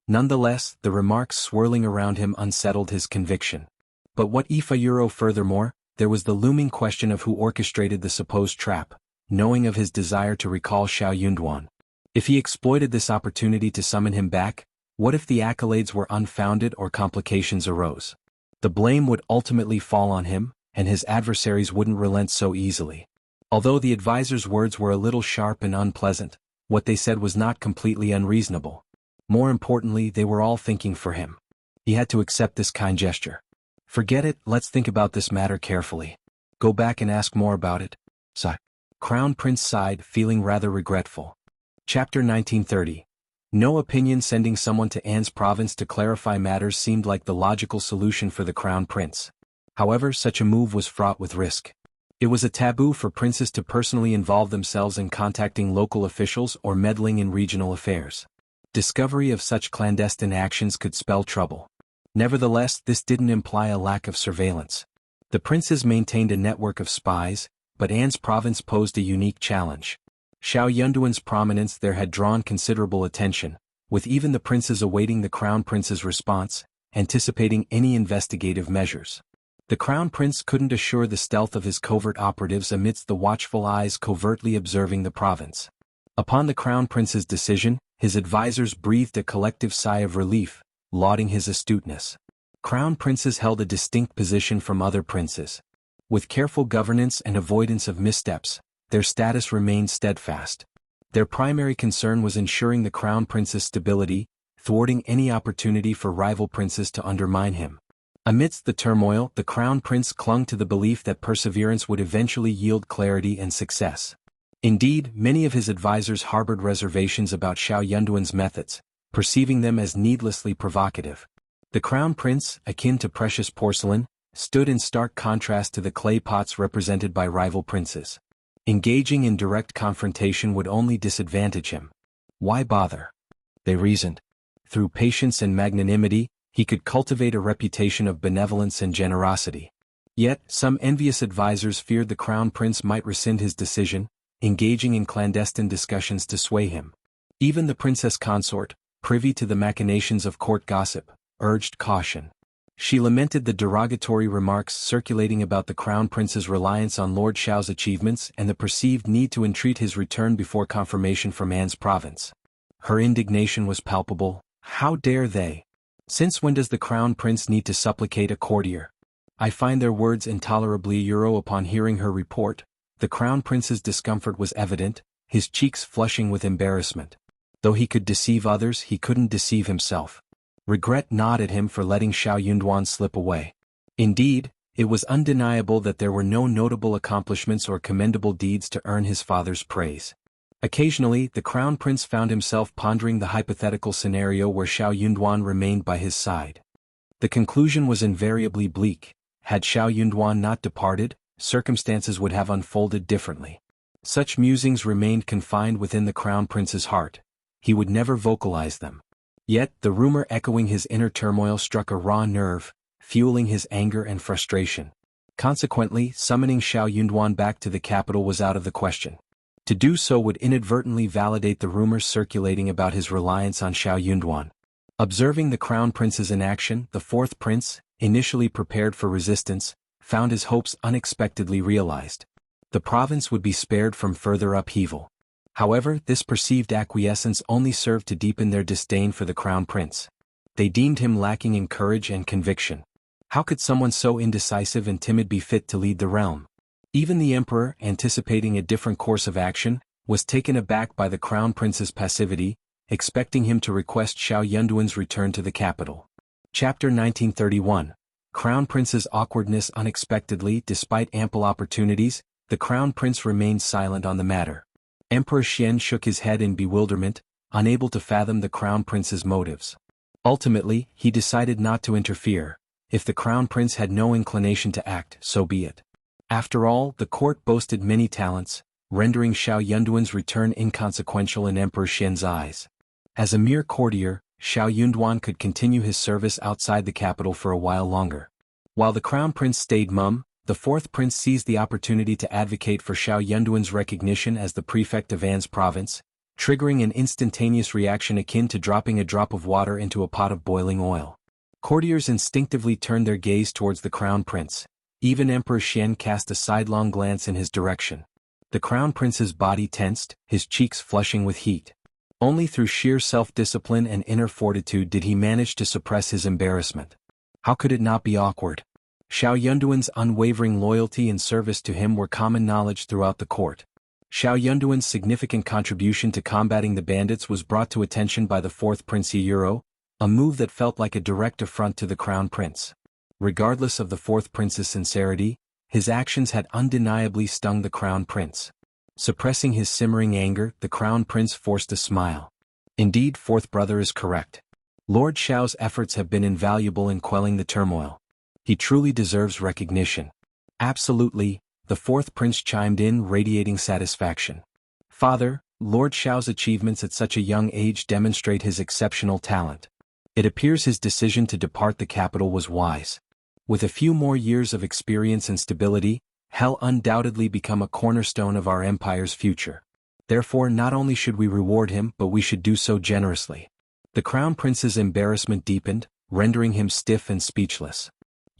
Nonetheless, the remarks swirling around him unsettled his conviction. But what if? Furthermore, there was the looming question of who orchestrated the supposed trap, knowing of his desire to recall Xiao Yunduan. If he exploited this opportunity to summon him back, what if the accolades were unfounded or complications arose? The blame would ultimately fall on him, and his adversaries wouldn't relent so easily. Although the advisor's words were a little sharp and unpleasant, what they said was not completely unreasonable. More importantly, they were all thinking for him. He had to accept this kind gesture. "Forget it, let's think about this matter carefully. Go back and ask more about it." Crown Prince sighed, feeling rather regretful. Chapter 1930. No opinion. Sending someone to An's province to clarify matters seemed like the logical solution for the Crown Prince. However, such a move was fraught with risk. It was a taboo for princes to personally involve themselves in contacting local officials or meddling in regional affairs. Discovery of such clandestine actions could spell trouble. Nevertheless, this didn't imply a lack of surveillance. The princes maintained a network of spies, but An's province posed a unique challenge. Xiao Yunduan's prominence there had drawn considerable attention, with even the princes awaiting the Crown Prince's response, anticipating any investigative measures. The Crown Prince couldn't assure the stealth of his covert operatives amidst the watchful eyes covertly observing the province. Upon the Crown Prince's decision, his advisors breathed a collective sigh of relief, lauding his astuteness. Crown princes held a distinct position from other princes. With careful governance and avoidance of missteps, their status remained steadfast. Their primary concern was ensuring the Crown Prince's stability, thwarting any opportunity for rival princes to undermine him. Amidst the turmoil, the crown prince clung to the belief that perseverance would eventually yield clarity and success. Indeed, many of his advisors harbored reservations about Xiao Yunduan's methods, perceiving them as needlessly provocative. The crown prince, akin to precious porcelain, stood in stark contrast to the clay pots represented by rival princes. Engaging in direct confrontation would only disadvantage him. Why bother? They reasoned. Through patience and magnanimity, he could cultivate a reputation of benevolence and generosity. Yet, some envious advisors feared the crown prince might rescind his decision, engaging in clandestine discussions to sway him. Even the princess consort, privy to the machinations of court gossip, urged caution. She lamented the derogatory remarks circulating about the crown prince's reliance on Lord Xiao's achievements and the perceived need to entreat his return before confirmation from An's province. Her indignation was palpable. How dare they? Since when does the crown prince need to supplicate a courtier? I find their words intolerably Euro. Upon hearing her report, the crown prince's discomfort was evident, his cheeks flushing with embarrassment. Though he could deceive others, he couldn't deceive himself. Regret gnawed at him for letting Xiao Yunduan slip away. Indeed, it was undeniable that there were no notable accomplishments or commendable deeds to earn his father's praise. Occasionally, the crown prince found himself pondering the hypothetical scenario where Xiao Yunduan remained by his side. The conclusion was invariably bleak. Had Xiao Yunduan not departed, circumstances would have unfolded differently. Such musings remained confined within the crown prince's heart. He would never vocalize them. Yet, the rumor echoing his inner turmoil struck a raw nerve, fueling his anger and frustration. Consequently, summoning Xiao Yunduan back to the capital was out of the question. To do so would inadvertently validate the rumors circulating about his reliance on Xiao Yunduan. Observing the crown prince's inaction, the fourth prince, initially prepared for resistance, found his hopes unexpectedly realized. The province would be spared from further upheaval. However, this perceived acquiescence only served to deepen their disdain for the crown prince. They deemed him lacking in courage and conviction. How could someone so indecisive and timid be fit to lead the realm? Even the emperor, anticipating a different course of action, was taken aback by the crown prince's passivity, expecting him to request Xiao Yunduan's return to the capital. Chapter 1931. Crown Prince's awkwardness. Unexpectedly, despite ample opportunities, the crown prince remained silent on the matter. Emperor Xian shook his head in bewilderment, unable to fathom the crown prince's motives. Ultimately, he decided not to interfere. If the crown prince had no inclination to act, so be it. After all, the court boasted many talents, rendering Xiao Yunduan's return inconsequential in Emperor Xian's eyes. As a mere courtier, Xiao Yunduan could continue his service outside the capital for a while longer. While the crown prince stayed mum, the fourth prince seized the opportunity to advocate for Xiao Yunduan's recognition as the prefect of An's province, triggering an instantaneous reaction akin to dropping a drop of water into a pot of boiling oil. Courtiers instinctively turned their gaze towards the crown prince. Even Emperor Xian cast a sidelong glance in his direction. The crown prince's body tensed, his cheeks flushing with heat. Only through sheer self-discipline and inner fortitude did he manage to suppress his embarrassment. How could it not be awkward? Xiao Yunduan's unwavering loyalty and service to him were common knowledge throughout the court. Xiao Yunduan's significant contribution to combating the bandits was brought to attention by the fourth Prince Euro, a move that felt like a direct affront to the crown prince. Regardless of the fourth prince's sincerity, his actions had undeniably stung the crown prince. Suppressing his simmering anger, the crown prince forced a smile. Indeed, fourth brother is correct. Lord Xiao's efforts have been invaluable in quelling the turmoil. He truly deserves recognition. Absolutely, the fourth prince chimed in, radiating satisfaction. Father, Lord Xiao's achievements at such a young age demonstrate his exceptional talent. It appears his decision to depart the capital was wise. With a few more years of experience and stability, he'll undoubtedly become a cornerstone of our empire's future. Therefore, not only should we reward him, but we should do so generously. The crown prince's embarrassment deepened, rendering him stiff and speechless.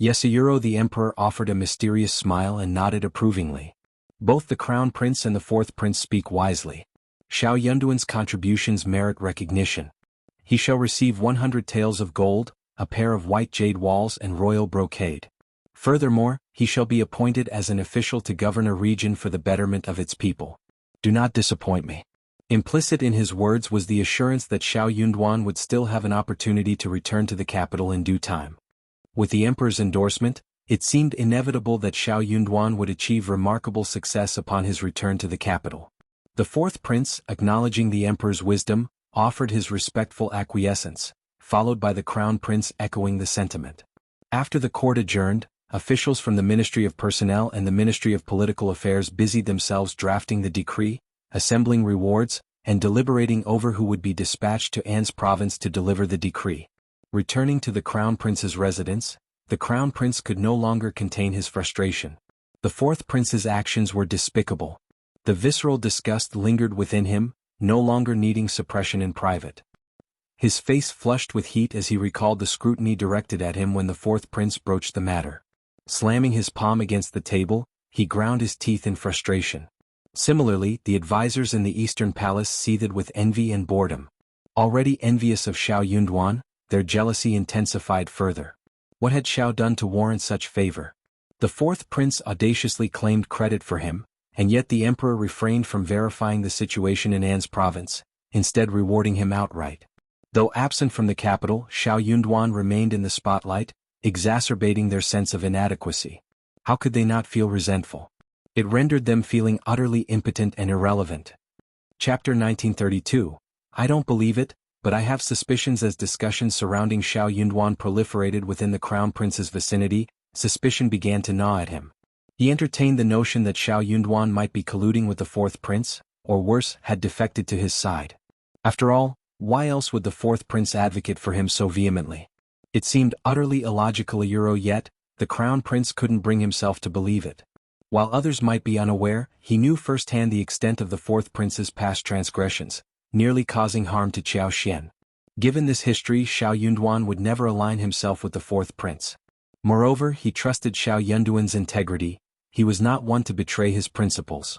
Yasuyuro the emperor offered a mysterious smile and nodded approvingly. Both the crown prince and the fourth prince speak wisely. Xiao Yunduan's contributions merit recognition. He shall receive 100 taels of gold, a pair of white jade walls and royal brocade. Furthermore, he shall be appointed as an official to govern a region for the betterment of its people. Do not disappoint me. Implicit in his words was the assurance that Xiao Yunduan would still have an opportunity to return to the capital in due time. With the emperor's endorsement, it seemed inevitable that Xiao Yunduan would achieve remarkable success upon his return to the capital. The fourth prince, acknowledging the emperor's wisdom, offered his respectful acquiescence, followed by the crown prince echoing the sentiment. After the court adjourned, officials from the Ministry of Personnel and the Ministry of Political Affairs busied themselves drafting the decree, assembling rewards, and deliberating over who would be dispatched to An's province to deliver the decree. Returning to the crown prince's residence, the crown prince could no longer contain his frustration. The fourth prince's actions were despicable. The visceral disgust lingered within him, no longer needing suppression in private. His face flushed with heat as he recalled the scrutiny directed at him when the fourth prince broached the matter. Slamming his palm against the table, he ground his teeth in frustration. Similarly, the advisors in the Eastern Palace seethed with envy and boredom. Already envious of Xiao Yunduan, their jealousy intensified further. What had Xiao done to warrant such favor? The fourth prince audaciously claimed credit for him, and yet the emperor refrained from verifying the situation in An's province, instead rewarding him outright. Though absent from the capital, Xiao Yunduan remained in the spotlight, exacerbating their sense of inadequacy. How could they not feel resentful? It rendered them feeling utterly impotent and irrelevant. Chapter 1932. I don't believe it, but I have suspicions. As discussions surrounding Xiao Yunduan proliferated within the crown prince's vicinity, suspicion began to gnaw at him. He entertained the notion that Xiao Yunduan might be colluding with the fourth prince, or worse, had defected to his side. After all, why else would the fourth prince advocate for him so vehemently? It seemed utterly illogical, yet the crown prince couldn't bring himself to believe it. While others might be unaware, he knew firsthand the extent of the fourth prince's past transgressions, nearly causing harm to Qiao Xian. Given this history, Xiao Yunduan would never align himself with the fourth prince. Moreover, he trusted Xiao Yunduan's integrity. He was not one to betray his principles.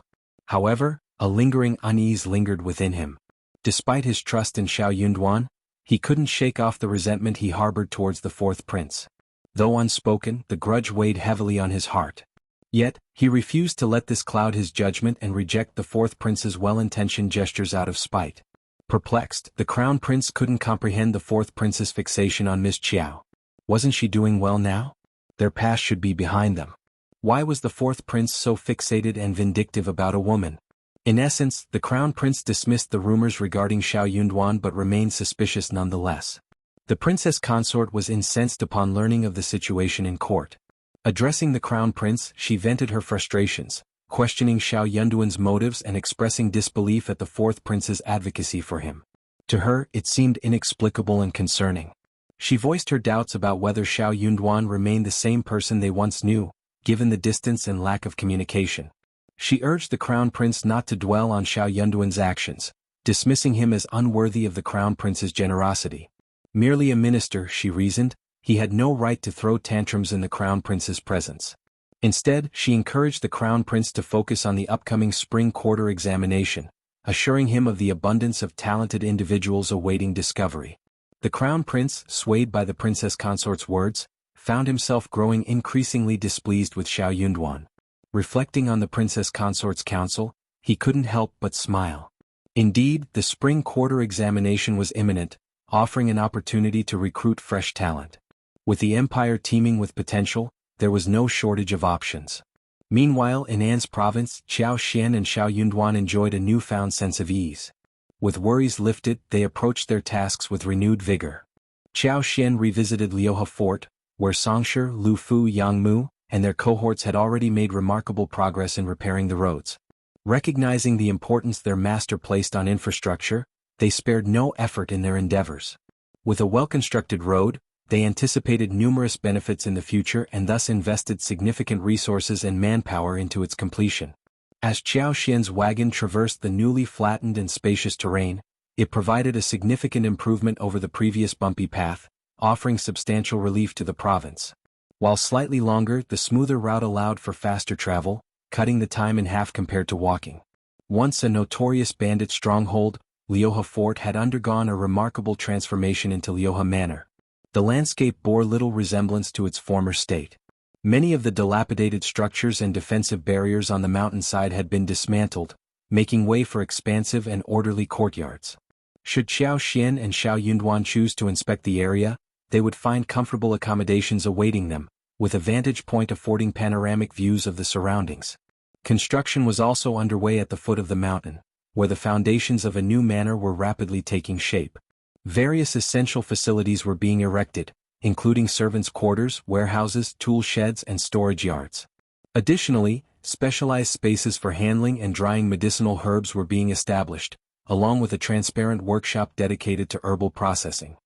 However, a lingering unease lingered within him. Despite his trust in Xiao Yunduan, he couldn't shake off the resentment he harbored towards the fourth prince. Though unspoken, the grudge weighed heavily on his heart. Yet, he refused to let this cloud his judgment and reject the fourth prince's well-intentioned gestures out of spite. Perplexed, the crown prince couldn't comprehend the fourth prince's fixation on Miss Qiao. Wasn't she doing well now? Their past should be behind them. Why was the fourth prince so fixated and vindictive about a woman? In essence, the crown prince dismissed the rumors regarding Xiao Yunduan but remained suspicious nonetheless. The princess consort was incensed upon learning of the situation in court. Addressing the crown prince, she vented her frustrations, questioning Xiao Yunduan's motives and expressing disbelief at the fourth prince's advocacy for him. To her, it seemed inexplicable and concerning. She voiced her doubts about whether Xiao Yunduan remained the same person they once knew, given the distance and lack of communication. She urged the crown prince not to dwell on Xiao Yunduan's actions, dismissing him as unworthy of the crown prince's generosity. Merely a minister, she reasoned, he had no right to throw tantrums in the crown prince's presence. Instead, she encouraged the crown prince to focus on the upcoming spring quarter examination, assuring him of the abundance of talented individuals awaiting discovery. The crown prince, swayed by the princess consort's words, found himself growing increasingly displeased with Xiao Yunduan. Reflecting on the princess consort's counsel, he couldn't help but smile. Indeed, the spring quarter examination was imminent, offering an opportunity to recruit fresh talent. With the empire teeming with potential, there was no shortage of options. Meanwhile, in An's province, Qiao Xian and Xiao Yunduan enjoyed a newfound sense of ease. With worries lifted, they approached their tasks with renewed vigor. Qiao Xian revisited Liuhe Fort, where Songshi, Lu Fu, Yang Mu, and their cohorts had already made remarkable progress in repairing the roads. Recognizing the importance their master placed on infrastructure, they spared no effort in their endeavors. With a well-constructed road, they anticipated numerous benefits in the future and thus invested significant resources and manpower into its completion. As Qiao Xian's wagon traversed the newly flattened and spacious terrain, it provided a significant improvement over the previous bumpy path, offering substantial relief to the province. While slightly longer, the smoother route allowed for faster travel, cutting the time in half compared to walking. Once a notorious bandit stronghold, Liuhe Fort had undergone a remarkable transformation into Liuhe Manor. The landscape bore little resemblance to its former state. Many of the dilapidated structures and defensive barriers on the mountainside had been dismantled, making way for expansive and orderly courtyards. Should Xiao Xian and Xiao Yunduan choose to inspect the area, they would find comfortable accommodations awaiting them, with a vantage point affording panoramic views of the surroundings. Construction was also underway at the foot of the mountain, where the foundations of a new manor were rapidly taking shape. Various essential facilities were being erected, including servants' quarters, warehouses, tool sheds, and storage yards. Additionally, specialized spaces for handling and drying medicinal herbs were being established, along with a transparent workshop dedicated to herbal processing.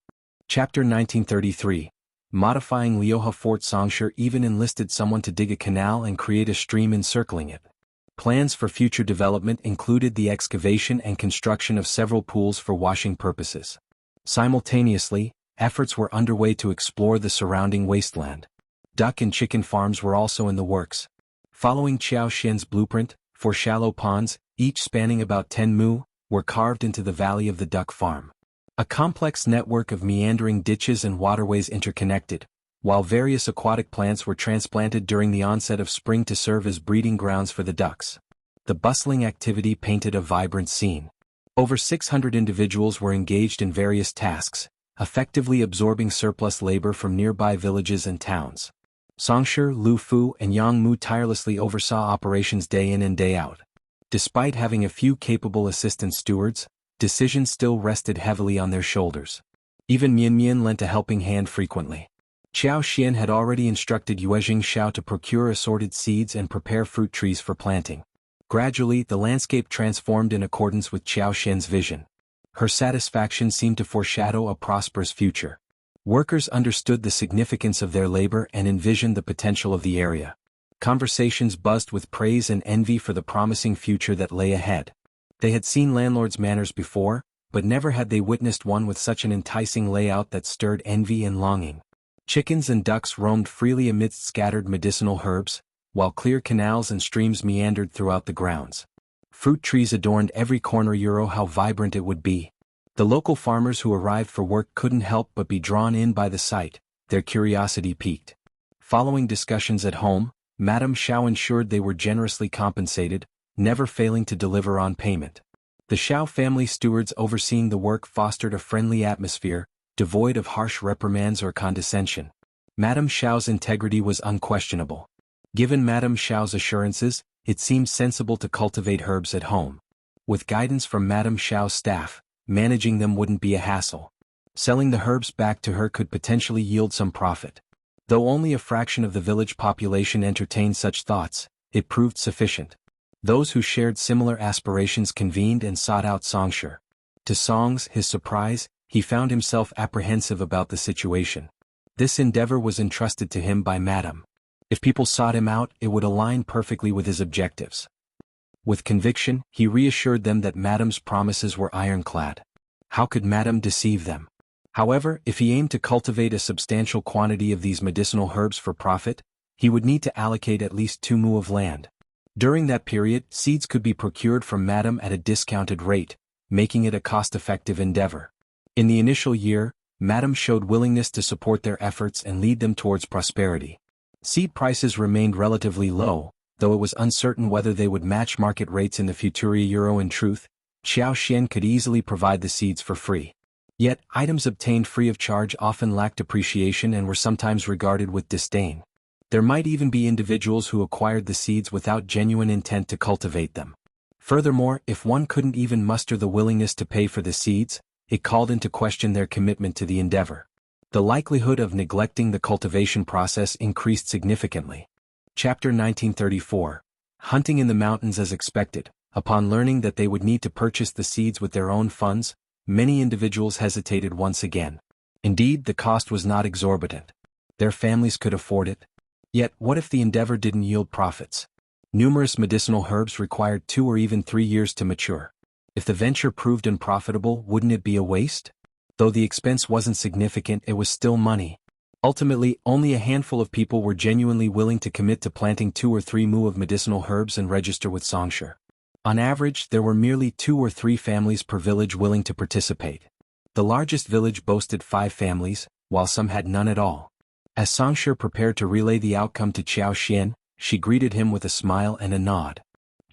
Chapter 1933. Modifying Liuhe Fort. Xianxia even enlisted someone to dig a canal and create a stream encircling it. Plans for future development included the excavation and construction of several pools for washing purposes. Simultaneously, efforts were underway to explore the surrounding wasteland. Duck and chicken farms were also in the works. Following Xiao Xian's blueprint, 4 shallow ponds, each spanning about 10 mu, were carved into the valley of the duck farm. A complex network of meandering ditches and waterways interconnected, while various aquatic plants were transplanted during the onset of spring to serve as breeding grounds for the ducks. The bustling activity painted a vibrant scene. Over 600 individuals were engaged in various tasks, effectively absorbing surplus labor from nearby villages and towns. Xianxia, Lu Fu, and Yang Mu tirelessly oversaw operations day in and day out. Despite having a few capable assistant stewards, decisions still rested heavily on their shoulders. Even Mian Mian lent a helping hand frequently. Xiao Xian had already instructed Yuezhing Xiao to procure assorted seeds and prepare fruit trees for planting. Gradually, the landscape transformed in accordance with Xiao Xian's vision. Her satisfaction seemed to foreshadow a prosperous future. Workers understood the significance of their labor and envisioned the potential of the area. Conversations buzzed with praise and envy for the promising future that lay ahead. They had seen landlords' manors before, but never had they witnessed one with such an enticing layout that stirred envy and longing. Chickens and ducks roamed freely amidst scattered medicinal herbs, while clear canals and streams meandered throughout the grounds. Fruit trees adorned every corner. How vibrant it would be. The local farmers who arrived for work couldn't help but be drawn in by the sight, their curiosity piqued. Following discussions at home, Madame Xiao ensured they were generously compensated, never failing to deliver on payment. The Xiao family stewards overseeing the work fostered a friendly atmosphere, devoid of harsh reprimands or condescension. Madame Xiao's integrity was unquestionable. Given Madame Xiao's assurances, it seemed sensible to cultivate herbs at home. With guidance from Madame Xiao's staff, managing them wouldn't be a hassle. Selling the herbs back to her could potentially yield some profit. Though only a fraction of the village population entertained such thoughts, it proved sufficient. Those who shared similar aspirations convened and sought out Xianxia. To Song's surprise, he found himself apprehensive about the situation. This endeavor was entrusted to him by Madame. If people sought him out, it would align perfectly with his objectives. With conviction, he reassured them that Madame's promises were ironclad. How could Madame deceive them? However, if he aimed to cultivate a substantial quantity of these medicinal herbs for profit, he would need to allocate at least 2 mu of land. During that period, seeds could be procured from Madame at a discounted rate, making it a cost-effective endeavor. In the initial year, Madame showed willingness to support their efforts and lead them towards prosperity. Seed prices remained relatively low, though it was uncertain whether they would match market rates in the future. In truth, Xiao Xian could easily provide the seeds for free. Yet, items obtained free of charge often lacked appreciation and were sometimes regarded with disdain. There might even be individuals who acquired the seeds without genuine intent to cultivate them. Furthermore, if one couldn't even muster the willingness to pay for the seeds, it called into question their commitment to the endeavor. The likelihood of neglecting the cultivation process increased significantly. Chapter 1934. Hunting in the mountains. As expected, upon learning that they would need to purchase the seeds with their own funds, many individuals hesitated once again. Indeed, the cost was not exorbitant. Their families could afford it. Yet, what if the endeavor didn't yield profits? Numerous medicinal herbs required 2 or even 3 years to mature. If the venture proved unprofitable, wouldn't it be a waste? Though the expense wasn't significant, it was still money. Ultimately, only a handful of people were genuinely willing to commit to planting 2 or 3 mu of medicinal herbs and register with Xianxia. On average, there were merely 2 or 3 families per village willing to participate. The largest village boasted 5 families, while some had none at all. As Xianxia prepared to relay the outcome to Xiao Xian, she greeted him with a smile and a nod.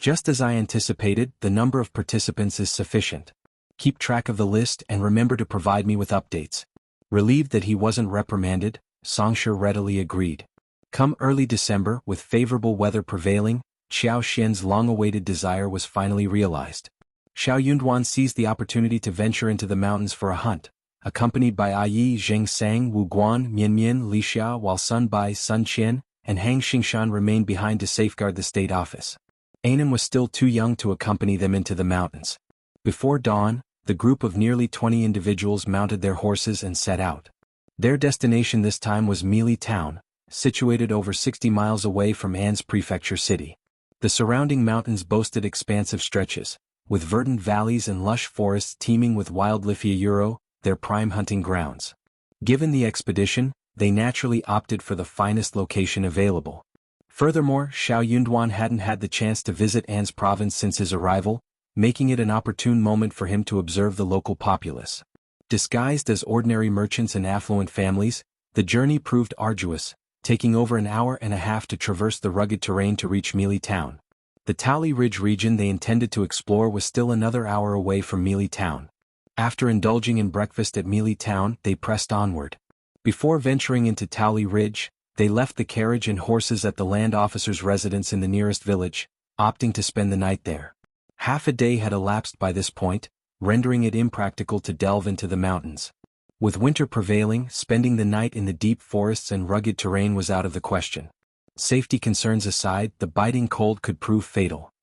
Just as I anticipated, the number of participants is sufficient. Keep track of the list and remember to provide me with updates. Relieved that he wasn't reprimanded, Xianxia readily agreed. Come early December, with favorable weather prevailing, Xiao Xian's long-awaited desire was finally realized. Xiao Yunduan seized the opportunity to venture into the mountains for a hunt, accompanied by Yi Zhengsang, Wu Guan, Mian Li Xia, while Sun Bai, Sun Qian, and Hang Xingshan remained behind to safeguard the state office. Anan was still too young to accompany them into the mountains. Before dawn, the group of nearly 20 individuals mounted their horses and set out. Their destination this time was Mili Town, situated over 60 miles away from An's prefecture city. The surrounding mountains boasted expansive stretches, with verdant valleys and lush forests teeming with wild Euro, their prime hunting grounds. Given the expedition, they naturally opted for the finest location available. Furthermore, Xiao Yunduan hadn't had the chance to visit An's province since his arrival, making it an opportune moment for him to observe the local populace. Disguised as ordinary merchants and affluent families, the journey proved arduous, taking over an hour and a half to traverse the rugged terrain to reach Mili Town. The Tali Ridge region they intended to explore was still another hour away from Mili Town. After indulging in breakfast at Mili Town, they pressed onward. Before venturing into Tali Ridge, they left the carriage and horses at the land officer's residence in the nearest village, opting to spend the night there. Half a day had elapsed by this point, rendering it impractical to delve into the mountains. With winter prevailing, spending the night in the deep forests and rugged terrain was out of the question. Safety concerns aside, the biting cold could prove fatal.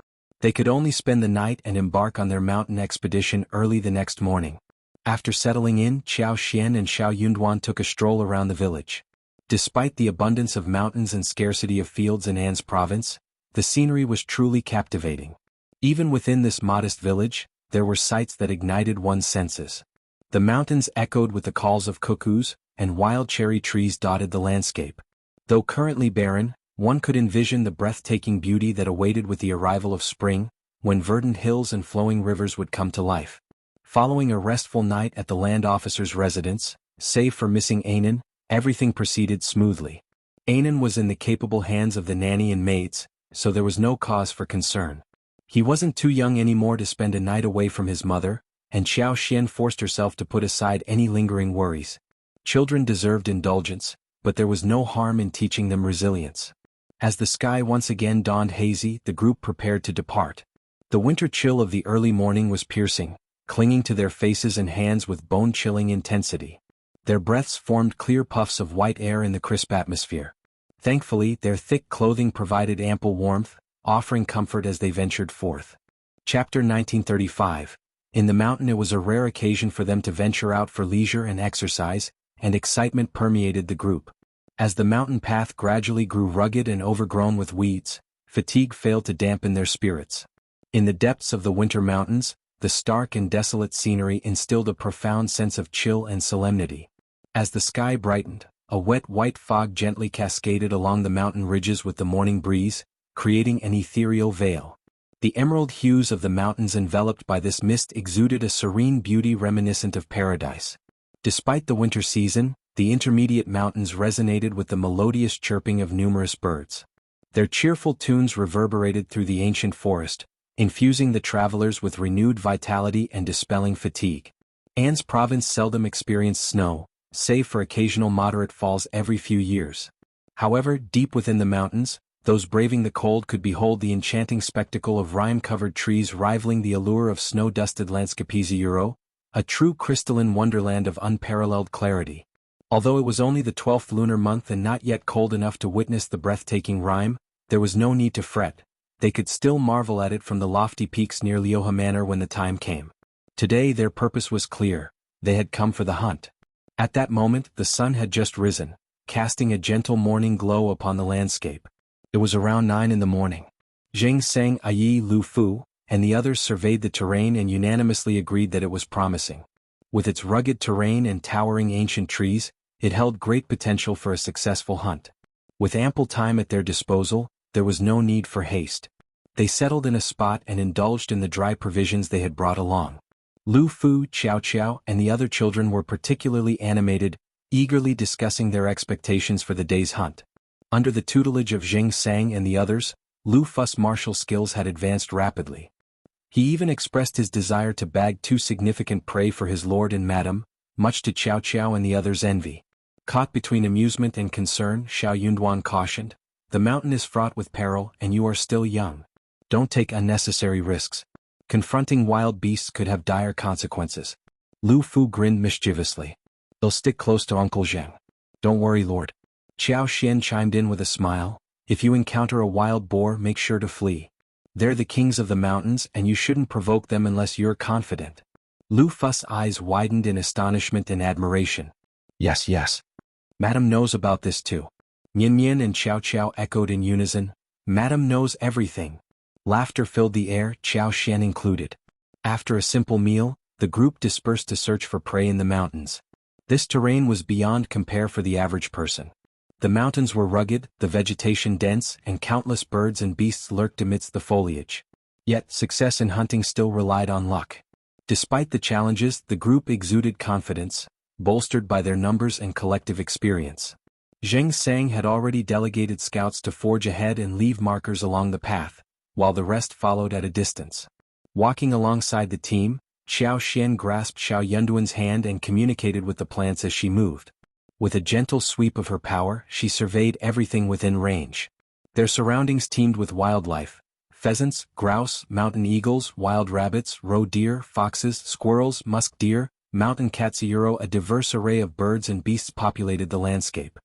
They could only spend the night and embark on their mountain expedition early the next morning. After settling in, Xiao Xian and Xiao Yunduan took a stroll around the village. Despite the abundance of mountains and scarcity of fields in An's province, the scenery was truly captivating. Even within this modest village, there were sights that ignited one's senses. The mountains echoed with the calls of cuckoos, and wild cherry trees dotted the landscape. Though currently barren, one could envision the breathtaking beauty that awaited with the arrival of spring, when verdant hills and flowing rivers would come to life. Following a restful night at the land officer's residence, save for missing Anan, everything proceeded smoothly. Anan was in the capable hands of the nanny and maids, so there was no cause for concern. He wasn't too young anymore to spend a night away from his mother, and Xiao Xian forced herself to put aside any lingering worries. Children deserved indulgence, but there was no harm in teaching them resilience. As the sky once again dawned hazy, the group prepared to depart. The winter chill of the early morning was piercing, clinging to their faces and hands with bone-chilling intensity. Their breaths formed clear puffs of white air in the crisp atmosphere. Thankfully, their thick clothing provided ample warmth, offering comfort as they ventured forth. Chapter 1935. In the mountain it was a rare occasion for them to venture out for leisure and exercise, and excitement permeated the group. As the mountain path gradually grew rugged and overgrown with weeds, fatigue failed to dampen their spirits. In the depths of the winter mountains, the stark and desolate scenery instilled a profound sense of chill and solemnity. As the sky brightened, a wet white fog gently cascaded along the mountain ridges with the morning breeze, creating an ethereal veil. The emerald hues of the mountains enveloped by this mist exuded a serene beauty reminiscent of paradise. Despite the winter season, the intermediate mountains resonated with the melodious chirping of numerous birds. Their cheerful tunes reverberated through the ancient forest, infusing the travelers with renewed vitality and dispelling fatigue. An's province seldom experienced snow, save for occasional moderate falls every few years. However, deep within the mountains, those braving the cold could behold the enchanting spectacle of rime-covered trees rivaling the allure of snow-dusted Euro, a true crystalline wonderland of unparalleled clarity. Although it was only the 12th lunar month and not yet cold enough to witness the breathtaking rime, there was no need to fret. They could still marvel at it from the lofty peaks near Liuhe Manor when the time came. Today their purpose was clear. They had come for the hunt. At that moment, the sun had just risen, casting a gentle morning glow upon the landscape. It was around 9 in the morning. Zhengsang, Yi Lu Fu, and the others surveyed the terrain and unanimously agreed that it was promising. With its rugged terrain and towering ancient trees, it held great potential for a successful hunt. With ample time at their disposal, there was no need for haste. They settled in a spot and indulged in the dry provisions they had brought along. Lu Fu, Xiao, and the other children were particularly animated, eagerly discussing their expectations for the day's hunt. Under the tutelage of Zhengsang and the others, Lu Fu's martial skills had advanced rapidly. He even expressed his desire to bag 2 significant prey for his lord and madam, much to Xiao and the others' envy. Caught between amusement and concern, Xiao Yunduan cautioned, "The mountain is fraught with peril and you are still young. Don't take unnecessary risks. Confronting wild beasts could have dire consequences." Lu Fu grinned mischievously. "They'll stick close to Uncle Zheng. Don't worry, Lord." Xiao Xian chimed in with a smile, "If you encounter a wild boar, make sure to flee. They're the kings of the mountains and you shouldn't provoke them unless you're confident." Lu Fu's eyes widened in astonishment and admiration. "Yes, yes. Madam knows about this too." Mian Mian and Xiao Xiao echoed in unison, "Madam knows everything." Laughter filled the air, Xiao Xian included. After a simple meal, the group dispersed to search for prey in the mountains. This terrain was beyond compare for the average person. The mountains were rugged, the vegetation dense, and countless birds and beasts lurked amidst the foliage. Yet, success in hunting still relied on luck. Despite the challenges, the group exuded confidence, bolstered by their numbers and collective experience. Zheng Sang had already delegated scouts to forge ahead and leave markers along the path, while the rest followed at a distance. Walking alongside the team, Xiao Xian grasped Xiao Yunduan's hand and communicated with the plants as she moved. With a gentle sweep of her power, she surveyed everything within range. Their surroundings teemed with wildlife: pheasants, grouse, mountain eagles, wild rabbits, roe deer, foxes, squirrels, musk deer, mountain katsuyuro. A diverse array of birds and beasts populated the landscape.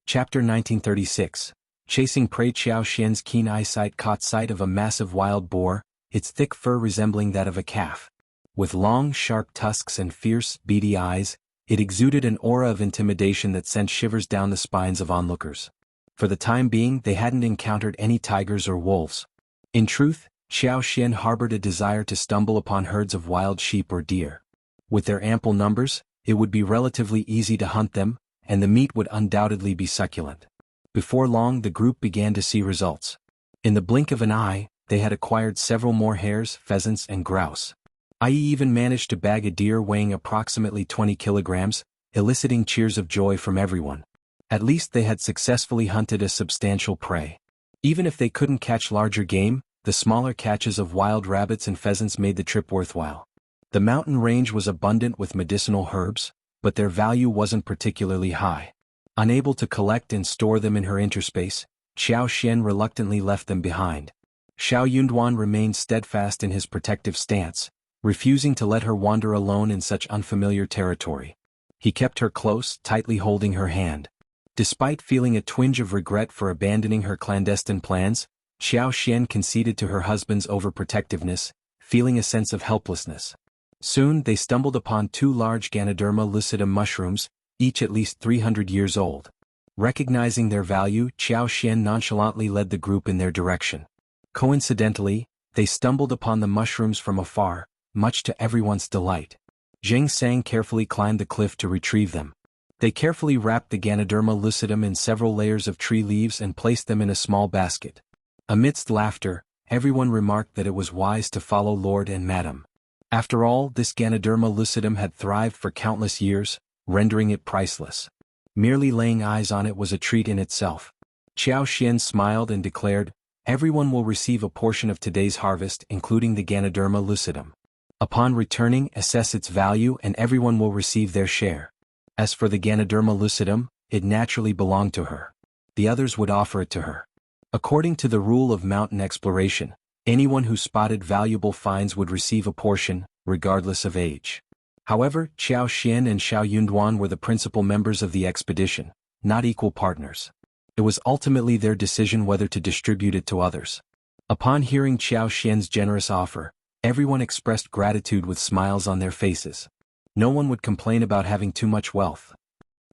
Chapter 1936. Chasing prey. Xiao Xian's keen eyesight caught sight of a massive wild boar, its thick fur resembling that of a calf. With long, sharp tusks and fierce, beady eyes, it exuded an aura of intimidation that sent shivers down the spines of onlookers. For the time being, they hadn't encountered any tigers or wolves. In truth, Xiao Xian harbored a desire to stumble upon herds of wild sheep or deer. With their ample numbers, it would be relatively easy to hunt them, and the meat would undoubtedly be succulent. Before long, the group began to see results. In the blink of an eye, they had acquired several more hares, pheasants, and grouse. I even managed to bag a deer weighing approximately 20 kilograms, eliciting cheers of joy from everyone. At least they had successfully hunted a substantial prey. Even if they couldn't catch larger game, the smaller catches of wild rabbits and pheasants made the trip worthwhile. The mountain range was abundant with medicinal herbs, but their value wasn't particularly high. Unable to collect and store them in her interspace, Xiao Xian reluctantly left them behind. Xiao Yunduan remained steadfast in his protective stance, refusing to let her wander alone in such unfamiliar territory. He kept her close, tightly holding her hand. Despite feeling a twinge of regret for abandoning her clandestine plans, Xiao Xian conceded to her husband's overprotectiveness, feeling a sense of helplessness. Soon they stumbled upon 2 large Ganoderma lucidum mushrooms, each at least 300 years old. Recognizing their value, Xiao Xian nonchalantly led the group in their direction. Coincidentally, they stumbled upon the mushrooms from afar, much to everyone's delight. Zheng Sang carefully climbed the cliff to retrieve them. They carefully wrapped the Ganoderma lucidum in several layers of tree leaves and placed them in a small basket. Amidst laughter, everyone remarked that it was wise to follow Lord and Madam. After all, this Ganoderma lucidum had thrived for countless years, rendering it priceless. Merely laying eyes on it was a treat in itself. Xiao Xian smiled and declared, "Everyone will receive a portion of today's harvest, including the Ganoderma lucidum. Upon returning, assess its value and everyone will receive their share." As for the Ganoderma lucidum, it naturally belonged to her. The others would offer it to her. According to the rule of mountain exploration, anyone who spotted valuable finds would receive a portion, regardless of age. However, Xiao Xian and Xiao Yunduan were the principal members of the expedition, not equal partners. It was ultimately their decision whether to distribute it to others. Upon hearing Xiao Xian's generous offer, everyone expressed gratitude with smiles on their faces. No one would complain about having too much wealth.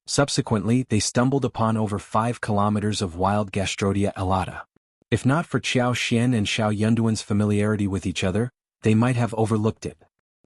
Subsequently, they stumbled upon over 5 kilometers of wild Gastrodia elata. If not for Xiao Xian and Xiao Yunduan's familiarity with each other, they might have overlooked it.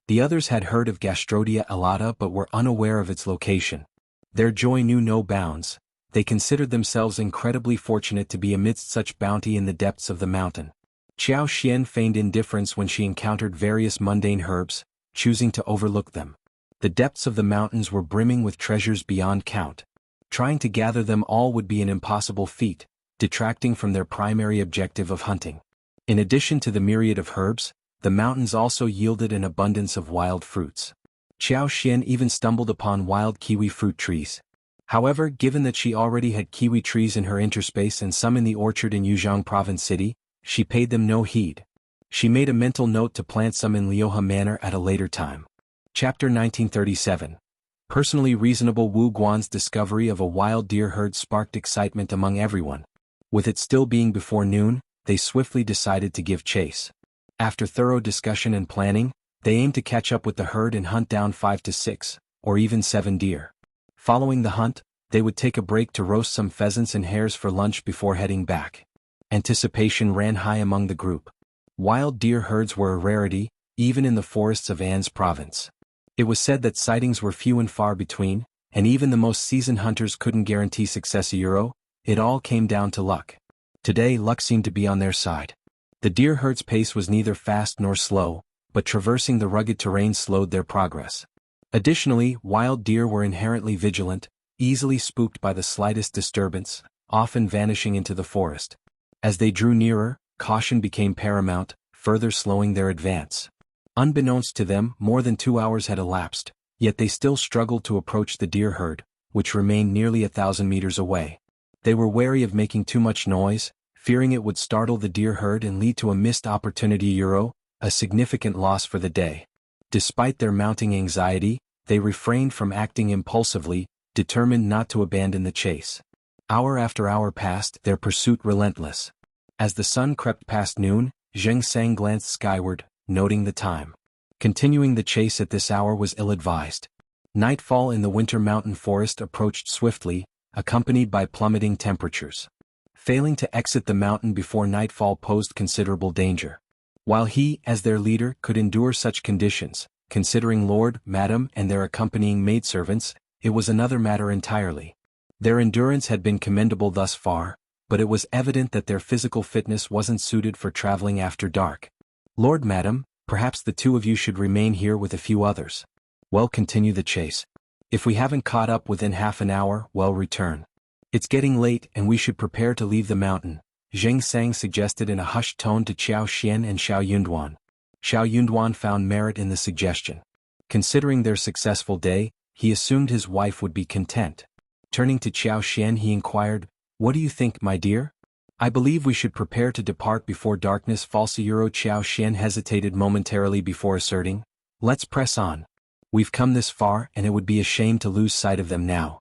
The others had heard of Gastrodia elata but were unaware of its location. Their joy knew no bounds. They considered themselves incredibly fortunate to be amidst such bounty in the depths of the mountain. Xiao Xian feigned indifference when she encountered various mundane herbs, choosing to overlook them. The depths of the mountains were brimming with treasures beyond count. Trying to gather them all would be an impossible feat, detracting from their primary objective of hunting. In addition to the myriad of herbs, the mountains also yielded an abundance of wild fruits. Xiao Xian even stumbled upon wild kiwi fruit trees. However, given that she already had kiwi trees in her interspace and some in the orchard in Yuzhong Province City, she paid them no heed. She made a mental note to plant some in Liuhe Manor at a later time. Chapter 1937. Personally reasonable Wu Guan's discovery of a wild deer herd sparked excitement among everyone. With it still being before noon, they swiftly decided to give chase. After thorough discussion and planning, they aimed to catch up with the herd and hunt down 5 to 6, or even 7 deer. Following the hunt, they would take a break to roast some pheasants and hares for lunch before heading back. Anticipation ran high among the group. Wild deer herds were a rarity, even in the forests of An's province. It was said that sightings were few and far between, and even the most seasoned hunters couldn't guarantee success. It all came down to luck. Today luck seemed to be on their side. The deer herd's pace was neither fast nor slow, but traversing the rugged terrain slowed their progress. Additionally, wild deer were inherently vigilant, easily spooked by the slightest disturbance, often vanishing into the forest. As they drew nearer, caution became paramount, further slowing their advance. Unbeknownst to them, more than 2 hours had elapsed, yet they still struggled to approach the deer herd, which remained nearly 1,000 meters away. They were wary of making too much noise, fearing it would startle the deer herd and lead to a missed opportunity, a significant loss for the day. Despite their mounting anxiety, they refrained from acting impulsively, determined not to abandon the chase. Hour after hour passed, their pursuit relentless. As the sun crept past noon, Xianxia glanced skyward, noting the time. Continuing the chase at this hour was ill-advised. Nightfall in the winter mountain forest approached swiftly, accompanied by plummeting temperatures. Failing to exit the mountain before nightfall posed considerable danger. While he, as their leader, could endure such conditions, considering Lord, Madam, and their accompanying maidservants, it was another matter entirely. Their endurance had been commendable thus far, but it was evident that their physical fitness wasn't suited for traveling after dark. Lord, Madam, perhaps the 2 of you should remain here with a few others. Well, continue the chase. If we haven't caught up within half an hour, well, return. It's getting late and we should prepare to leave the mountain, Xianxia suggested in a hushed tone to Xiao Xian and Xiao Yunduan. Xiao Yunduan found merit in the suggestion. Considering their successful day, he assumed his wife would be content. Turning to Xiao Xian he inquired, "What do you think, my dear? I believe we should prepare to depart before darkness falls." Xiao Xian hesitated momentarily before asserting, "Let's press on. We've come this far and it would be a shame to lose sight of them now.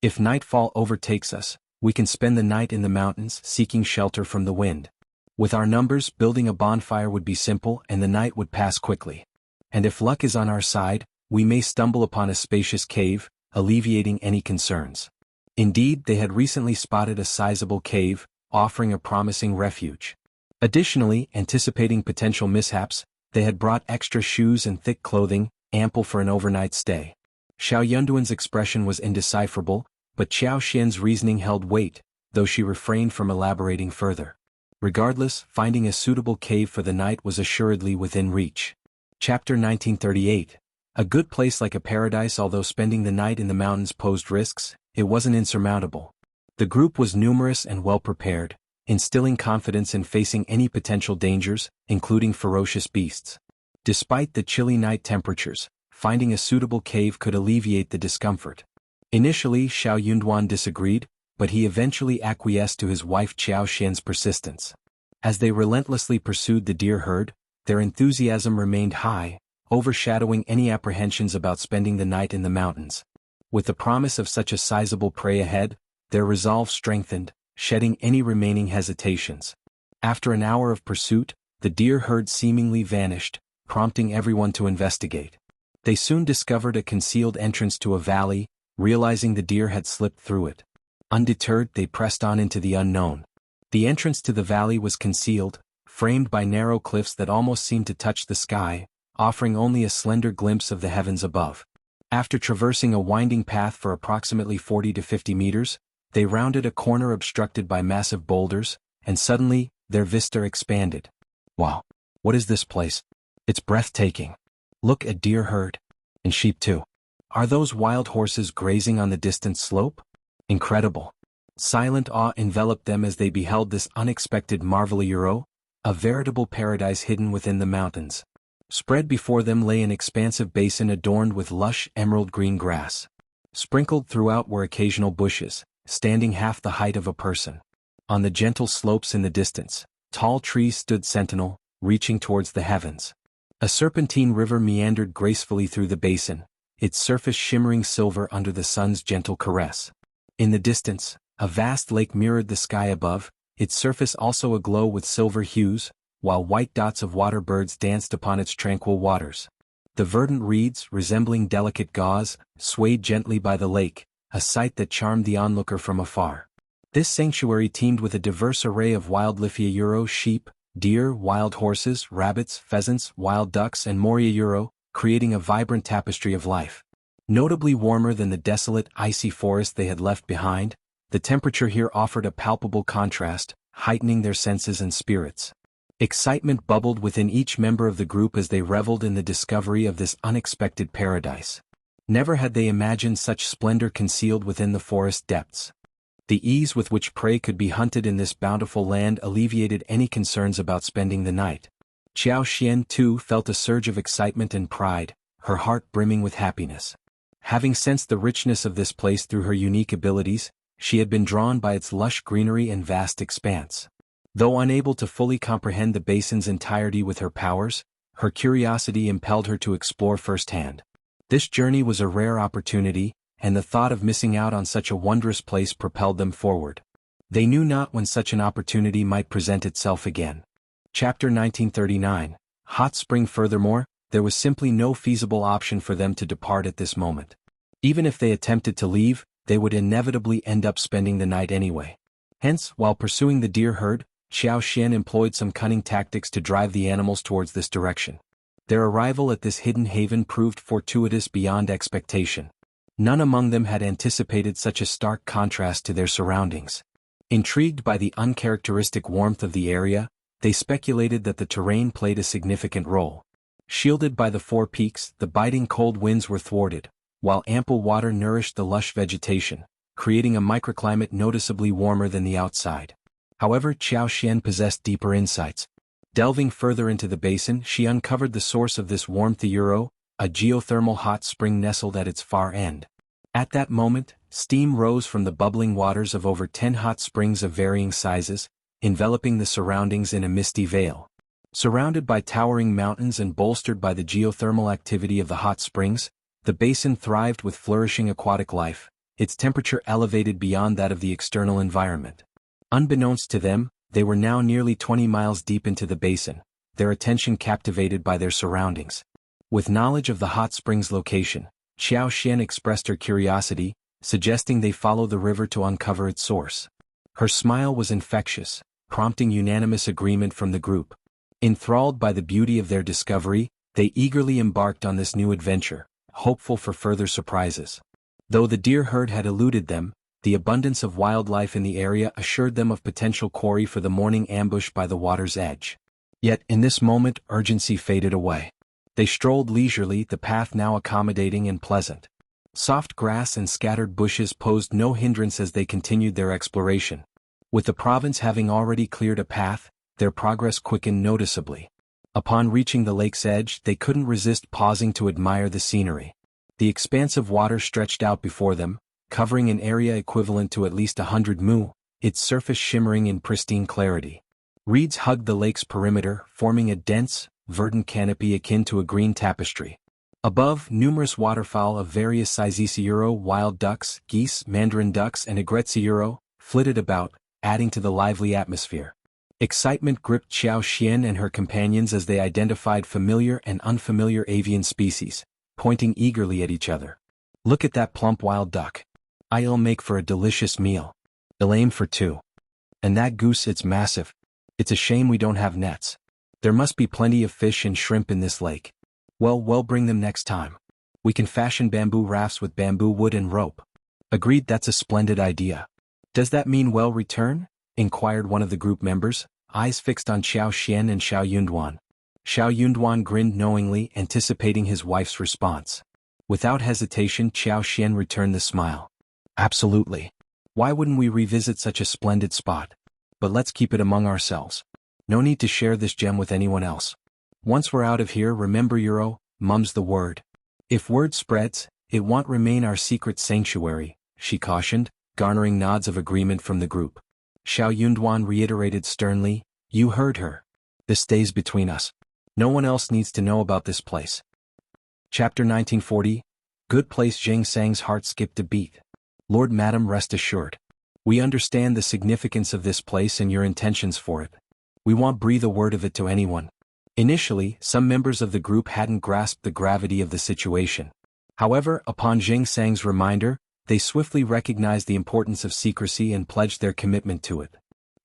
If nightfall overtakes us, we can spend the night in the mountains seeking shelter from the wind. With our numbers, building a bonfire would be simple and the night would pass quickly. And if luck is on our side, we may stumble upon a spacious cave, alleviating any concerns." Indeed, they had recently spotted a sizable cave, offering a promising refuge. Additionally, anticipating potential mishaps, they had brought extra shoes and thick clothing, ample for an overnight stay. Xiao Yunduan's expression was indecipherable, but Xiao Xian's reasoning held weight, though she refrained from elaborating further. Regardless, finding a suitable cave for the night was assuredly within reach. Chapter 1938. A good place like a paradise. Although spending the night in the mountains posed risks, it wasn't insurmountable. The group was numerous and well prepared, instilling confidence in facing any potential dangers, including ferocious beasts. Despite the chilly night temperatures, finding a suitable cave could alleviate the discomfort. Initially, Xiao Yunduan disagreed, but he eventually acquiesced to his wife Xiao Xian's persistence. As they relentlessly pursued the deer herd, their enthusiasm remained high, overshadowing any apprehensions about spending the night in the mountains. With the promise of such a sizable prey ahead, their resolve strengthened, shedding any remaining hesitations. After an hour of pursuit, the deer herd seemingly vanished, prompting everyone to investigate. They soon discovered a concealed entrance to a valley, realizing the deer had slipped through it. Undeterred, they pressed on into the unknown. The entrance to the valley was concealed, framed by narrow cliffs that almost seemed to touch the sky, offering only a slender glimpse of the heavens above. After traversing a winding path for approximately 40 to 50 meters, they rounded a corner obstructed by massive boulders, and suddenly, their vista expanded. Wow! What is this place? It's breathtaking. Look at deer herd. And sheep too. Are those wild horses grazing on the distant slope? Incredible. Silent awe enveloped them as they beheld this unexpected marvel, a veritable paradise hidden within the mountains. Spread before them lay an expansive basin adorned with lush emerald-green grass. Sprinkled throughout were occasional bushes, standing half the height of a person. On the gentle slopes in the distance, tall trees stood sentinel, reaching towards the heavens. A serpentine river meandered gracefully through the basin, its surface shimmering silver under the sun's gentle caress. In the distance, a vast lake mirrored the sky above, its surface also aglow with silver hues, while white dots of water birds danced upon its tranquil waters. The verdant reeds, resembling delicate gauze, swayed gently by the lake, a sight that charmed the onlooker from afar. This sanctuary teemed with a diverse array of wildlife, sheep, deer, wild horses, rabbits, pheasants, wild ducks and more, creating a vibrant tapestry of life. Notably warmer than the desolate, icy forest they had left behind, the temperature here offered a palpable contrast, heightening their senses and spirits. Excitement bubbled within each member of the group as they reveled in the discovery of this unexpected paradise. Never had they imagined such splendor concealed within the forest depths. The ease with which prey could be hunted in this bountiful land alleviated any concerns about spending the night. Xianxia, too, felt a surge of excitement and pride, her heart brimming with happiness. Having sensed the richness of this place through her unique abilities, she had been drawn by its lush greenery and vast expanse. Though unable to fully comprehend the basin's entirety with her powers, her curiosity impelled her to explore firsthand. This journey was a rare opportunity, and the thought of missing out on such a wondrous place propelled them forward. They knew not when such an opportunity might present itself again. Chapter 1939, Hot Spring. Furthermore, there was simply no feasible option for them to depart at this moment. Even if they attempted to leave, they would inevitably end up spending the night anyway. Hence, while pursuing the deer herd, Xianxia employed some cunning tactics to drive the animals towards this direction. Their arrival at this hidden haven proved fortuitous beyond expectation. None among them had anticipated such a stark contrast to their surroundings. Intrigued by the uncharacteristic warmth of the area, they speculated that the terrain played a significant role. Shielded by the four peaks, the biting cold winds were thwarted, while ample water nourished the lush vegetation, creating a microclimate noticeably warmer than the outside. However, Xianxia possessed deeper insights. Delving further into the basin, she uncovered the source of this warmth, a geothermal hot spring nestled at its far end. At that moment, steam rose from the bubbling waters of over 10 hot springs of varying sizes, enveloping the surroundings in a misty veil. Surrounded by towering mountains and bolstered by the geothermal activity of the hot springs, the basin thrived with flourishing aquatic life, its temperature elevated beyond that of the external environment. Unbeknownst to them, they were now nearly 20 miles deep into the basin, their attention captivated by their surroundings. With knowledge of the hot springs' location, Xianxia expressed her curiosity, suggesting they follow the river to uncover its source. Her smile was infectious, prompting unanimous agreement from the group. Enthralled by the beauty of their discovery, they eagerly embarked on this new adventure, hopeful for further surprises. Though the deer herd had eluded them, the abundance of wildlife in the area assured them of potential quarry for the morning ambush by the water's edge. Yet in this moment urgency faded away. They strolled leisurely, the path now accommodating and pleasant. Soft grass and scattered bushes posed no hindrance as they continued their exploration. With the province having already cleared a path, their progress quickened noticeably. Upon reaching the lake's edge, they couldn't resist pausing to admire the scenery. The expanse of water stretched out before them, covering an area equivalent to at least 100 mu, its surface shimmering in pristine clarity. Reeds hugged the lake's perimeter, forming a dense, verdant canopy akin to a green tapestry. Above, numerous waterfowl of various sizes, wild ducks, geese, mandarin ducks and aigrettes, flitted about, adding to the lively atmosphere. Excitement gripped Xianxia and her companions as they identified familiar and unfamiliar avian species, pointing eagerly at each other. "Look at that plump wild duck. I'll make for a delicious meal. I'll aim for 2. And that goose, it's massive. It's a shame we don't have nets. There must be plenty of fish and shrimp in this lake. Well, bring them next time. We can fashion bamboo rafts with bamboo wood and rope." "Agreed, that's a splendid idea. Does that mean we'll return?" inquired one of the group members, eyes fixed on Xianxia and Xiaoyunduan. Xiaoyunduan grinned knowingly, anticipating his wife's response. Without hesitation, Xianxia returned the smile. "Absolutely. Why wouldn't we revisit such a splendid spot? But let's keep it among ourselves. No need to share this gem with anyone else. Once we're out of here, remember mum's the word. If word spreads, it won't remain our secret sanctuary, she cautioned, garnering nods of agreement from the group. Xiao Yunduan reiterated sternly, you heard her. This stays between us. No one else needs to know about this place. Chapter 1940. Good place. Jiangxi's heart skipped a beat. Lord Madam, rest assured. We understand the significance of this place and your intentions for it. We won't breathe a word of it to anyone. Initially, some members of the group hadn't grasped the gravity of the situation. However, upon Jiangxi's reminder, they swiftly recognized the importance of secrecy and pledged their commitment to it.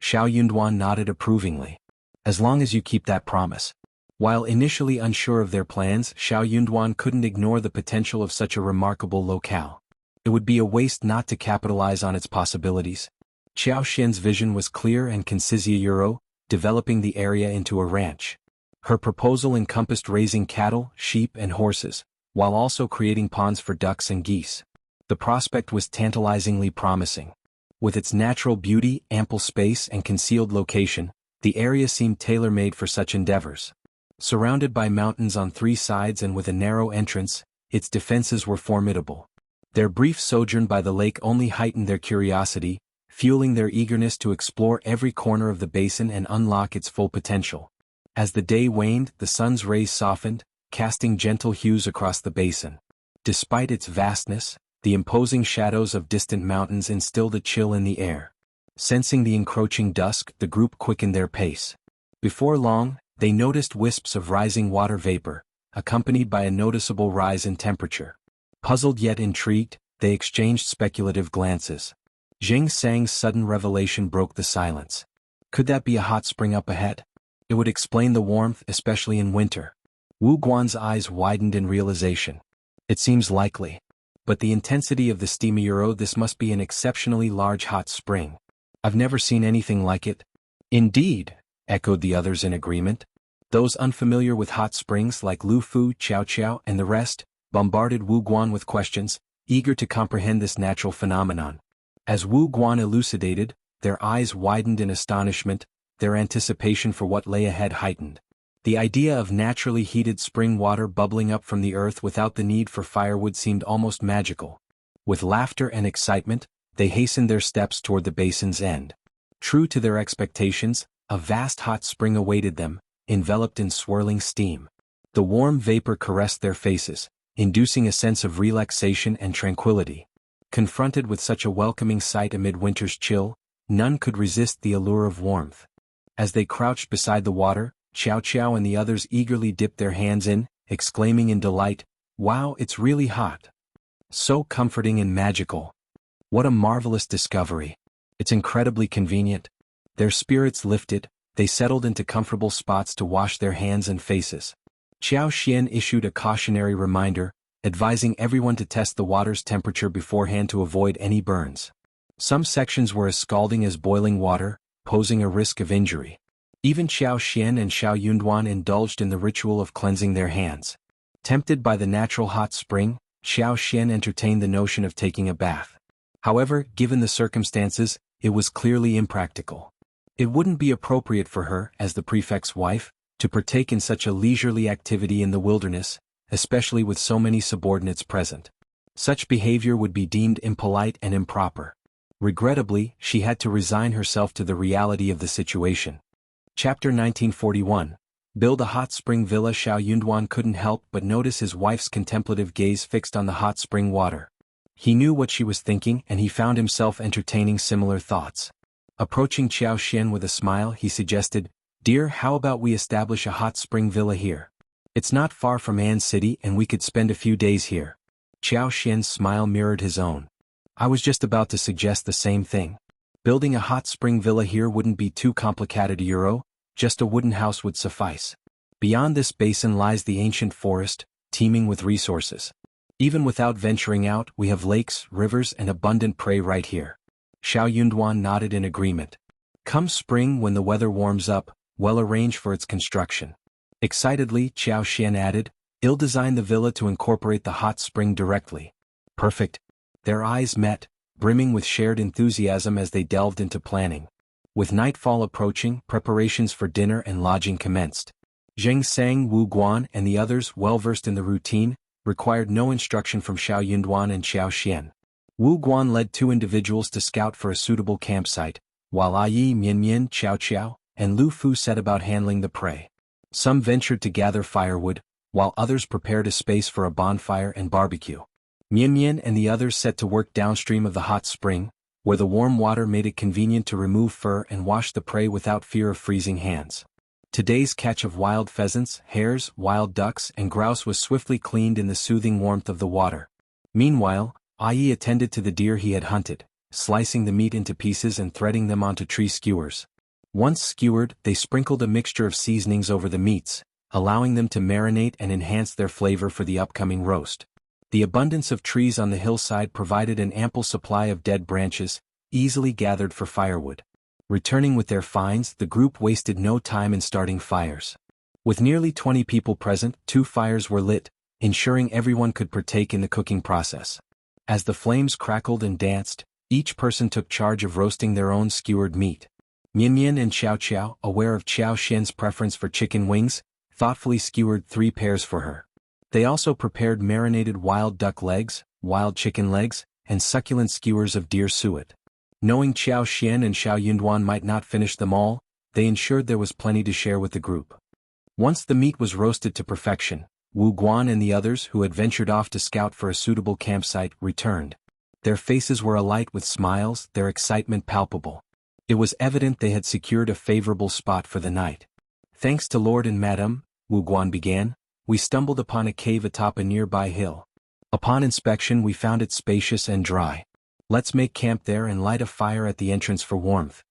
Xiao Yunduan nodded approvingly. As long as you keep that promise. While initially unsure of their plans, Xiao Yunduan couldn't ignore the potential of such a remarkable locale. It would be a waste not to capitalize on its possibilities. Qiao Xian's vision was clear and concise: developing the area into a ranch. Her proposal encompassed raising cattle, sheep and horses, while also creating ponds for ducks and geese. The prospect was tantalizingly promising. With its natural beauty, ample space and concealed location, the area seemed tailor-made for such endeavors. Surrounded by mountains on three sides and with a narrow entrance, its defenses were formidable. Their brief sojourn by the lake only heightened their curiosity, fueling their eagerness to explore every corner of the basin and unlock its full potential. As the day waned, the sun's rays softened, casting gentle hues across the basin. Despite its vastness, the imposing shadows of distant mountains instilled a chill in the air. Sensing the encroaching dusk, the group quickened their pace. Before long, they noticed wisps of rising water vapor, accompanied by a noticeable rise in temperature. Puzzled yet intrigued, they exchanged speculative glances. Jiangxi's sudden revelation broke the silence. Could that be a hot spring up ahead? It would explain the warmth, especially in winter. Wu Guan's eyes widened in realization. It seems likely. But the intensity of the steam. This must be an exceptionally large hot spring. I've never seen anything like it. Indeed, echoed the others in agreement. Those unfamiliar with hot springs like Lu Fu, Qiao Qiao and the rest, bombarded Wu Guan with questions, eager to comprehend this natural phenomenon. As Wu Guan elucidated, their eyes widened in astonishment, their anticipation for what lay ahead heightened. The idea of naturally heated spring water bubbling up from the earth without the need for firewood seemed almost magical. With laughter and excitement, they hastened their steps toward the basin's end. True to their expectations, a vast hot spring awaited them, enveloped in swirling steam. The warm vapor caressed their faces, inducing a sense of relaxation and tranquility. Confronted with such a welcoming sight amid winter's chill, none could resist the allure of warmth. As they crouched beside the water, Xiao Qiao and the others eagerly dipped their hands in, exclaiming in delight, "Wow, it's really hot. So comforting and magical. What a marvelous discovery. It's incredibly convenient." Their spirits lifted, they settled into comfortable spots to wash their hands and faces. Qiao Xian issued a cautionary reminder, advising everyone to test the water's temperature beforehand to avoid any burns. Some sections were as scalding as boiling water, posing a risk of injury. Even Xiao Xian and Xiao Yunduan indulged in the ritual of cleansing their hands. Tempted by the natural hot spring, Xiao Xian entertained the notion of taking a bath. However, given the circumstances, it was clearly impractical. It wouldn't be appropriate for her, as the prefect's wife, to partake in such a leisurely activity in the wilderness, especially with so many subordinates present. Such behavior would be deemed impolite and improper. Regrettably, she had to resign herself to the reality of the situation. Chapter 1941. Build a hot spring villa. Xiao Yunduan couldn't help but notice his wife's contemplative gaze fixed on the hot spring water. He knew what she was thinking and he found himself entertaining similar thoughts. Approaching Qiao Xian with a smile, he suggested, "Dear, how about we establish a hot spring villa here? It's not far from An City and we could spend a few days here." Qiao Xian's smile mirrored his own. "I was just about to suggest the same thing. Building a hot spring villa here wouldn't be too complicated. Just a wooden house would suffice. Beyond this basin lies the ancient forest, teeming with resources. Even without venturing out, we have lakes, rivers and abundant prey right here." Xiao Yunduan nodded in agreement. Come spring, when the weather warms up, well arranged for its construction. Excitedly, Qiao Xian added, "I'll design the villa to incorporate the hot spring directly." Perfect. Their eyes met, brimming with shared enthusiasm as they delved into planning. With nightfall approaching, preparations for dinner and lodging commenced. Zheng Sang, Wu Guan and the others, well-versed in the routine, required no instruction from Xiao Yunduan and Xiao Xian. Wu Guan led 2 individuals to scout for a suitable campsite, while Yi Mianmian, Xiao Qiao, and Lu Fu set about handling the prey. Some ventured to gather firewood, while others prepared a space for a bonfire and barbecue. Mianmian and the others set to work downstream of the hot spring, where the warm water made it convenient to remove fur and wash the prey without fear of freezing hands. Today's catch of wild pheasants, hares, wild ducks, and grouse was swiftly cleaned in the soothing warmth of the water. Meanwhile, Yi attended to the deer he had hunted, slicing the meat into pieces and threading them onto tree skewers. Once skewered, they sprinkled a mixture of seasonings over the meats, allowing them to marinate and enhance their flavor for the upcoming roast. The abundance of trees on the hillside provided an ample supply of dead branches, easily gathered for firewood. Returning with their finds, the group wasted no time in starting fires. With nearly 20 people present, 2 fires were lit, ensuring everyone could partake in the cooking process. As the flames crackled and danced, each person took charge of roasting their own skewered meat. Mianmian and Xiao Qiao, aware of Xiao Xian's preference for chicken wings, thoughtfully skewered 3 pairs for her. They also prepared marinated wild duck legs, wild chicken legs, and succulent skewers of deer suet. Knowing Xiao Xian and Xiao Yunduan might not finish them all, they ensured there was plenty to share with the group. Once the meat was roasted to perfection, Wu Guan and the others who had ventured off to scout for a suitable campsite returned. Their faces were alight with smiles, their excitement palpable. It was evident they had secured a favorable spot for the night. Thanks to Lord and Madam, Wu Guan began, we stumbled upon a cave atop a nearby hill. Upon inspection we found it spacious and dry. Let's make camp there and light a fire at the entrance for warmth.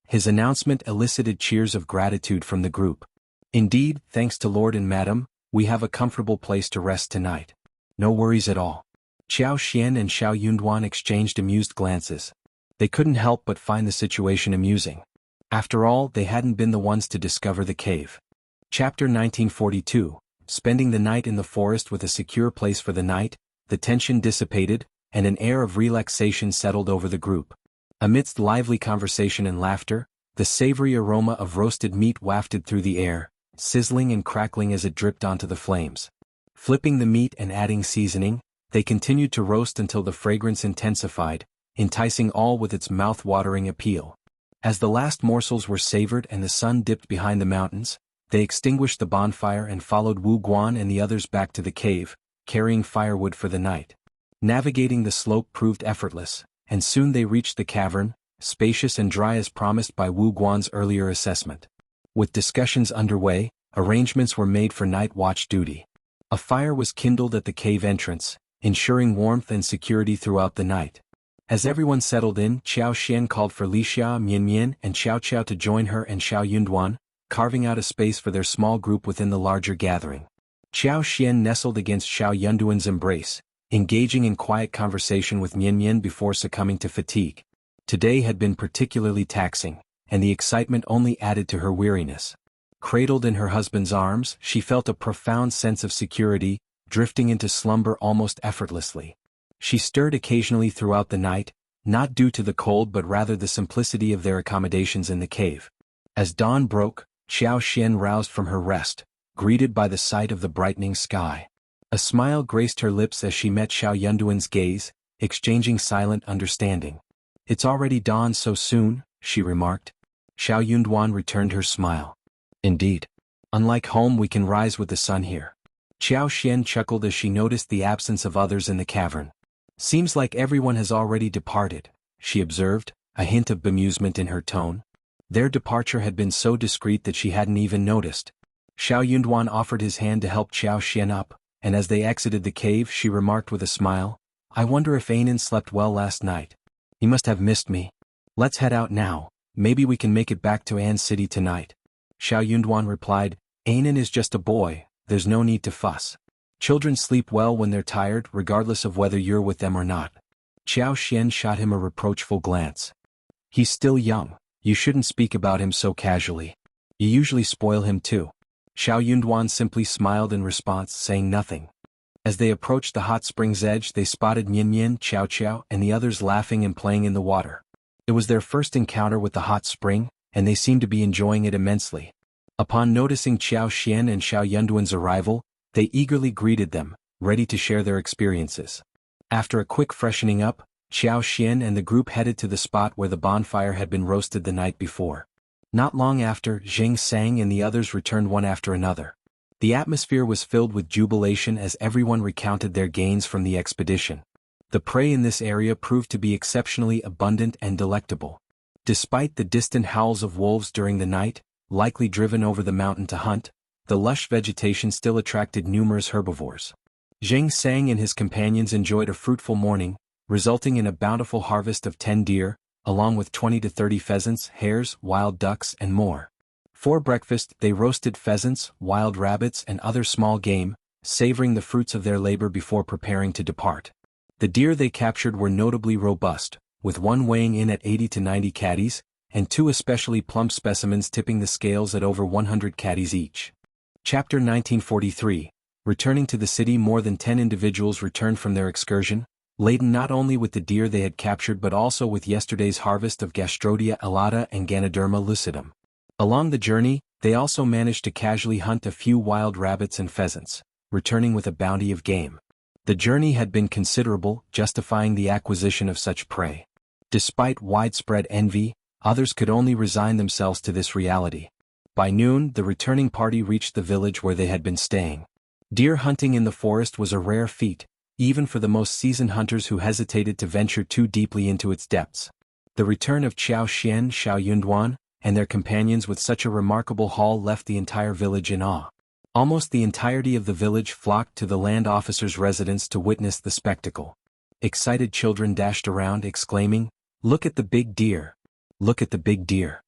His announcement elicited cheers of gratitude from the group. Indeed, thanks to Lord and Madam, we have a comfortable place to rest tonight. No worries at all. Xiao Xian and Xiao Yunduan exchanged amused glances. They couldn't help but find the situation amusing. After all, they hadn't been the ones to discover the cave. Chapter 1942, Spending the night in the forest with a secure place for the night, the tension dissipated, and an air of relaxation settled over the group. Amidst lively conversation and laughter, the savory aroma of roasted meat wafted through the air, sizzling and crackling as it dripped onto the flames. Flipping the meat and adding seasoning, they continued to roast until the fragrance intensified, enticing all with its mouth-watering appeal. As the last morsels were savored and the sun dipped behind the mountains, they extinguished the bonfire and followed Wu Guan and the others back to the cave, carrying firewood for the night. Navigating the slope proved effortless, and soon they reached the cavern, spacious and dry as promised by Wu Guan's earlier assessment. With discussions underway, arrangements were made for night watch duty. A fire was kindled at the cave entrance, ensuring warmth and security throughout the night. As everyone settled in, Xiao Xian called for Li Xia, Mianmian and Xiao Qiao to join her and Xiao Yunduan, carving out a space for their small group within the larger gathering. Xiao Xian nestled against Xiao Yunduan's embrace, engaging in quiet conversation with Mianmian before succumbing to fatigue. Today had been particularly taxing, and the excitement only added to her weariness. Cradled in her husband's arms, she felt a profound sense of security, drifting into slumber almost effortlessly. She stirred occasionally throughout the night, not due to the cold but rather the simplicity of their accommodations in the cave. As dawn broke, Xiao Xian roused from her rest, greeted by the sight of the brightening sky. A smile graced her lips as she met Xiao Yunduan's gaze, exchanging silent understanding. "It's already dawn so soon," she remarked. Xiao Yunduan returned her smile. "Indeed. Unlike home, we can rise with the sun here." Xiao Xian chuckled as she noticed the absence of others in the cavern. "Seems like everyone has already departed," she observed, a hint of bemusement in her tone. Their departure had been so discreet that she hadn't even noticed. Xiao Yunduan offered his hand to help Xiao Xian up, and as they exited the cave she remarked with a smile, "I wonder if Ainen slept well last night. He must have missed me. Let's head out now, maybe we can make it back to An City tonight." Xiao Yunduan replied, "Ainen is just a boy, there's no need to fuss. Children sleep well when they're tired regardless of whether you're with them or not." Xiao Xian shot him a reproachful glance. "He's still young, you shouldn't speak about him so casually. You usually spoil him too." Xiao Yunduan simply smiled in response, saying nothing. As they approached the hot spring's edge, they spotted Mian, Xiao, and the others laughing and playing in the water. It was their first encounter with the hot spring, and they seemed to be enjoying it immensely. Upon noticing Xiao Xian and Xiao Yunduan's arrival, they eagerly greeted them, ready to share their experiences. After a quick freshening up, Xiao Xian and the group headed to the spot where the bonfire had been roasted the night before. Not long after, Xianxia and the others returned one after another. The atmosphere was filled with jubilation as everyone recounted their gains from the expedition. The prey in this area proved to be exceptionally abundant and delectable. Despite the distant howls of wolves during the night, likely driven over the mountain to hunt, the lush vegetation still attracted numerous herbivores. Xianxia and his companions enjoyed a fruitful morning, resulting in a bountiful harvest of 10 deer, along with 20 to 30 pheasants, hares, wild ducks, and more. For breakfast, they roasted pheasants, wild rabbits, and other small game, savoring the fruits of their labor before preparing to depart. The deer they captured were notably robust, with one weighing in at 80 to 90 catties, and 2 especially plump specimens tipping the scales at over 100 catties each. Chapter 1943. Returning to the city, more than 10 individuals returned from their excursion, laden not only with the deer they had captured but also with yesterday's harvest of Gastrodia alata and Ganoderma lucidum. Along the journey, they also managed to casually hunt a few wild rabbits and pheasants, returning with a bounty of game. The journey had been considerable, justifying the acquisition of such prey. Despite widespread envy, others could only resign themselves to this reality. By noon, the returning party reached the village where they had been staying. Deer hunting in the forest was a rare feat, even for the most seasoned hunters who hesitated to venture too deeply into its depths. The return of Xiao Xian, Xiao Yunduan, and their companions with such a remarkable haul left the entire village in awe. Almost the entirety of the village flocked to the land officer's residence to witness the spectacle. Excited children dashed around exclaiming, "Look at the big deer! Look at the big deer!"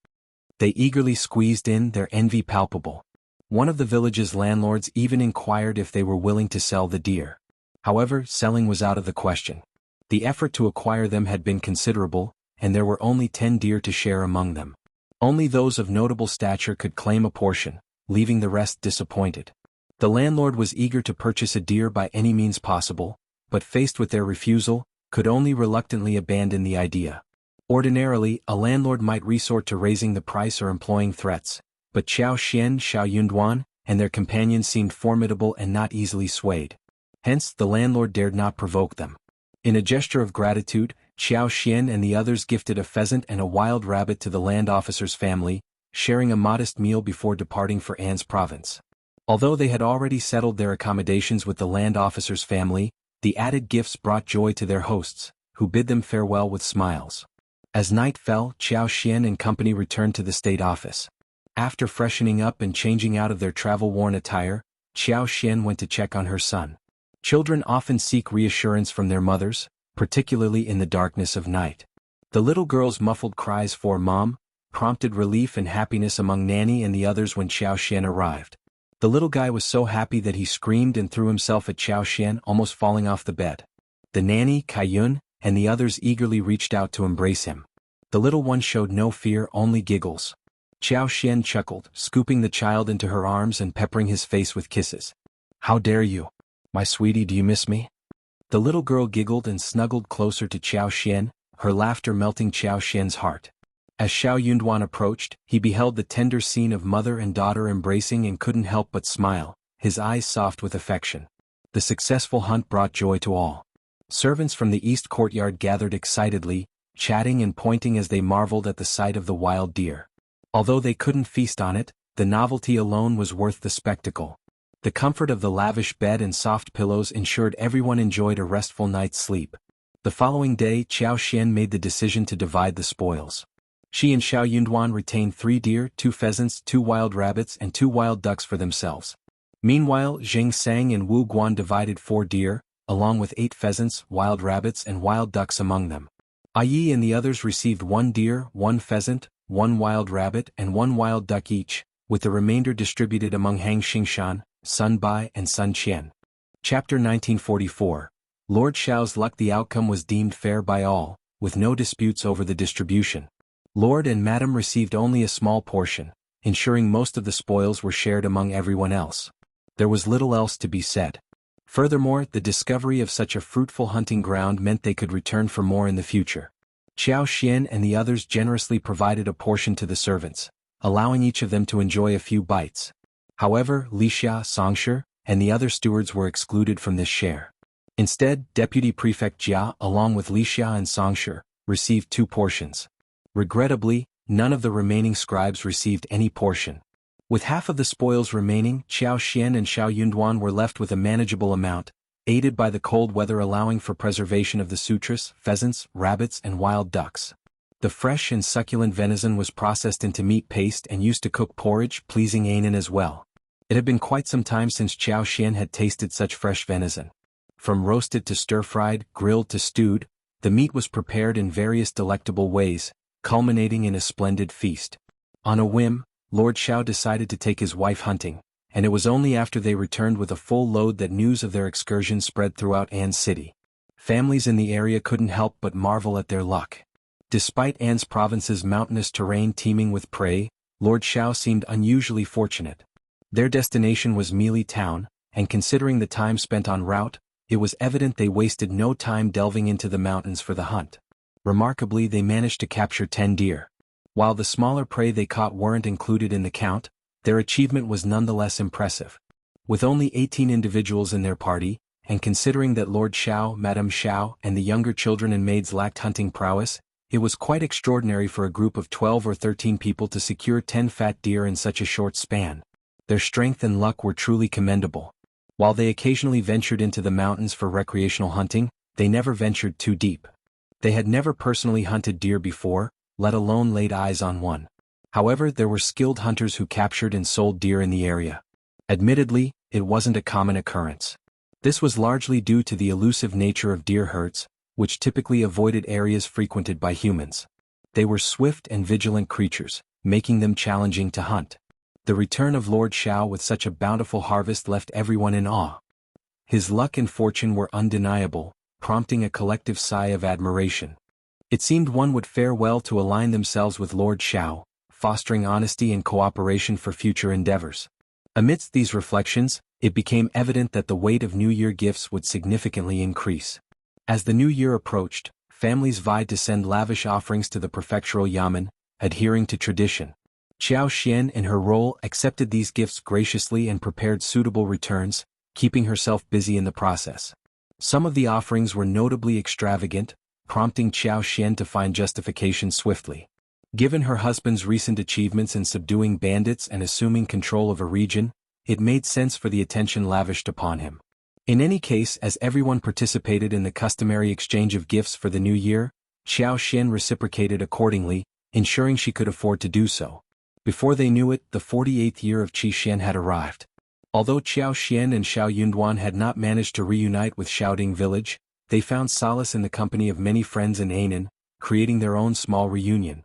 They eagerly squeezed in, their envy palpable. One of the village's landlords even inquired if they were willing to sell the deer. However, selling was out of the question. The effort to acquire them had been considerable, and there were only 10 deer to share among them. Only those of notable stature could claim a portion, leaving the rest disappointed. The landlord was eager to purchase a deer by any means possible, but faced with their refusal, could only reluctantly abandon the idea. Ordinarily, a landlord might resort to raising the price or employing threats, but Xiao Xian, Xiao Yunduan, and their companions seemed formidable and not easily swayed. Hence, the landlord dared not provoke them. In a gesture of gratitude, Xiao Xian and the others gifted a pheasant and a wild rabbit to the land officer's family, sharing a modest meal before departing for An's province. Although they had already settled their accommodations with the land officer's family, the added gifts brought joy to their hosts, who bid them farewell with smiles. As night fell, Xiao Xian and company returned to the state office. After freshening up and changing out of their travel-worn attire, Xiao Xian went to check on her son. Children often seek reassurance from their mothers, particularly in the darkness of night. The little girl's muffled cries for "Mom" prompted relief and happiness among Nanny and the others when Xiao Xian arrived. The little guy was so happy that he screamed and threw himself at Xiao Xian, almost falling off the bed. The nanny, Kaiyun, and the others eagerly reached out to embrace him. The little one showed no fear, only giggles. Xiao Xian chuckled, scooping the child into her arms and peppering his face with kisses. "How dare you? My sweetie, do you miss me?" The little girl giggled and snuggled closer to Xiao Xian, her laughter melting Xiao Xian's heart. As Xiao Yunduan approached, he beheld the tender scene of mother and daughter embracing and couldn't help but smile, his eyes soft with affection. The successful hunt brought joy to all. Servants from the east courtyard gathered excitedly, chatting and pointing as they marveled at the sight of the wild deer. Although they couldn't feast on it, the novelty alone was worth the spectacle. The comfort of the lavish bed and soft pillows ensured everyone enjoyed a restful night's sleep. The following day, Xiao Xian made the decision to divide the spoils. She and Xiao Yunduan retained 3 deer, 2 pheasants, 2 wild rabbits, and 2 wild ducks for themselves. Meanwhile, Xianxia and Wu Guan divided 4 deer, along with 8 pheasants, wild rabbits, and wild ducks among them. Yi and the others received 1 deer, 1 pheasant, 1 wild rabbit, and 1 wild duck each, with the remainder distributed among Hang Xingshan, Sun Bai, and Sun Qian. Chapter 1944. Lord Xiao's luck. The outcome was deemed fair by all, with no disputes over the distribution. Lord and Madam received only a small portion, ensuring most of the spoils were shared among everyone else. There was little else to be said. Furthermore, the discovery of such a fruitful hunting ground meant they could return for more in the future. Xiao Xian and the others generously provided a portion to the servants, allowing each of them to enjoy a few bites. However, Lixia, Xianxia, and the other stewards were excluded from this share. Instead, Deputy Prefect Jia, along with Lixia and Xianxia, received 2 portions. Regrettably, none of the remaining scribes received any portion. With half of the spoils remaining, Xiao Xian and Xiao Yunduan were left with a manageable amount, aided by the cold weather allowing for preservation of the sutras, pheasants, rabbits, and wild ducks. The fresh and succulent venison was processed into meat paste and used to cook porridge, pleasing Anan as well. It had been quite some time since Xiao Xian had tasted such fresh venison. From roasted to stir-fried, grilled to stewed, the meat was prepared in various delectable ways, culminating in a splendid feast. On a whim, Lord Xiao decided to take his wife hunting, and it was only after they returned with a full load that news of their excursion spread throughout An's city. Families in the area couldn't help but marvel at their luck. Despite An's province's mountainous terrain teeming with prey, Lord Xiao seemed unusually fortunate. Their destination was Meili Town, and considering the time spent en route, it was evident they wasted no time delving into the mountains for the hunt. Remarkably, they managed to capture 10 deer. While the smaller prey they caught weren't included in the count, their achievement was nonetheless impressive. With only 18 individuals in their party, and considering that Lord Xiao, Madame Xiao, and the younger children and maids lacked hunting prowess, it was quite extraordinary for a group of 12 or 13 people to secure 10 fat deer in such a short span. Their strength and luck were truly commendable. While they occasionally ventured into the mountains for recreational hunting, they never ventured too deep. They had never personally hunted deer before, let alone laid eyes on one. However, there were skilled hunters who captured and sold deer in the area. Admittedly, it wasn't a common occurrence. This was largely due to the elusive nature of deer herds, which typically avoided areas frequented by humans. They were swift and vigilant creatures, making them challenging to hunt. The return of Lord Xiao with such a bountiful harvest left everyone in awe. His luck and fortune were undeniable, prompting a collective sigh of admiration. It seemed one would fare well to align themselves with Lord Xiao, fostering honesty and cooperation for future endeavors. Amidst these reflections, it became evident that the weight of New Year gifts would significantly increase. As the new year approached, families vied to send lavish offerings to the prefectural yamen, adhering to tradition. Xiao Xian in her role accepted these gifts graciously and prepared suitable returns, keeping herself busy in the process. Some of the offerings were notably extravagant, prompting Xiao Xian to find justification swiftly. Given her husband's recent achievements in subduing bandits and assuming control of a region, it made sense for the attention lavished upon him. In any case, as everyone participated in the customary exchange of gifts for the new year, Xiao Xian reciprocated accordingly, ensuring she could afford to do so. Before they knew it, the 48th year of Qi Xian had arrived. Although Xiao Xian and Xiao Yunduan had not managed to reunite with Xiaoding village, they found solace in the company of many friends in Anan, creating their own small reunion.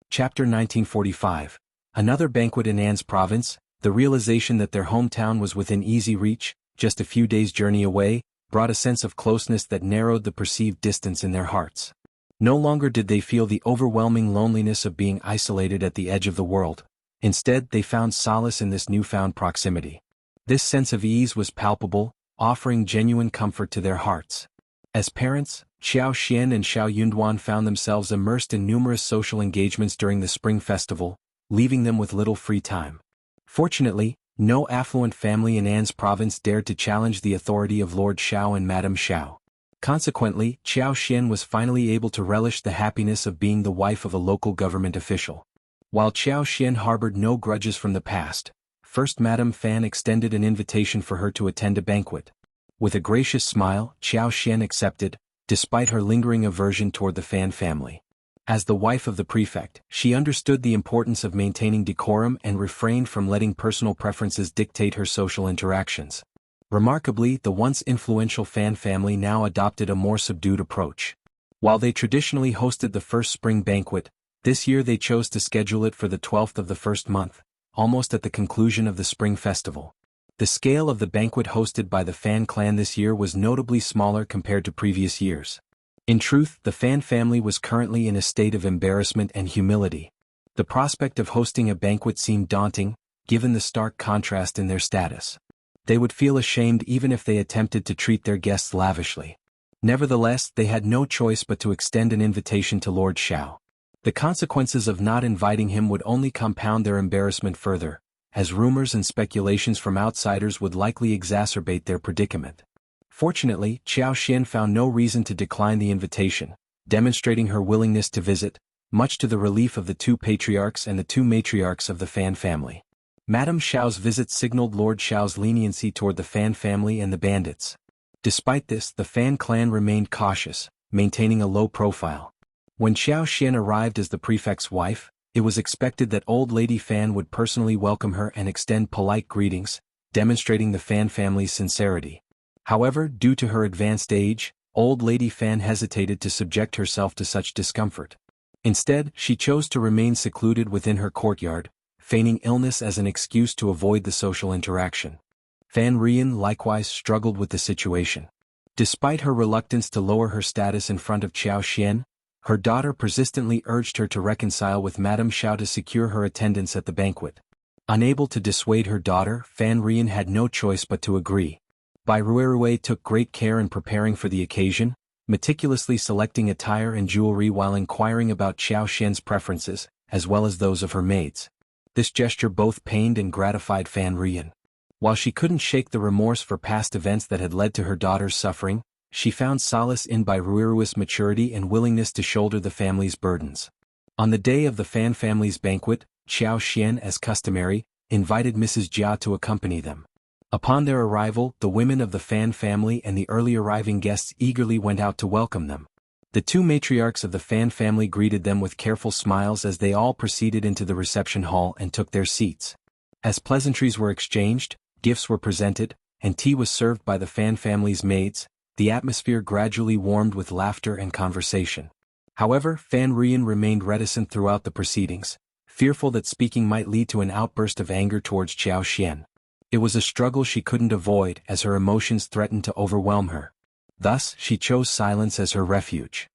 Chapter 1945. Another banquet in An's province. The realization that their hometown was within easy reach, just a few days' journey away, brought a sense of closeness that narrowed the perceived distance in their hearts. No longer did they feel the overwhelming loneliness of being isolated at the edge of the world. Instead, they found solace in this newfound proximity. This sense of ease was palpable, offering genuine comfort to their hearts. As parents, Xiao Xian and Xiao Yunduan found themselves immersed in numerous social engagements during the Spring Festival, leaving them with little free time. Fortunately, no affluent family in An's province dared to challenge the authority of Lord Xiao and Madame Xiao. Consequently, Xiao Xian was finally able to relish the happiness of being the wife of a local government official. While Xiao Xian harbored no grudges from the past, First Madame Fan extended an invitation for her to attend a banquet. With a gracious smile, Xiao Xian accepted, despite her lingering aversion toward the Fan family. As the wife of the prefect, she understood the importance of maintaining decorum and refrained from letting personal preferences dictate her social interactions. Remarkably, the once influential Fan family now adopted a more subdued approach. While they traditionally hosted the first spring banquet, this year they chose to schedule it for the 12th of the first month, almost at the conclusion of the spring festival. The scale of the banquet hosted by the Fan clan this year was notably smaller compared to previous years. In truth, the Fan family was currently in a state of embarrassment and humility. The prospect of hosting a banquet seemed daunting, given the stark contrast in their status. They would feel ashamed even if they attempted to treat their guests lavishly. Nevertheless, they had no choice but to extend an invitation to Lord Xiao. The consequences of not inviting him would only compound their embarrassment further, as rumors and speculations from outsiders would likely exacerbate their predicament. Fortunately, Xiaoxian found no reason to decline the invitation, demonstrating her willingness to visit, much to the relief of the two patriarchs and the two matriarchs of the Fan family. Madame Xiao's visit signaled Lord Xiao's leniency toward the Fan family and the bandits. Despite this, the Fan clan remained cautious, maintaining a low profile. When Xiaoxian arrived as the prefect's wife, it was expected that Old Lady Fan would personally welcome her and extend polite greetings, demonstrating the Fan family's sincerity. However, due to her advanced age, Old Lady Fan hesitated to subject herself to such discomfort. Instead, she chose to remain secluded within her courtyard, feigning illness as an excuse to avoid the social interaction. Fan Rian likewise struggled with the situation. Despite her reluctance to lower her status in front of Xiaoxian, her daughter persistently urged her to reconcile with Madame Xiao to secure her attendance at the banquet. Unable to dissuade her daughter, Fan Rian had no choice but to agree. Bai Ruerue took great care in preparing for the occasion, meticulously selecting attire and jewelry while inquiring about Xiaoxian's preferences, as well as those of her maids. This gesture both pained and gratified Fan Rian. While she couldn't shake the remorse for past events that had led to her daughter's suffering, she found solace in Bai Ruerue's maturity and willingness to shoulder the family's burdens. On the day of the Fan family's banquet, Xiaoxian, as customary, invited Mrs. Jia to accompany them. Upon their arrival, the women of the Fan family and the early arriving guests eagerly went out to welcome them. The two matriarchs of the Fan family greeted them with careful smiles as they all proceeded into the reception hall and took their seats. As pleasantries were exchanged, gifts were presented, and tea was served by the Fan family's maids, the atmosphere gradually warmed with laughter and conversation. However, Fan Rian remained reticent throughout the proceedings, fearful that speaking might lead to an outburst of anger towards Xiaoxian. It was a struggle she couldn't avoid as her emotions threatened to overwhelm her. Thus, she chose silence as her refuge.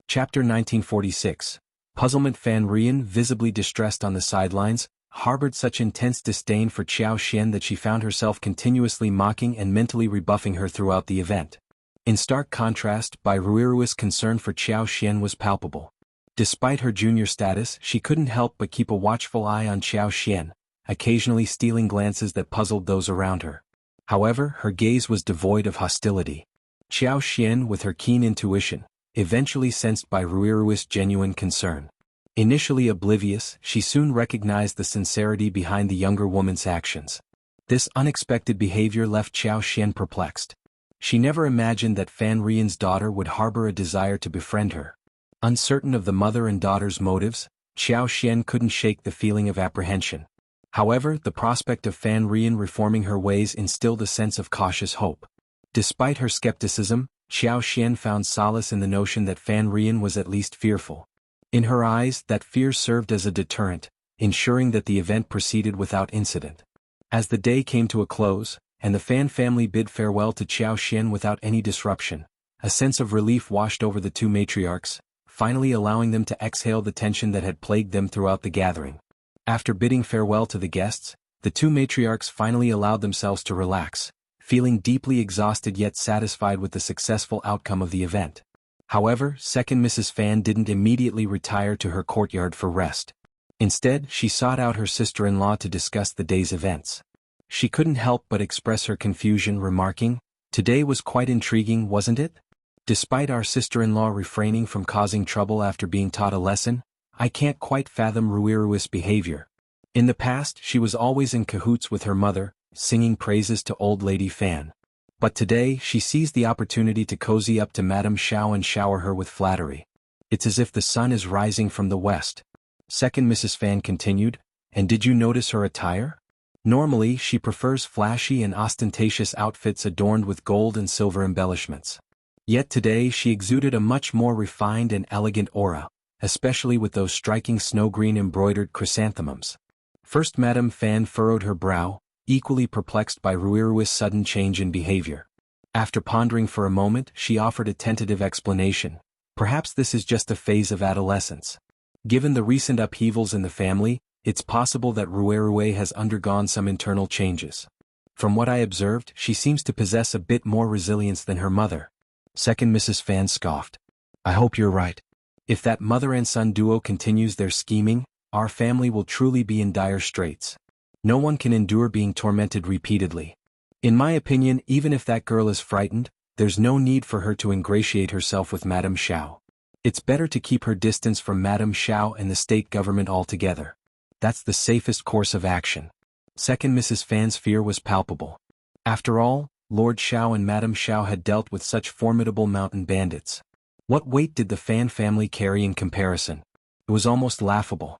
Chapter 1946. Puzzlement. Fan Rian, visibly distressed on the sidelines, harbored such intense disdain for Xiaoxian that she found herself continuously mocking and mentally rebuffing her throughout the event. In stark contrast, Bai Ruerue's concern for Xiaoxian was palpable. Despite her junior status, she couldn't help but keep a watchful eye on Xiaoxian, occasionally stealing glances that puzzled those around her. However, her gaze was devoid of hostility. Xiaoxian, with her keen intuition, eventually sensed Bai Ruerue's genuine concern. Initially oblivious, she soon recognized the sincerity behind the younger woman's actions. This unexpected behavior left Xiaoxian perplexed. She never imagined that Fan Rian's daughter would harbor a desire to befriend her. Uncertain of the mother and daughter's motives, Xiaoxian couldn't shake the feeling of apprehension. However, the prospect of Fan Rian reforming her ways instilled a sense of cautious hope. Despite her skepticism, Xiaoxian found solace in the notion that Fan Rian was at least fearful. In her eyes, that fear served as a deterrent, ensuring that the event proceeded without incident. As the day came to a close, and the Fan family bid farewell to Xiaoxian without any disruption, a sense of relief washed over the two matriarchs, finally allowing them to exhale the tension that had plagued them throughout the gathering. After bidding farewell to the guests, the two matriarchs finally allowed themselves to relax, feeling deeply exhausted yet satisfied with the successful outcome of the event. However, second Mrs. Fan didn't immediately retire to her courtyard for rest. Instead, she sought out her sister-in-law to discuss the day's events. She couldn't help but express her confusion, remarking, "Today was quite intriguing, wasn't it? Despite our sister-in-law refraining from causing trouble after being taught a lesson, I can't quite fathom Ruerue's behavior. In the past, she was always in cahoots with her mother, singing praises to Old Lady Fan. But today, she seized the opportunity to cozy up to Madame Xiao and shower her with flattery. It's as if the sun is rising from the west." Second Mrs. Fan continued, "And did you notice her attire? Normally, she prefers flashy and ostentatious outfits adorned with gold and silver embellishments. Yet today she exuded a much more refined and elegant aura, especially with those striking snow-green embroidered chrysanthemums." First Madame Fan furrowed her brow, equally perplexed by Ruerue's sudden change in behavior. After pondering for a moment, she offered a tentative explanation. "Perhaps this is just a phase of adolescence. Given the recent upheavals in the family, it's possible that Ruerue has undergone some internal changes. From what I observed, she seems to possess a bit more resilience than her mother. Second Mrs. Fan scoffed. I hope you're right. If that mother and son duo continues their scheming, our family will truly be in dire straits. No one can endure being tormented repeatedly. In my opinion, even if that girl is frightened, there's no need for her to ingratiate herself with Madame Xiao. It's better to keep her distance from Madame Xiao and the state government altogether. That's the safest course of action. Second Mrs. Fan's fear was palpable. After all, Lord Xiao and Madame Xiao had dealt with such formidable mountain bandits. What weight did the Fan family carry in comparison? It was almost laughable.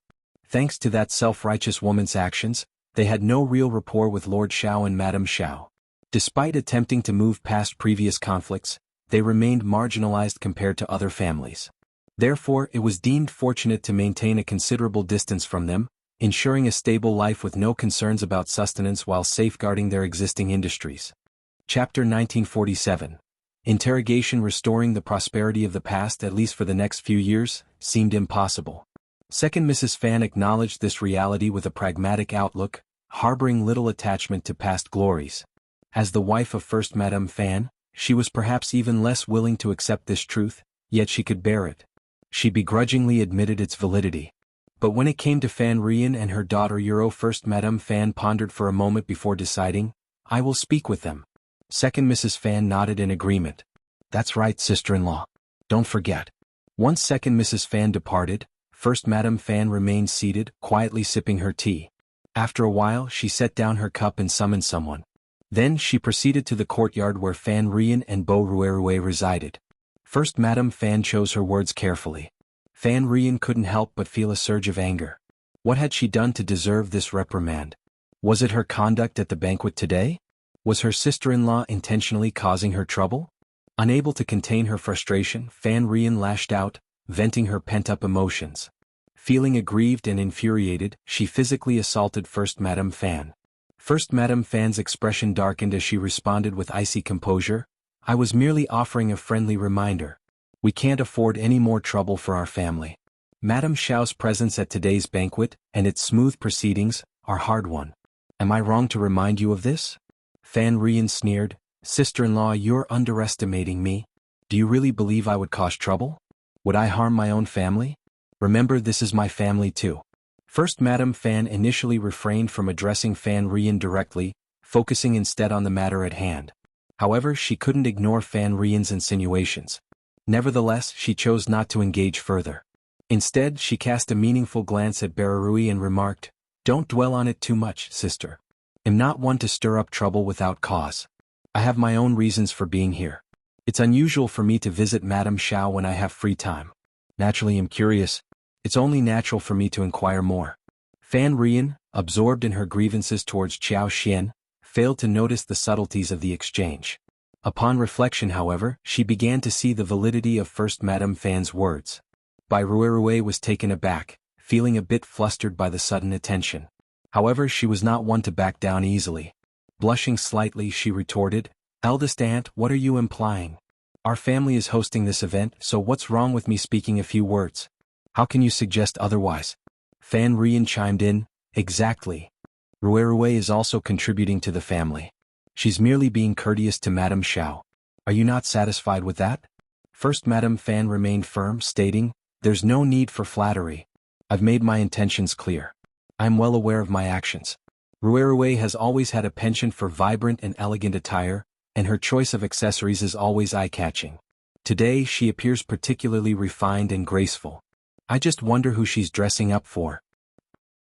Thanks to that self-righteous woman's actions, they had no real rapport with Lord Xiao and Madame Xiao. Despite attempting to move past previous conflicts, they remained marginalized compared to other families. Therefore, it was deemed fortunate to maintain a considerable distance from them, ensuring a stable life with no concerns about sustenance while safeguarding their existing industries. Chapter 1947. Interrogation. Restoring the prosperity of the past, at least for the next few years, seemed impossible. Second Mrs. Fan acknowledged this reality with a pragmatic outlook, harboring little attachment to past glories. As the wife of First Madame Fan, she was perhaps even less willing to accept this truth, yet she could bear it. She begrudgingly admitted its validity. But when it came to Fan Rian and her daughter Euro, First Madame Fan pondered for a moment before deciding, I will speak with them. Second Mrs. Fan nodded in agreement. That's right, sister-in-law. Don't forget. Once Second Mrs. Fan departed, First Madame Fan remained seated, quietly sipping her tea. After a while she set down her cup and summoned someone. Then she proceeded to the courtyard where Fan Rian and Bo Ruerue resided. First Madame Fan chose her words carefully. Fan Rian couldn't help but feel a surge of anger. What had she done to deserve this reprimand? Was it her conduct at the banquet today? Was her sister-in-law intentionally causing her trouble? Unable to contain her frustration, Fan Rian lashed out, venting her pent-up emotions. Feeling aggrieved and infuriated, she physically assaulted First Madame Fan. First Madame Fan's expression darkened as she responded with icy composure, I was merely offering a friendly reminder. We can't afford any more trouble for our family. Madame Xiao's presence at today's banquet, and its smooth proceedings, are hard-won. Am I wrong to remind you of this? Fan Rian sneered, Sister-in-law, you're underestimating me. Do you really believe I would cause trouble? Would I harm my own family? Remember, this is my family too. First Madame Fan initially refrained from addressing Fan Rian directly, focusing instead on the matter at hand. However, she couldn't ignore Fan Rian's insinuations. Nevertheless, she chose not to engage further. Instead, she cast a meaningful glance at Bararui and remarked, Don't dwell on it too much, sister. I'm not one to stir up trouble without cause. I have my own reasons for being here. It's unusual for me to visit Madame Xiao when I have free time. Naturally, I'm curious. It's only natural for me to inquire more. Fan Rian, absorbed in her grievances towards Qiao Xian, failed to notice the subtleties of the exchange. Upon reflection, however, she began to see the validity of First Madame Fan's words. Bai Ruerue was taken aback, feeling a bit flustered by the sudden attention. However, she was not one to back down easily. Blushing slightly, she retorted, Eldest aunt, what are you implying? Our family is hosting this event, so what's wrong with me speaking a few words? How can you suggest otherwise? Fan Rian chimed in, Exactly. Ruerue is also contributing to the family. She's merely being courteous to Madame Xiao. Are you not satisfied with that? First Madame Fan remained firm, stating, There's no need for flattery. I've made my intentions clear. I'm well aware of my actions. Ruerue has always had a penchant for vibrant and elegant attire, and her choice of accessories is always eye-catching. Today she appears particularly refined and graceful. I just wonder who she's dressing up for.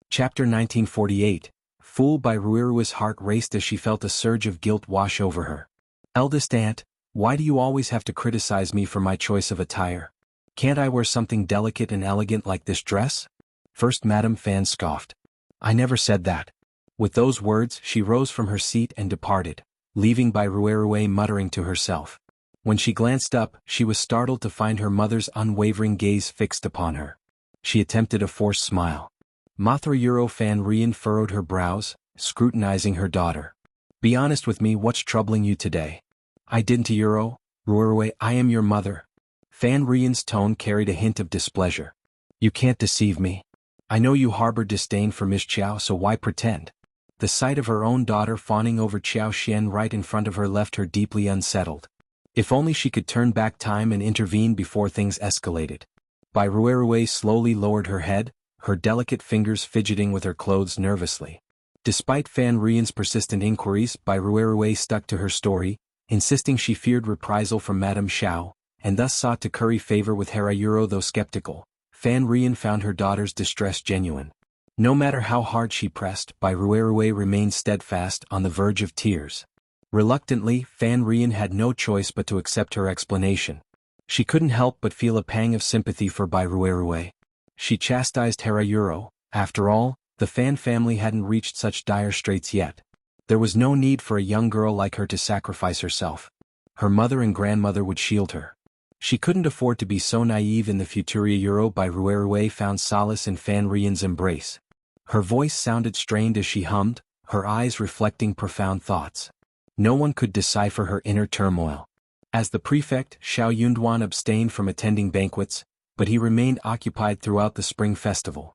Chapter 1948. Fooled. By Ruerue's heart raced as she felt a surge of guilt wash over her. Eldest aunt, why do you always have to criticize me for my choice of attire? Can't I wear something delicate and elegant like this dress? First Madame Fan scoffed. I never said that. With those words, she rose from her seat and departed, leaving Bai Ruerue muttering to herself. When she glanced up, she was startled to find her mother's unwavering gaze fixed upon her. She attempted a forced smile. Mothra Euro Fan Rian furrowed her brows, scrutinizing her daughter. Be honest with me, what's troubling you today? I didn't, Euro. Ruerue, I am your mother. Fan Rian's tone carried a hint of displeasure. You can't deceive me. I know you harbor disdain for Miss Qiao, so why pretend? The sight of her own daughter fawning over Xianxia right in front of her left her deeply unsettled. If only she could turn back time and intervene before things escalated. Bai Ruerue slowly lowered her head, her delicate fingers fidgeting with her clothes nervously. Despite Fan Rian's persistent inquiries, Bai Ruerue stuck to her story, insisting she feared reprisal from Madame Xiao, and thus sought to curry favor with Harayuro. Though skeptical, Fan Rian found her daughter's distress genuine. No matter how hard she pressed, Bai Ruerue remained steadfast, on the verge of tears. Reluctantly, Fan Rian had no choice but to accept her explanation. She couldn't help but feel a pang of sympathy for Bai Ruerue. She chastised Harayuro. After all, the Fan family hadn't reached such dire straits yet. There was no need for a young girl like her to sacrifice herself. Her mother and grandmother would shield her. She couldn't afford to be so naive in the future. Bai Ruerue found solace in Fan Rian's embrace. Her voice sounded strained as she hummed, her eyes reflecting profound thoughts. No one could decipher her inner turmoil. As the prefect, Xiao Yunduan abstained from attending banquets, but he remained occupied throughout the spring festival.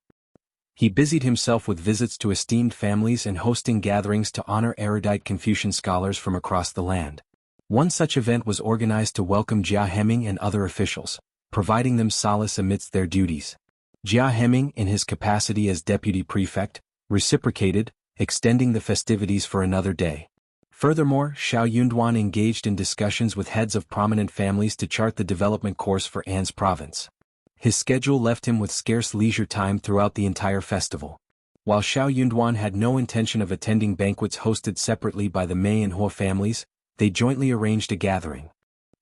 He busied himself with visits to esteemed families and hosting gatherings to honor erudite Confucian scholars from across the land. One such event was organized to welcome Jia Heming and other officials, providing them solace amidst their duties. Jia Heming, in his capacity as deputy prefect, reciprocated, extending the festivities for another day. Furthermore, Xiao Yunduan engaged in discussions with heads of prominent families to chart the development course for An's province. His schedule left him with scarce leisure time throughout the entire festival. While Xiao Yunduan had no intention of attending banquets hosted separately by the Mei and Huo families, they jointly arranged a gathering.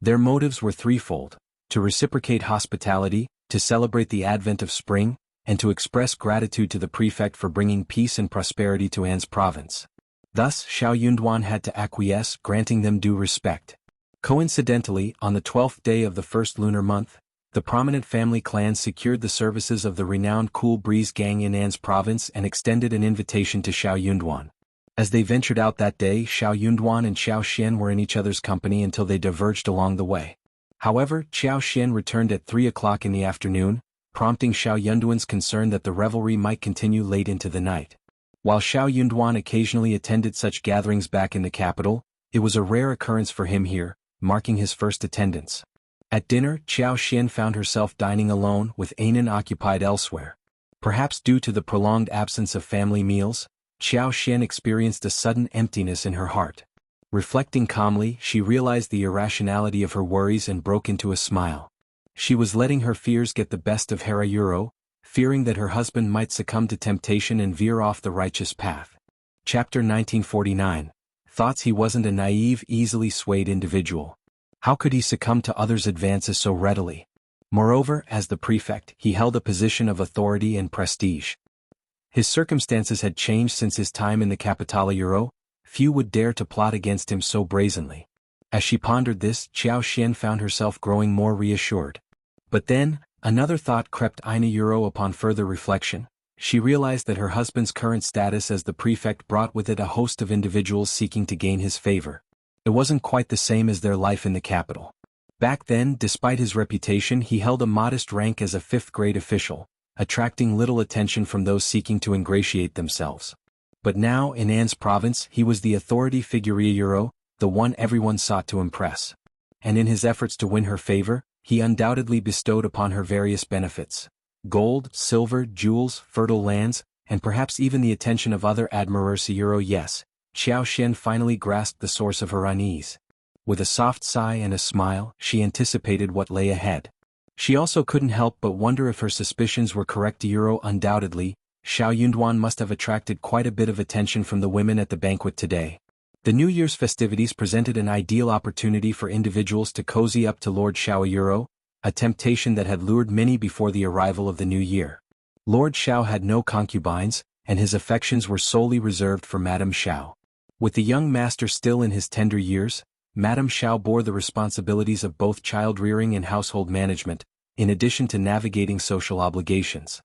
Their motives were threefold: to reciprocate hospitality, to celebrate the advent of spring, and to express gratitude to the prefect for bringing peace and prosperity to An's province. Thus, Xiao Yunduan had to acquiesce, granting them due respect. Coincidentally, on the 12th day of the first lunar month, the prominent family clans secured the services of the renowned Cool Breeze Gang in An's province and extended an invitation to Xiao Yunduan. As they ventured out that day, Xiao Yunduan and Xiao Xian were in each other's company until they diverged along the way. However, Xiao Xian returned at 3 o'clock in the afternoon, prompting Xiao Yunduan's concern that the revelry might continue late into the night. While Xiao Yunduan occasionally attended such gatherings back in the capital, it was a rare occurrence for him here, marking his first attendance. At dinner, Xiao Xian found herself dining alone, with Anan occupied elsewhere. Perhaps due to the prolonged absence of family meals, Xiao Xian experienced a sudden emptiness in her heart. Reflecting calmly, she realized the irrationality of her worries and broke into a smile. She was letting her fears get the best of Harayuro, fearing that her husband might succumb to temptation and veer off the righteous path. Chapter 1949. Thoughts. He wasn't a naive, easily swayed individual. How could he succumb to others' advances so readily? Moreover, as the prefect, he held a position of authority and prestige. His circumstances had changed since his time in the Capitale. Few would dare to plot against him so brazenly. As she pondered this, Xiao Xian found herself growing more reassured. But then, another thought crept in. Upon further reflection, she realized that her husband's current status as the prefect brought with it a host of individuals seeking to gain his favor. It wasn't quite the same as their life in the capital. Back then, despite his reputation, he held a modest rank as a fifth-grade official, attracting little attention from those seeking to ingratiate themselves. But now, in An's province, he was the authority figure, the one everyone sought to impress. And in his efforts to win her favor, he undoubtedly bestowed upon her various benefits: gold, silver, jewels, fertile lands, and perhaps even the attention of other admirers. Yes, Xiao Xian finally grasped the source of her unease. With a soft sigh and a smile, she anticipated what lay ahead. She also couldn't help but wonder if her suspicions were correct. Undoubtedly, Xiao Yunduan must have attracted quite a bit of attention from the women at the banquet today. The New Year's festivities presented an ideal opportunity for individuals to cozy up to Lord Xiao, a temptation that had lured many before the arrival of the new year. Lord Xiao had no concubines, and his affections were solely reserved for Madame Xiao. With the young master still in his tender years, Madame Xiao bore the responsibilities of both child-rearing and household management, in addition to navigating social obligations.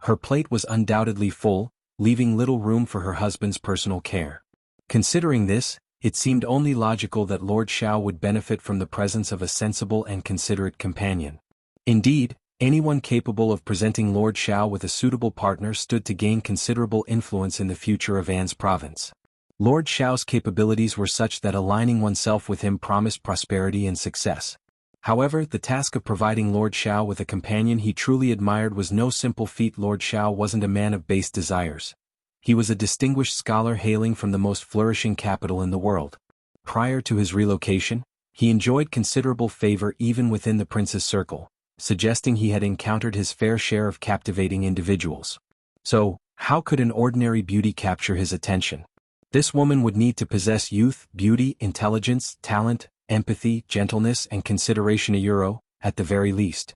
Her plate was undoubtedly full, leaving little room for her husband's personal care. Considering this, it seemed only logical that Lord Xiao would benefit from the presence of a sensible and considerate companion. Indeed, Anyone capable of presenting Lord Xiao with a suitable partner stood to gain considerable influence in the future of An's province. Lord Xiao's capabilities were such that aligning oneself with him promised prosperity and success. However, the task of providing Lord Xiao with a companion he truly admired was no simple feat. Lord Xiao wasn't a man of base desires. He was a distinguished scholar hailing from the most flourishing capital in the world. Prior to his relocation, he enjoyed considerable favor even within the prince's circle, suggesting he had encountered his fair share of captivating individuals. So, how could an ordinary beauty capture his attention? This woman would need to possess youth, beauty, intelligence, talent, empathy, gentleness, and consideration at the very least.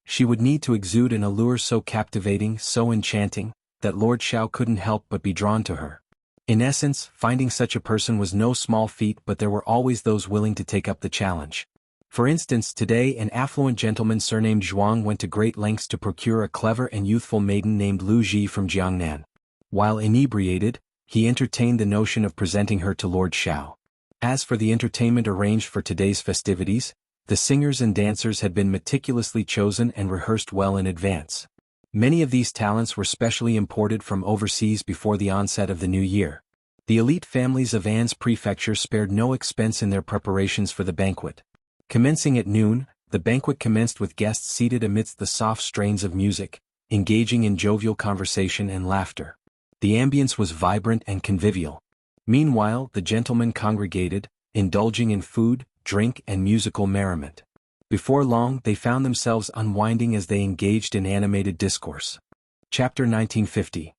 She would need to exude an allure so captivating, so enchanting, that Lord Xiao couldn't help but be drawn to her. In essence, finding such a person was no small feat, but there were always those willing to take up the challenge. For instance, today an affluent gentleman surnamed Zhuang went to great lengths to procure a clever and youthful maiden named Lu Ji from Jiangnan. While inebriated, he entertained the notion of presenting her to Lord Xiao. As for the entertainment arranged for today's festivities, the singers and dancers had been meticulously chosen and rehearsed well in advance. Many of these talents were specially imported from overseas before the onset of the new year. The elite families of An's prefecture spared no expense in their preparations for the banquet. Commencing at noon, the banquet commenced with guests seated amidst the soft strains of music, engaging in jovial conversation and laughter. The ambience was vibrant and convivial. Meanwhile, the gentlemen congregated, indulging in food, drink, and musical merriment. Before long, they found themselves unwinding as they engaged in animated discourse. Chapter 1950.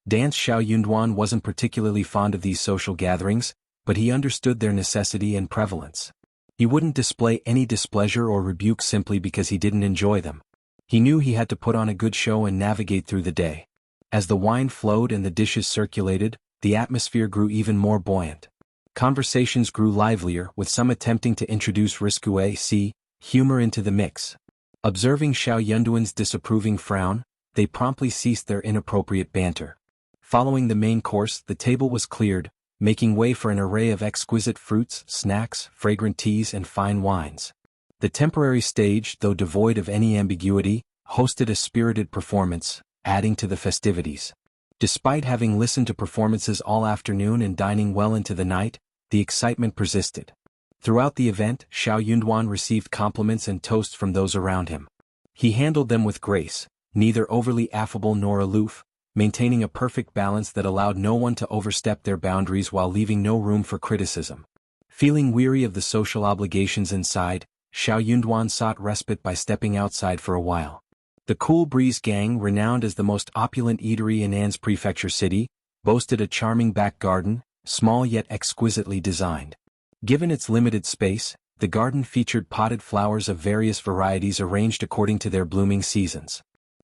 Dance. Xiao Yunduan wasn't particularly fond of these social gatherings, but he understood their necessity and prevalence. He wouldn't display any displeasure or rebuke simply because he didn't enjoy them. He knew he had to put on a good show and navigate through the day. As the wine flowed and the dishes circulated, the atmosphere grew even more buoyant. Conversations grew livelier, with some attempting to introduce risque, humor into the mix. Observing Xiao Yunduan's disapproving frown, they promptly ceased their inappropriate banter. Following the main course, the table was cleared, making way for an array of exquisite fruits, snacks, fragrant teas, and fine wines. The temporary stage, though devoid of any ambiguity, hosted a spirited performance, adding to the festivities. Despite having listened to performances all afternoon and dining well into the night, the excitement persisted. Throughout the event, Xiao Yunduan received compliments and toasts from those around him. He handled them with grace, neither overly affable nor aloof, maintaining a perfect balance that allowed no one to overstep their boundaries while leaving no room for criticism. Feeling weary of the social obligations inside, Xiao Yunduan sought respite by stepping outside for a while. The Cool Breeze Gang, renowned as the most opulent eatery in An's prefecture city, boasted a charming back garden, small yet exquisitely designed. Given its limited space, the garden featured potted flowers of various varieties arranged according to their blooming seasons.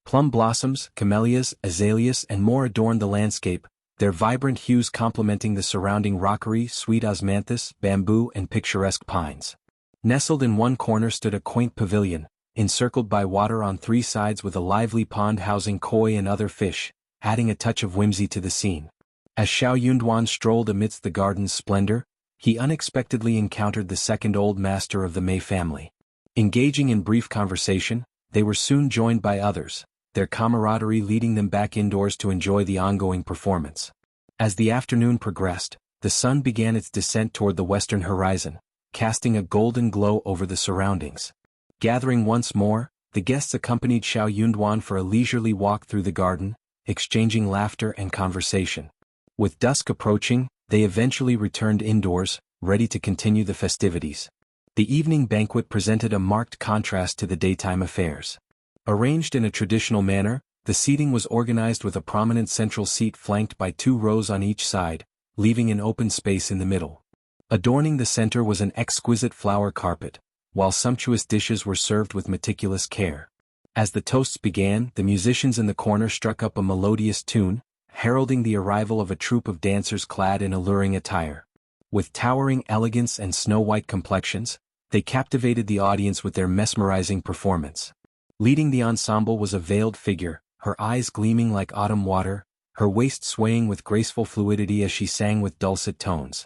Plum blossoms, camellias, azaleas, and more adorned the landscape, their vibrant hues complementing the surrounding rockery, sweet osmanthus, bamboo, and picturesque pines. Nestled in one corner stood a quaint pavilion, encircled by water on three sides with a lively pond housing koi and other fish, adding a touch of whimsy to the scene. As Xiao Yunduan strolled amidst the garden's splendor, he unexpectedly encountered the second old master of the Mei family. Engaging in brief conversation, they were soon joined by others, their camaraderie leading them back indoors to enjoy the ongoing performance. As the afternoon progressed, the sun began its descent toward the western horizon, casting a golden glow over the surroundings. Gathering once more, the guests accompanied Xiao Yunduan for a leisurely walk through the garden, exchanging laughter and conversation. With dusk approaching, they eventually returned indoors, ready to continue the festivities. The evening banquet presented a marked contrast to the daytime affairs. Arranged in a traditional manner, the seating was organized with a prominent central seat flanked by 2 rows on each side, leaving an open space in the middle. Adorning the center was an exquisite flower carpet, while sumptuous dishes were served with meticulous care. As the toasts began, the musicians in the corner struck up a melodious tune, heralding the arrival of a troupe of dancers clad in alluring attire. With towering elegance and snow-white complexions, they captivated the audience with their mesmerizing performance. Leading the ensemble was a veiled figure, her eyes gleaming like autumn water, her waist swaying with graceful fluidity as she sang with dulcet tones.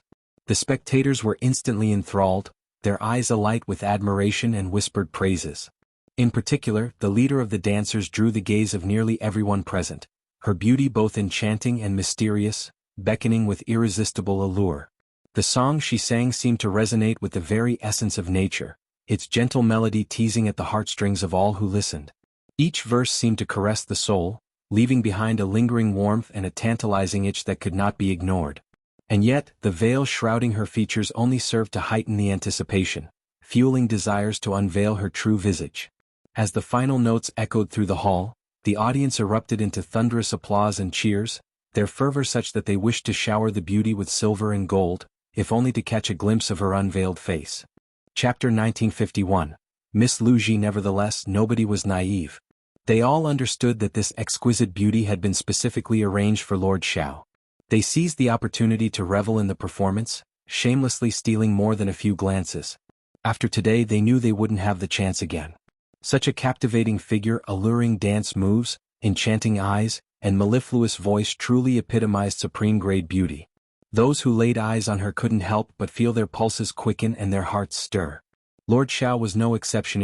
The spectators were instantly enthralled, their eyes alight with admiration and whispered praises. In particular, the leader of the dancers drew the gaze of nearly everyone present, her beauty both enchanting and mysterious, beckoning with irresistible allure. The song she sang seemed to resonate with the very essence of nature, its gentle melody teasing at the heartstrings of all who listened. Each verse seemed to caress the soul, leaving behind a lingering warmth and a tantalizing itch that could not be ignored. And yet, the veil shrouding her features only served to heighten the anticipation, fueling desires to unveil her true visage. As the final notes echoed through the hall, the audience erupted into thunderous applause and cheers, their fervor such that they wished to shower the beauty with silver and gold, if only to catch a glimpse of her unveiled face. Chapter 1951. Miss Luji. Nevertheless, nobody was naive. They all understood that this exquisite beauty had been specifically arranged for Lord Xiao. They seized the opportunity to revel in the performance, shamelessly stealing more than a few glances. After today they knew they wouldn't have the chance again. Such a captivating figure, alluring dance moves, enchanting eyes, and mellifluous voice truly epitomized supreme-grade beauty. Those who laid eyes on her couldn't help but feel their pulses quicken and their hearts stir. Lord Xiao was no exception.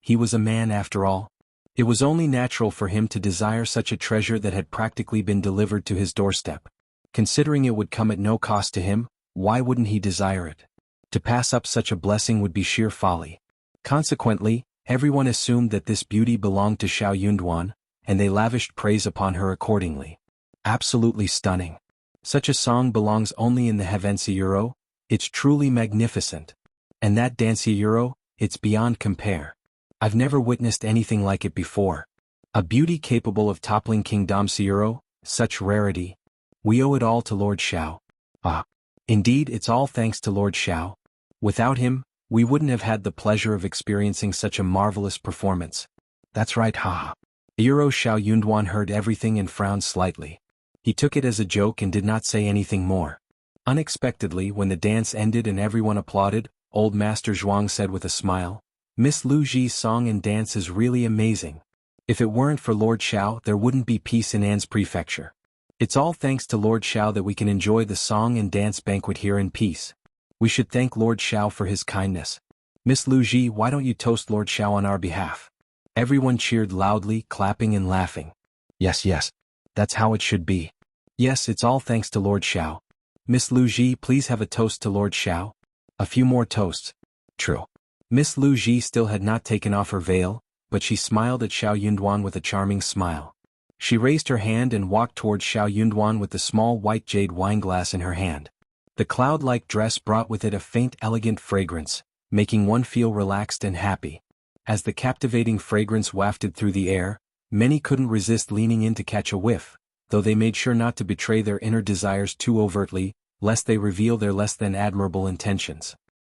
He was a man after all. It was only natural for him to desire such a treasure that had practically been delivered to his doorstep. Considering it would come at no cost to him, why wouldn't he desire it? To pass up such a blessing would be sheer folly. Consequently, everyone assumed that this beauty belonged to Xiao Yunduan, and they lavished praise upon her accordingly. Absolutely stunning. Such a song belongs only in the Heavensia. It's truly magnificent. And that Dansia, it's beyond compare. I've never witnessed anything like it before. A beauty capable of toppling King Damsia, such rarity. We owe it all to Lord Xiao. Ah. Indeed, it's all thanks to Lord Xiao. Without him, we wouldn't have had the pleasure of experiencing such a marvelous performance. That's right, ha. Xiao Yunduan heard everything and frowned slightly. He took it as a joke and did not say anything more. Unexpectedly, when the dance ended and everyone applauded, old Master Zhuang said with a smile, "Miss Lu Ji's song and dance is really amazing. If it weren't for Lord Xiao, there wouldn't be peace in An's prefecture. It's all thanks to Lord Xiao that we can enjoy the song and dance banquet here in peace. We should thank Lord Xiao for his kindness. Miss Lu Ji, why don't you toast Lord Xiao on our behalf?" Everyone cheered loudly, clapping and laughing. Yes, that's how it should be. Yes, it's all thanks to Lord Xiao. Miss Lu Ji, please have a toast to Lord Xiao. A few more toasts. True. Miss Lu Ji still had not taken off her veil, but she smiled at Xiao Yunduan with a charming smile. She raised her hand and walked towards Xiao Yunduan with the small white jade wineglass in her hand. The cloud-like dress brought with it a faint elegant fragrance, making one feel relaxed and happy. As the captivating fragrance wafted through the air, many couldn't resist leaning in to catch a whiff, though they made sure not to betray their inner desires too overtly, lest they reveal their less than admirable intentions.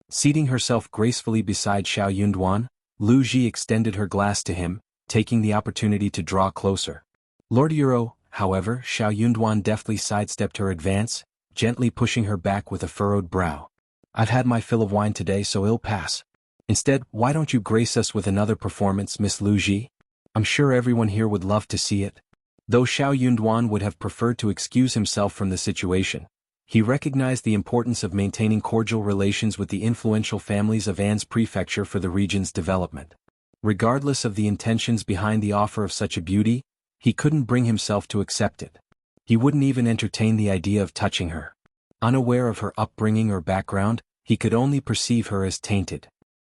Seating herself gracefully beside Xiao Yunduan, Lu Ji extended her glass to him, taking the opportunity to draw closer. Lord Euro, however, Xiao Yunduan deftly sidestepped her advance, gently pushing her back with a furrowed brow. I've had my fill of wine today, so it'll pass. Instead, why don't you grace us with another performance, Miss Lu Ji? I'm sure everyone here would love to see it. Though Xiao Yunduan would have preferred to excuse himself from the situation, he recognized the importance of maintaining cordial relations with the influential families of An's prefecture for the region's development. Regardless of the intentions behind the offer of such a beauty, he couldn't bring himself to accept it. He wouldn't even entertain the idea of touching her. Unaware of her upbringing or background, he could only perceive her as tainted.